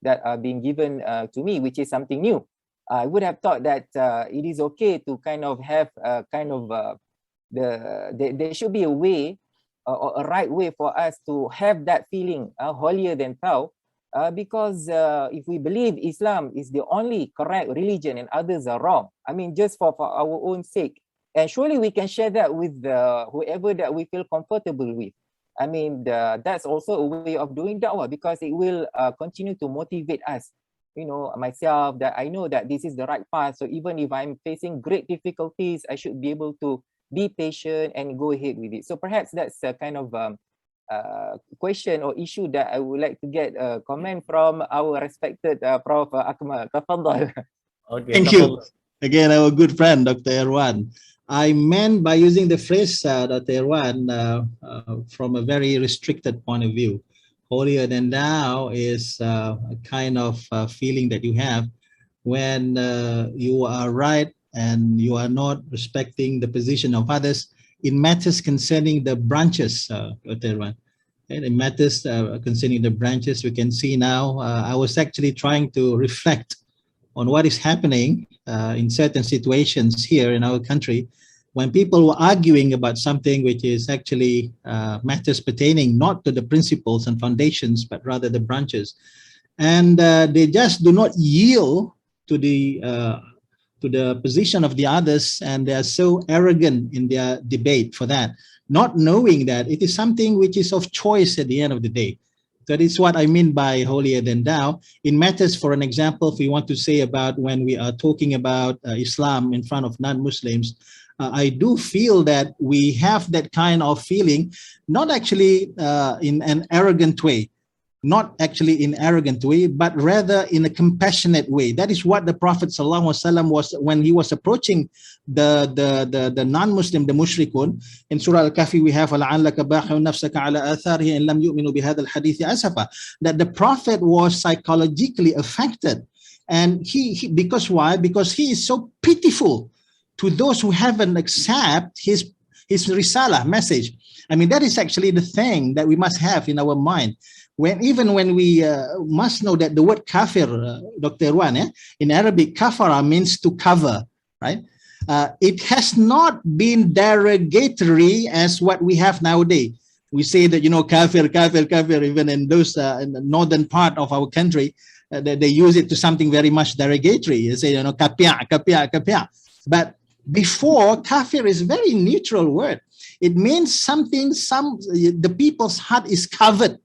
that are being given to me, which is something new. I would have thought that it is okay to kind of have there should be a way or a right way for us to have that feeling holier than thou, because if we believe Islam is the only correct religion and others are wrong, I mean, just for our own sake, and surely we can share that with whoever that we feel comfortable with. I mean, that's also a way of doing da'wah, because it will continue to motivate us. You know, myself, that I know that this is the right path. So even if I'm facing great difficulties, I should be able to be patient and go ahead with it. So perhaps that's a kind of question or issue that I would like to get a comment from our respected Prof. Akmal. Tafadhal. Okay, thank you. Again, our good friend, Dr. Irwan. I meant by using the phrase, Dr. Irwan, from a very restricted point of view. Holier than thou is a kind of feeling that you have when you are right and you are not respecting the position of others in matters concerning the branches, Dr. Irwan. And in matters concerning the branches, we can see now, I was actually trying to reflect on what is happening in certain situations here in our country, when people were arguing about something which is actually matters pertaining not to the principles and foundations, but rather the branches. And they just do not yield to the position of the others, and they are so arrogant in their debate for that, not knowing that it is something which is of choice at the end of the day. That is what I mean by holier than thou. In matters, for an example, if we want to say about when we are talking about Islam in front of non-Muslims, I do feel that we have that kind of feeling, not actually in an arrogant way, not actually in arrogant way, but rather in a compassionate way. That is what the Prophet ﷺ was when he was approaching the non-Muslim, the mushrikun. In Surah Al-Kahfi, we have لَعَلَّكَ بَاخِعٌ نَفْسَكَ عَلَىٰ آثَارِهِ إِن لَمْ يُؤْمِنُوا بِهَذَا الْحَدِيثِ أَسَفًا. That the Prophet was psychologically affected. And he because why? Because he is so pitiful to those who haven't accepted his risalah message. I mean, that is actually the thing that we must have in our mind. Even when we must know that the word kafir, Dr. Irwan, in Arabic, kafara means to cover, right? It has not been derogatory as what we have nowadays. We say that, you know, kafir, kafir, kafir, even in those in the northern part of our country, they use it to something very much derogatory. You say, you know, kapia, kapia, kapia. But before, kafir is a very neutral word. It means something, the people's heart is covered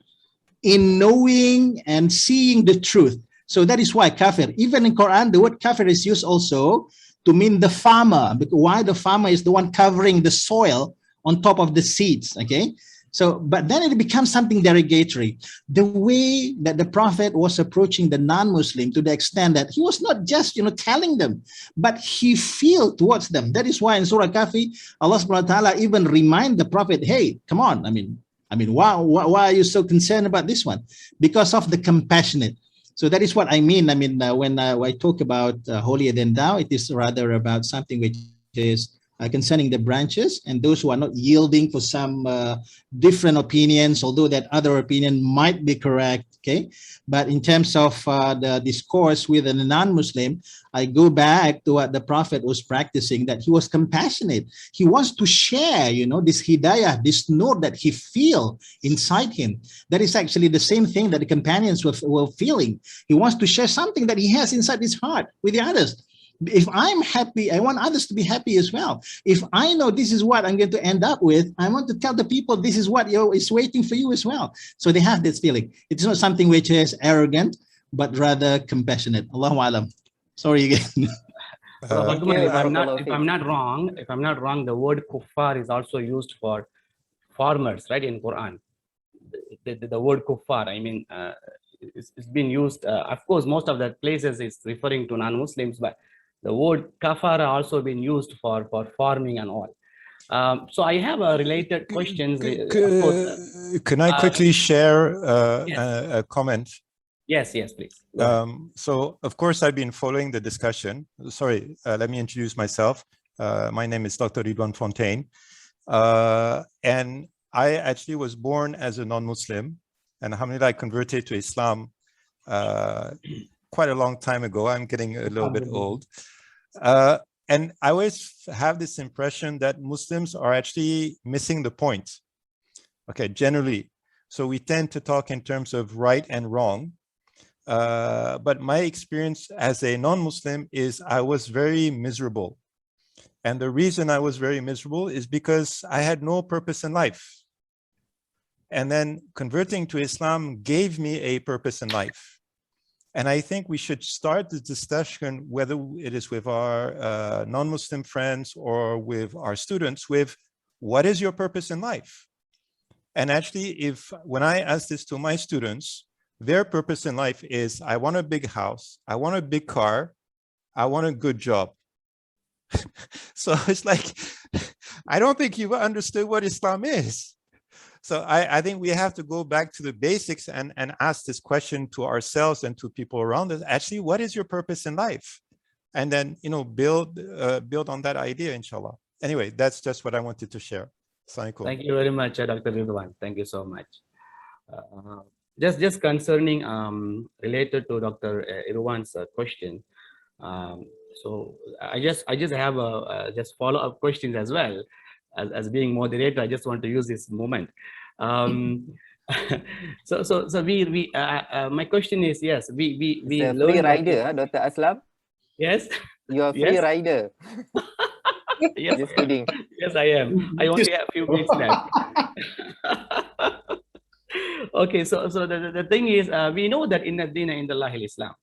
in knowing and seeing the truth. So that is why kafir. Even in Quran, the word kafir is used also to mean the farmer. Why? The farmer is the one covering the soil on top of the seeds, okay? So, but then it becomes something derogatory. The way that the Prophet was approaching the non-Muslim, to the extent that he was not just, you know, telling them, but he felt towards them. That is why in Surah Kahfi, Allah subhanahu wa ta'ala even remind the Prophet, hey, come on, I mean, why are you so concerned about this one? Because of the compassionate. So that is what I mean. I mean, when I talk about holier than thou, it is rather about something which is concerning the branches and those who are not yielding for some different opinions, although that other opinion might be correct, okay? But in terms of the discourse with a non-Muslim, I go back to what the Prophet was practicing, that he was compassionate. He wants to share, you know, this hidayah, this note that he feel inside him. That is actually the same thing that the companions were feeling. He wants to share something that he has inside his heart with the others. If I'm happy, I want others to be happy as well. If I know this is what I'm going to end up with, I want to tell the people this is what is waiting for you as well. So they have this feeling. It's not something which is arrogant, but rather compassionate. Allahu Alam. Sorry again. If I'm not wrong, the word kuffar is also used for farmers, right? In Quran, the word kuffar, I mean, it's been used. Of course, most of the places is referring to non-Muslims, but the word kafara also been used for farming and all. So I have a related questions. Can I quickly share yes. a comment? Yes, please. So, of course, I've been following the discussion. Sorry, let me introduce myself. My name is Dr. Ridwan Fontaine. And I actually was born as a non-Muslim. And alhamdulillah, I converted to Islam quite a long time ago. I'm getting a little bit old. And I always have this impression that Muslims are actually missing the point. Okay, generally. So we tend to talk in terms of right and wrong. But my experience as a non-Muslim is I was very miserable. And the reason I was very miserable is because I had no purpose in life. And then converting to Islam gave me a purpose in life. And I think we should start the discussion, whether it is with our non-Muslim friends or with our students, with what is your purpose in life? And actually, when I ask this to my students, their purpose in life is, I want a big house, I want a big car, I want a good job. So it's like, I don't think you've understood what Islam is. So I think we have to go back to the basics and ask this question to ourselves and to people around us. Actually, what is your purpose in life? And then, you know, build on that idea, inshallah. Anyway, that's just what I wanted to share. Thank you very much, Dr. Ridwan. Thank you so much. Just concerning related to Dr. Irwan's question, So I just have a just follow-up questions as well. As being moderator, I just want to use this moment. So we my question is, yes, we It's a free learn that. rider, huh, Dr. Aslam? Yes. You're a free Yes. rider. Yes. Just kidding. Yes, I am. I only have a few minutes left. Okay, so the thing is, we know that in the Dina in the Lahil Islam.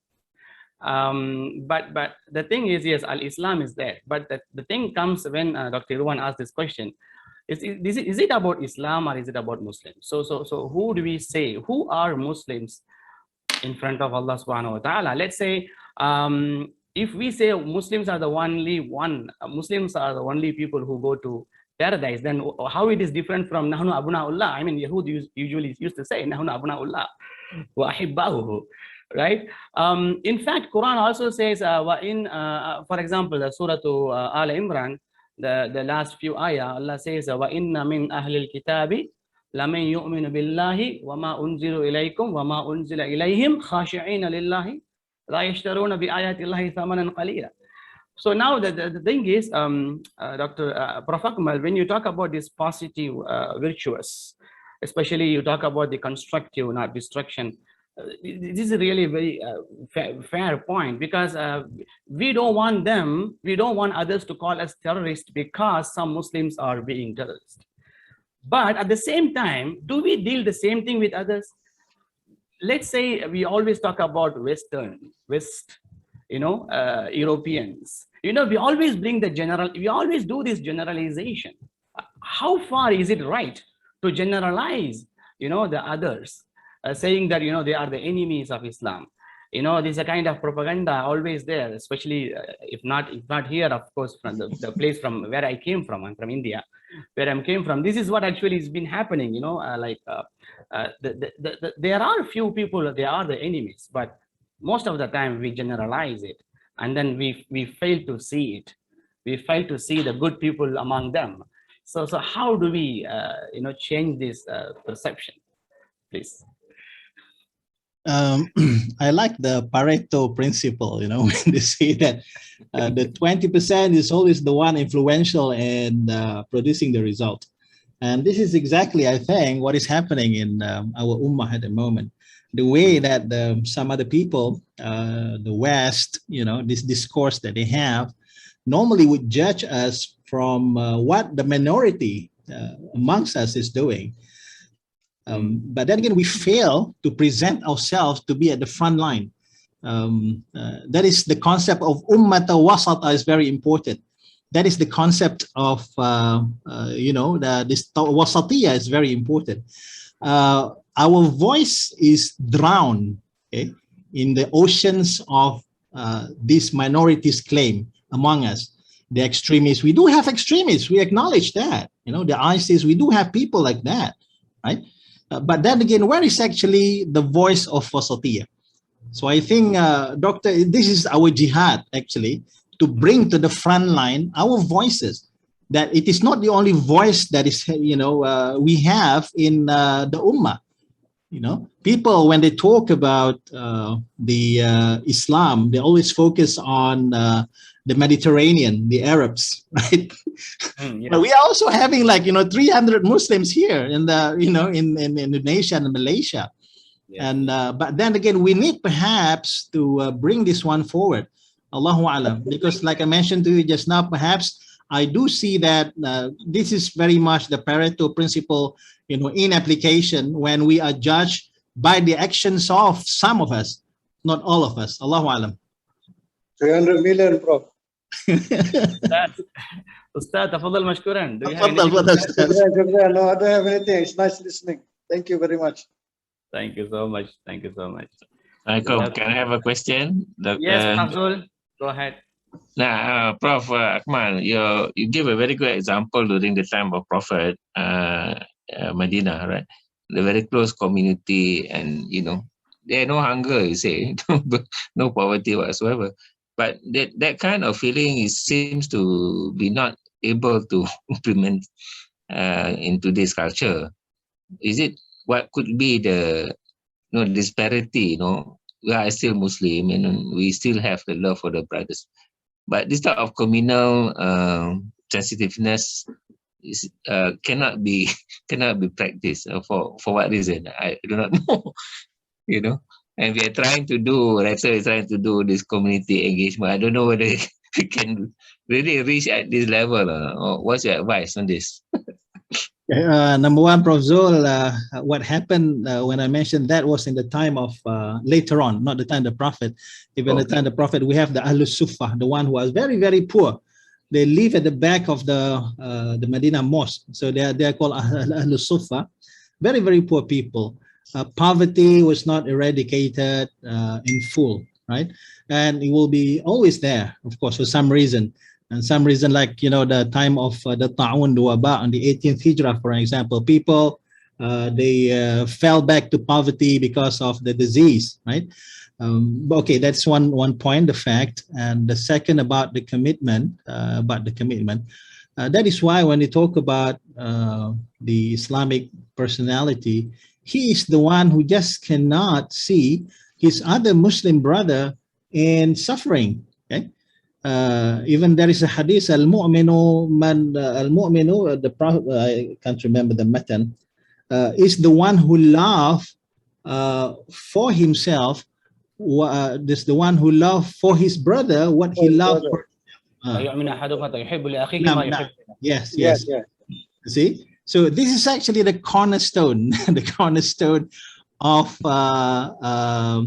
But the thing is, yes, Al-Islam is there. But the thing comes when Dr. Irwan asked this question. Is it about Islam or is it about Muslims? So who do we say, who are Muslims in front of Allah subhanahu wa ta'ala? Let's say, if we say Muslims are the only people who go to paradise, then how it is different from Nahnu Abna'ullah? I mean, Yahud usually used to say Nahnu Abna'ullah wa ahibbahu, right? In fact, Quran also says, for example, the Surah Al Imran, the last few ayah, Allah says, wa inna min ahlil kitabi laman yu'minu billahi wa ma unzilu ilaykum wa ma unzila ilayhim khashi'ina lillahi la yashtaruna bi ayati Allahi thamanan qalila. So now the thing is, Prof. Akmal, when you talk about this positive virtuous, especially you talk about the constructive, not destruction, this is really a very fair point, because we don't want others to call us terrorists because some Muslims are being terrorists. But at the same time, do we deal the same thing with others? Let's say we always talk about West, Europeans. We always we always do this generalization. How far is it right to generalize, the others, saying that, they are the enemies of Islam? There's a kind of propaganda always there, especially if not here, of course, from the place from where I came from. I'm from India, where I came from. This is what actually has been happening, there are a few people, they are the enemies, but most of the time we generalize it, and then we fail to see it. We fail to see the good people among them. So how do we, change this perception, please? I like the Pareto Principle, when they say that the 20% is always the one influential in producing the result. And this is exactly, I think, what is happening in our Ummah at the moment. The way that some other people, the West, this discourse that they have, normally would judge us from what the minority amongst us is doing. But then again, we fail to present ourselves to be at the front line. That is the concept of ummata wasata is very important. That is the concept of, this wasatiyah is very important. Our voice is drowned, okay, in the oceans of these minorities claim among us. The extremists, we do have extremists, we acknowledge that. The ISIS, we do have people like that, right? But then again, where is actually the voice of wasatiyah? So I think, Doctor, this is our jihad, actually, to bring to the front line our voices, that it is not the only voice that is, we have in the ummah. People, when they talk about the Islam, they always focus on the Mediterranean, the Arabs, right? Yeah. But we are also having 300 Muslims here in the, in Indonesia and Malaysia. Yeah. And but then again, we need perhaps to bring this one forward. Allahu Alam, because like I mentioned to you just now, perhaps I do see that this is very much the Pareto Principle, in application when we are judged by the actions of some of us, not all of us. Allahu Alam. 300 million, Prof. Ustad, tafadhal mashkuran. No, I don't have anything. It's nice listening. Thank you very much. Thank you so much. Thank you so much. Can I have a question? Yes, Abdul, go ahead. Now, Prof. Akmal, you give a very good example during the time of Prophet Medina, right? The very close community, and there no hunger, you say, no poverty whatsoever. But that kind of feeling seems to be not able to implement into this culture. Is it what could be the disparity? We are still Muslim and we still have the love for the brothers. But this type of communal sensitiveness is cannot be practiced. For what reason? I do not know. You know, and we are trying to do. Rexel is trying to do this community engagement. I don't know whether we can really reach at this level. Or what's your advice on this? Number one, Prof. Zul, what happened when I mentioned that was in the time of later on, not the time of the Prophet. Even the time of the Prophet, we have the Ahlus Suffah, the one who was very, very poor. They live at the back of the Medina Mosque. So they are called Ahlus Suffah, very, very poor people. Poverty was not eradicated in full, right? And it will be always there, of course, for some reason. And some reason, like, you know, the time of the Ta'un Duwaba on the 18th Hijrah, for example, people, they fell back to poverty because of the disease, right? Okay, that's one point, the fact. And the second about the commitment, that is why when we talk about the Islamic personality, he is the one who just cannot see his other Muslim brother in suffering, okay? Even there is a hadith, al-mu'minu man, al-mu'minu, the Prophet, I can't remember the matan, is the one who loves for himself, this the one who loves for his brother what he loves for yes. See, so this is actually the cornerstone, the cornerstone of I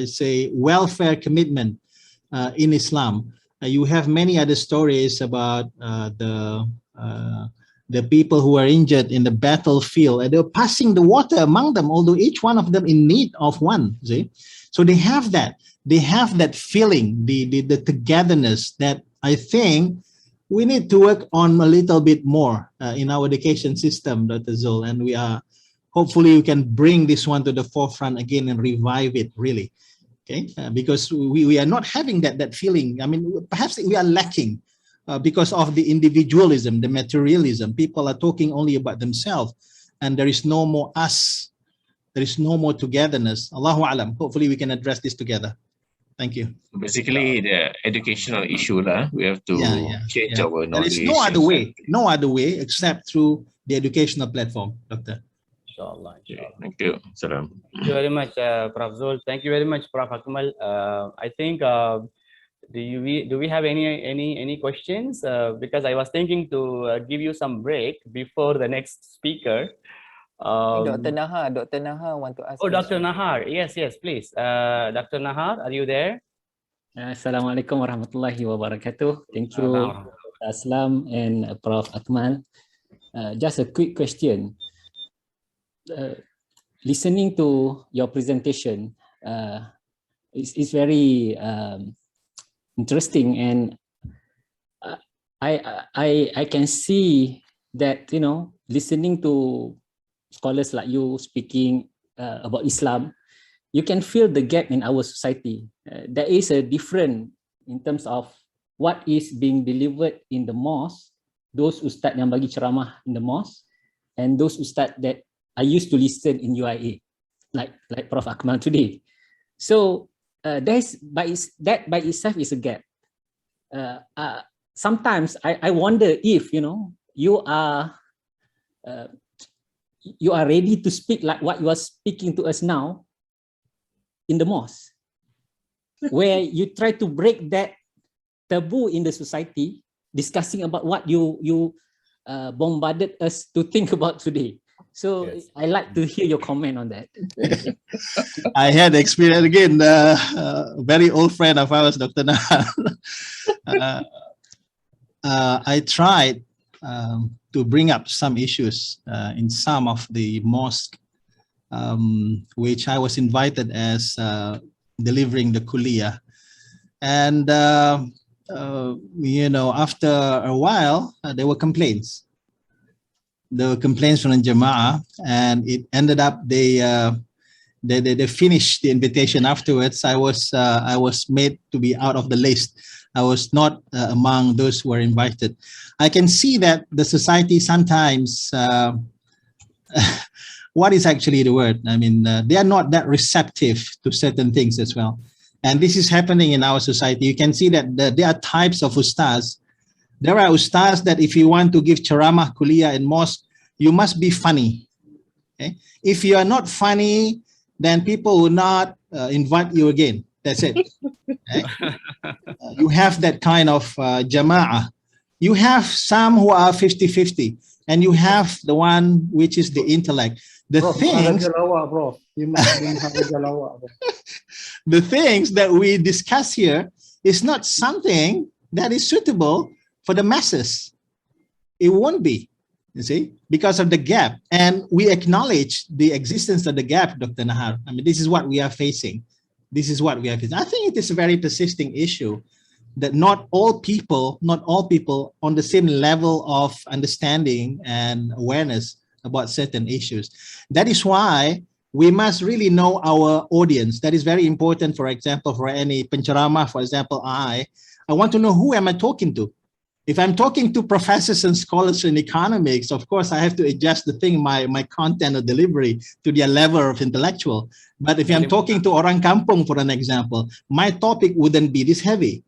say welfare commitment in Islam. You have many other stories about the people who are injured in the battlefield, and they're passing the water among them, although each one of them in need of one. See, so they have that feeling, the togetherness that I think we need to work on a little bit more in our education system, Dr. Zul, and we are hopefully we can bring this one to the forefront again and revive it really. Okay, because we are not having that feeling. I mean, perhaps we are lacking because of the individualism, the materialism. People are talking only about themselves, and there is no more us. There is no more togetherness. Allahu Alam. Hopefully, we can address this together. Thank you. Basically, the educational issue, we have to change our knowledge. There is no other way except through the educational platform, Doctor. Inshallah. Thank you. Salam. Thank you very much, Prof. Zul. Thank you very much, Prof. Akmal. I think do we have any questions? Because I was thinking to give you some break before the next speaker. Dr. Nahar want to ask. Oh, Dr. Nahar. Yes, please. Dr. Nahar, are you there? Assalamualaikum warahmatullahi wabarakatuh. Thank you, Aslam and Prof. Akmal. Just a quick question. Listening to your presentation is very interesting, and I can see that, you know, listening to scholars like you speaking about Islam, you can feel the gap in our society. There is a difference in terms of what is being delivered in the mosque, those ustaz yang bagi ceramah in the mosque, and those ustaz that I used to listen in UIA, like Prof. Akmal today. So that by itself is a gap. Sometimes I wonder if, you know, you are ready to speak like what you are speaking to us now in the mosque, where you try to break that taboo in the society, discussing about what you bombarded us to think about today. So yes. I like to hear your comment on that. I had experience again, a very old friend of ours, Dr. Nahar. I tried to bring up some issues in some of the mosques, which I was invited as delivering the kuliah. And, you know, after a while, there were complaints. There were complaints from the Jama'ah, and it ended up they finished the invitation afterwards. I was made to be out of the list. I was not among those who were invited. I can see that the society sometimes, what is actually the word? I mean, they are not that receptive to certain things as well. And this is happening in our society. You can see that there are types of ustaz. There are ustaz that if you want to give ceramah kuliah in mosque, you must be funny. Okay? If you are not funny, then people will not invite you again. That's it. Okay? You have that kind of jama'ah. You have some who are 50-50, and you have the one which is the intellect. The things, the things that we discuss here is not something that is suitable for the masses. It won't be, you see, because of the gap. And we acknowledge the existence of the gap, Dr. Nahar. I mean, this is what we are facing. This is what we are facing. I think it is a very persisting issue that not all people on the same level of understanding and awareness about certain issues. That is why we must really know our audience. That is very important. For example, for any penceramah, for example, I want to know who am I talking to. If I'm talking to professors and scholars in economics, of course, I have to adjust the thing, my content or delivery to their level of intellectual. But if I'm talking to orang kampung, for an example, my topic wouldn't be this heavy.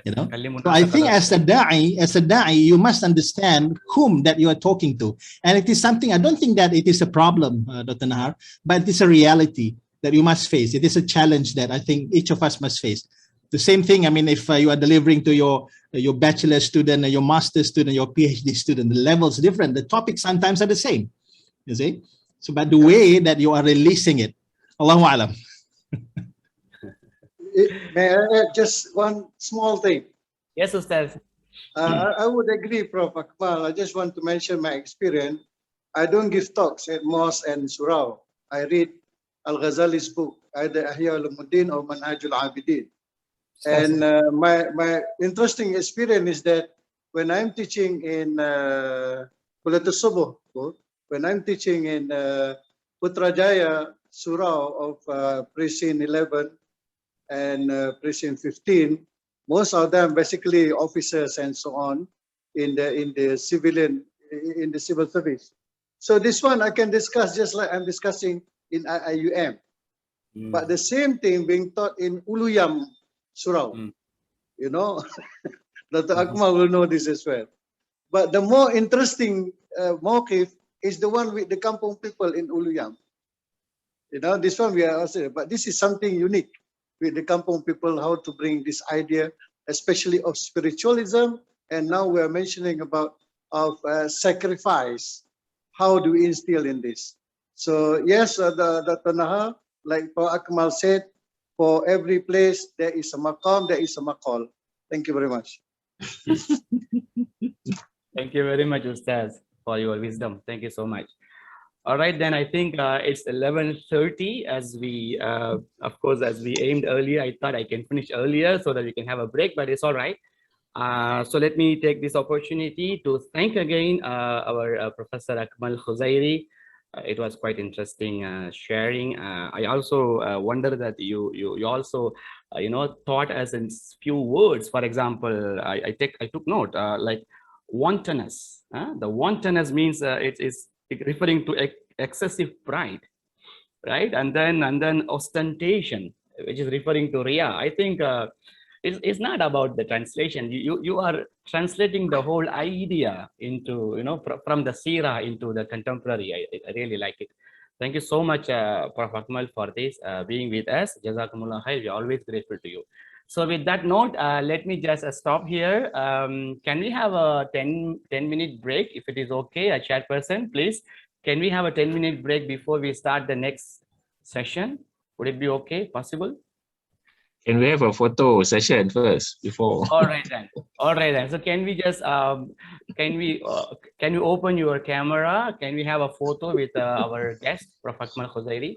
You know, so I think as a da'i, you must understand whom that you are talking to, and it is something. I don't think that it is a problem, Dr. Nahar, but it is a reality that you must face. It is a challenge that I think each of us must face. The same thing. I mean, if you are delivering to your bachelor student, your master student, your PhD student, the levels different. The topics sometimes are the same. You see, so but the way that you are releasing it, Allahu Alam. May I add just one small thing? Yes, Ustaz. I would agree, Prof. Akmal. I just want to mention my experience. I don't give talks at mosque and surau. I read Al-Ghazali's book, either Ihya Ulumuddin or Manhajul Abidin. And my interesting experience is that when I'm teaching in Pareto Principle, when I'm teaching in Putrajaya Surau of Precinct 11, and Precinct 15, most of them basically officers and so on in the civil service. So this one I can discuss just like I'm discussing in IUM. But the same thing being taught in Uluyam Surau. You know, Dr. Akmal will know this as well. But the more interesting mawqif is the one with the kampung people in Uluyam. You know, this one we are also, but this is something unique with the kampung people, how to bring this idea, especially of spiritualism. And now we are mentioning about sacrifice. How do we instill in this? So yes, Dr. Nahar, like Prof. Akmal said, for every place there is a maqam, there is a maqal. Thank you very much. Thank you very much, Ustaz, for your wisdom. Thank you so much. All right, then I think it's 11:30 as we, of course, as we aimed earlier. I thought I can finish earlier so that we can have a break, but it's all right. So let me take this opportunity to thank again our Professor Akmal Khuzairy. It was quite interesting sharing. I also wonder that you also taught us in few words. For example, I took note like wantonness. The wantonness means it is referring to excessive pride, right? And then ostentation, which is referring to riya. I think it's not about the translation. You are translating the whole idea into, from the seerah into the contemporary. I really like it. Thank you so much, Prof. Akmal, for this, being with us. Jazakumullah khair. We're always grateful to you. So with that note, let me just stop here. Can we have a 10-minute break, if it is okay, a chairperson, please? Can we have a 10-minute break before we start the next session? Would it be okay, possible? Can we have a photo session first before? All right then. All right then. So can we just can you open your camera? Can we have a photo with our guest, Prof. Akmal Khuzairy?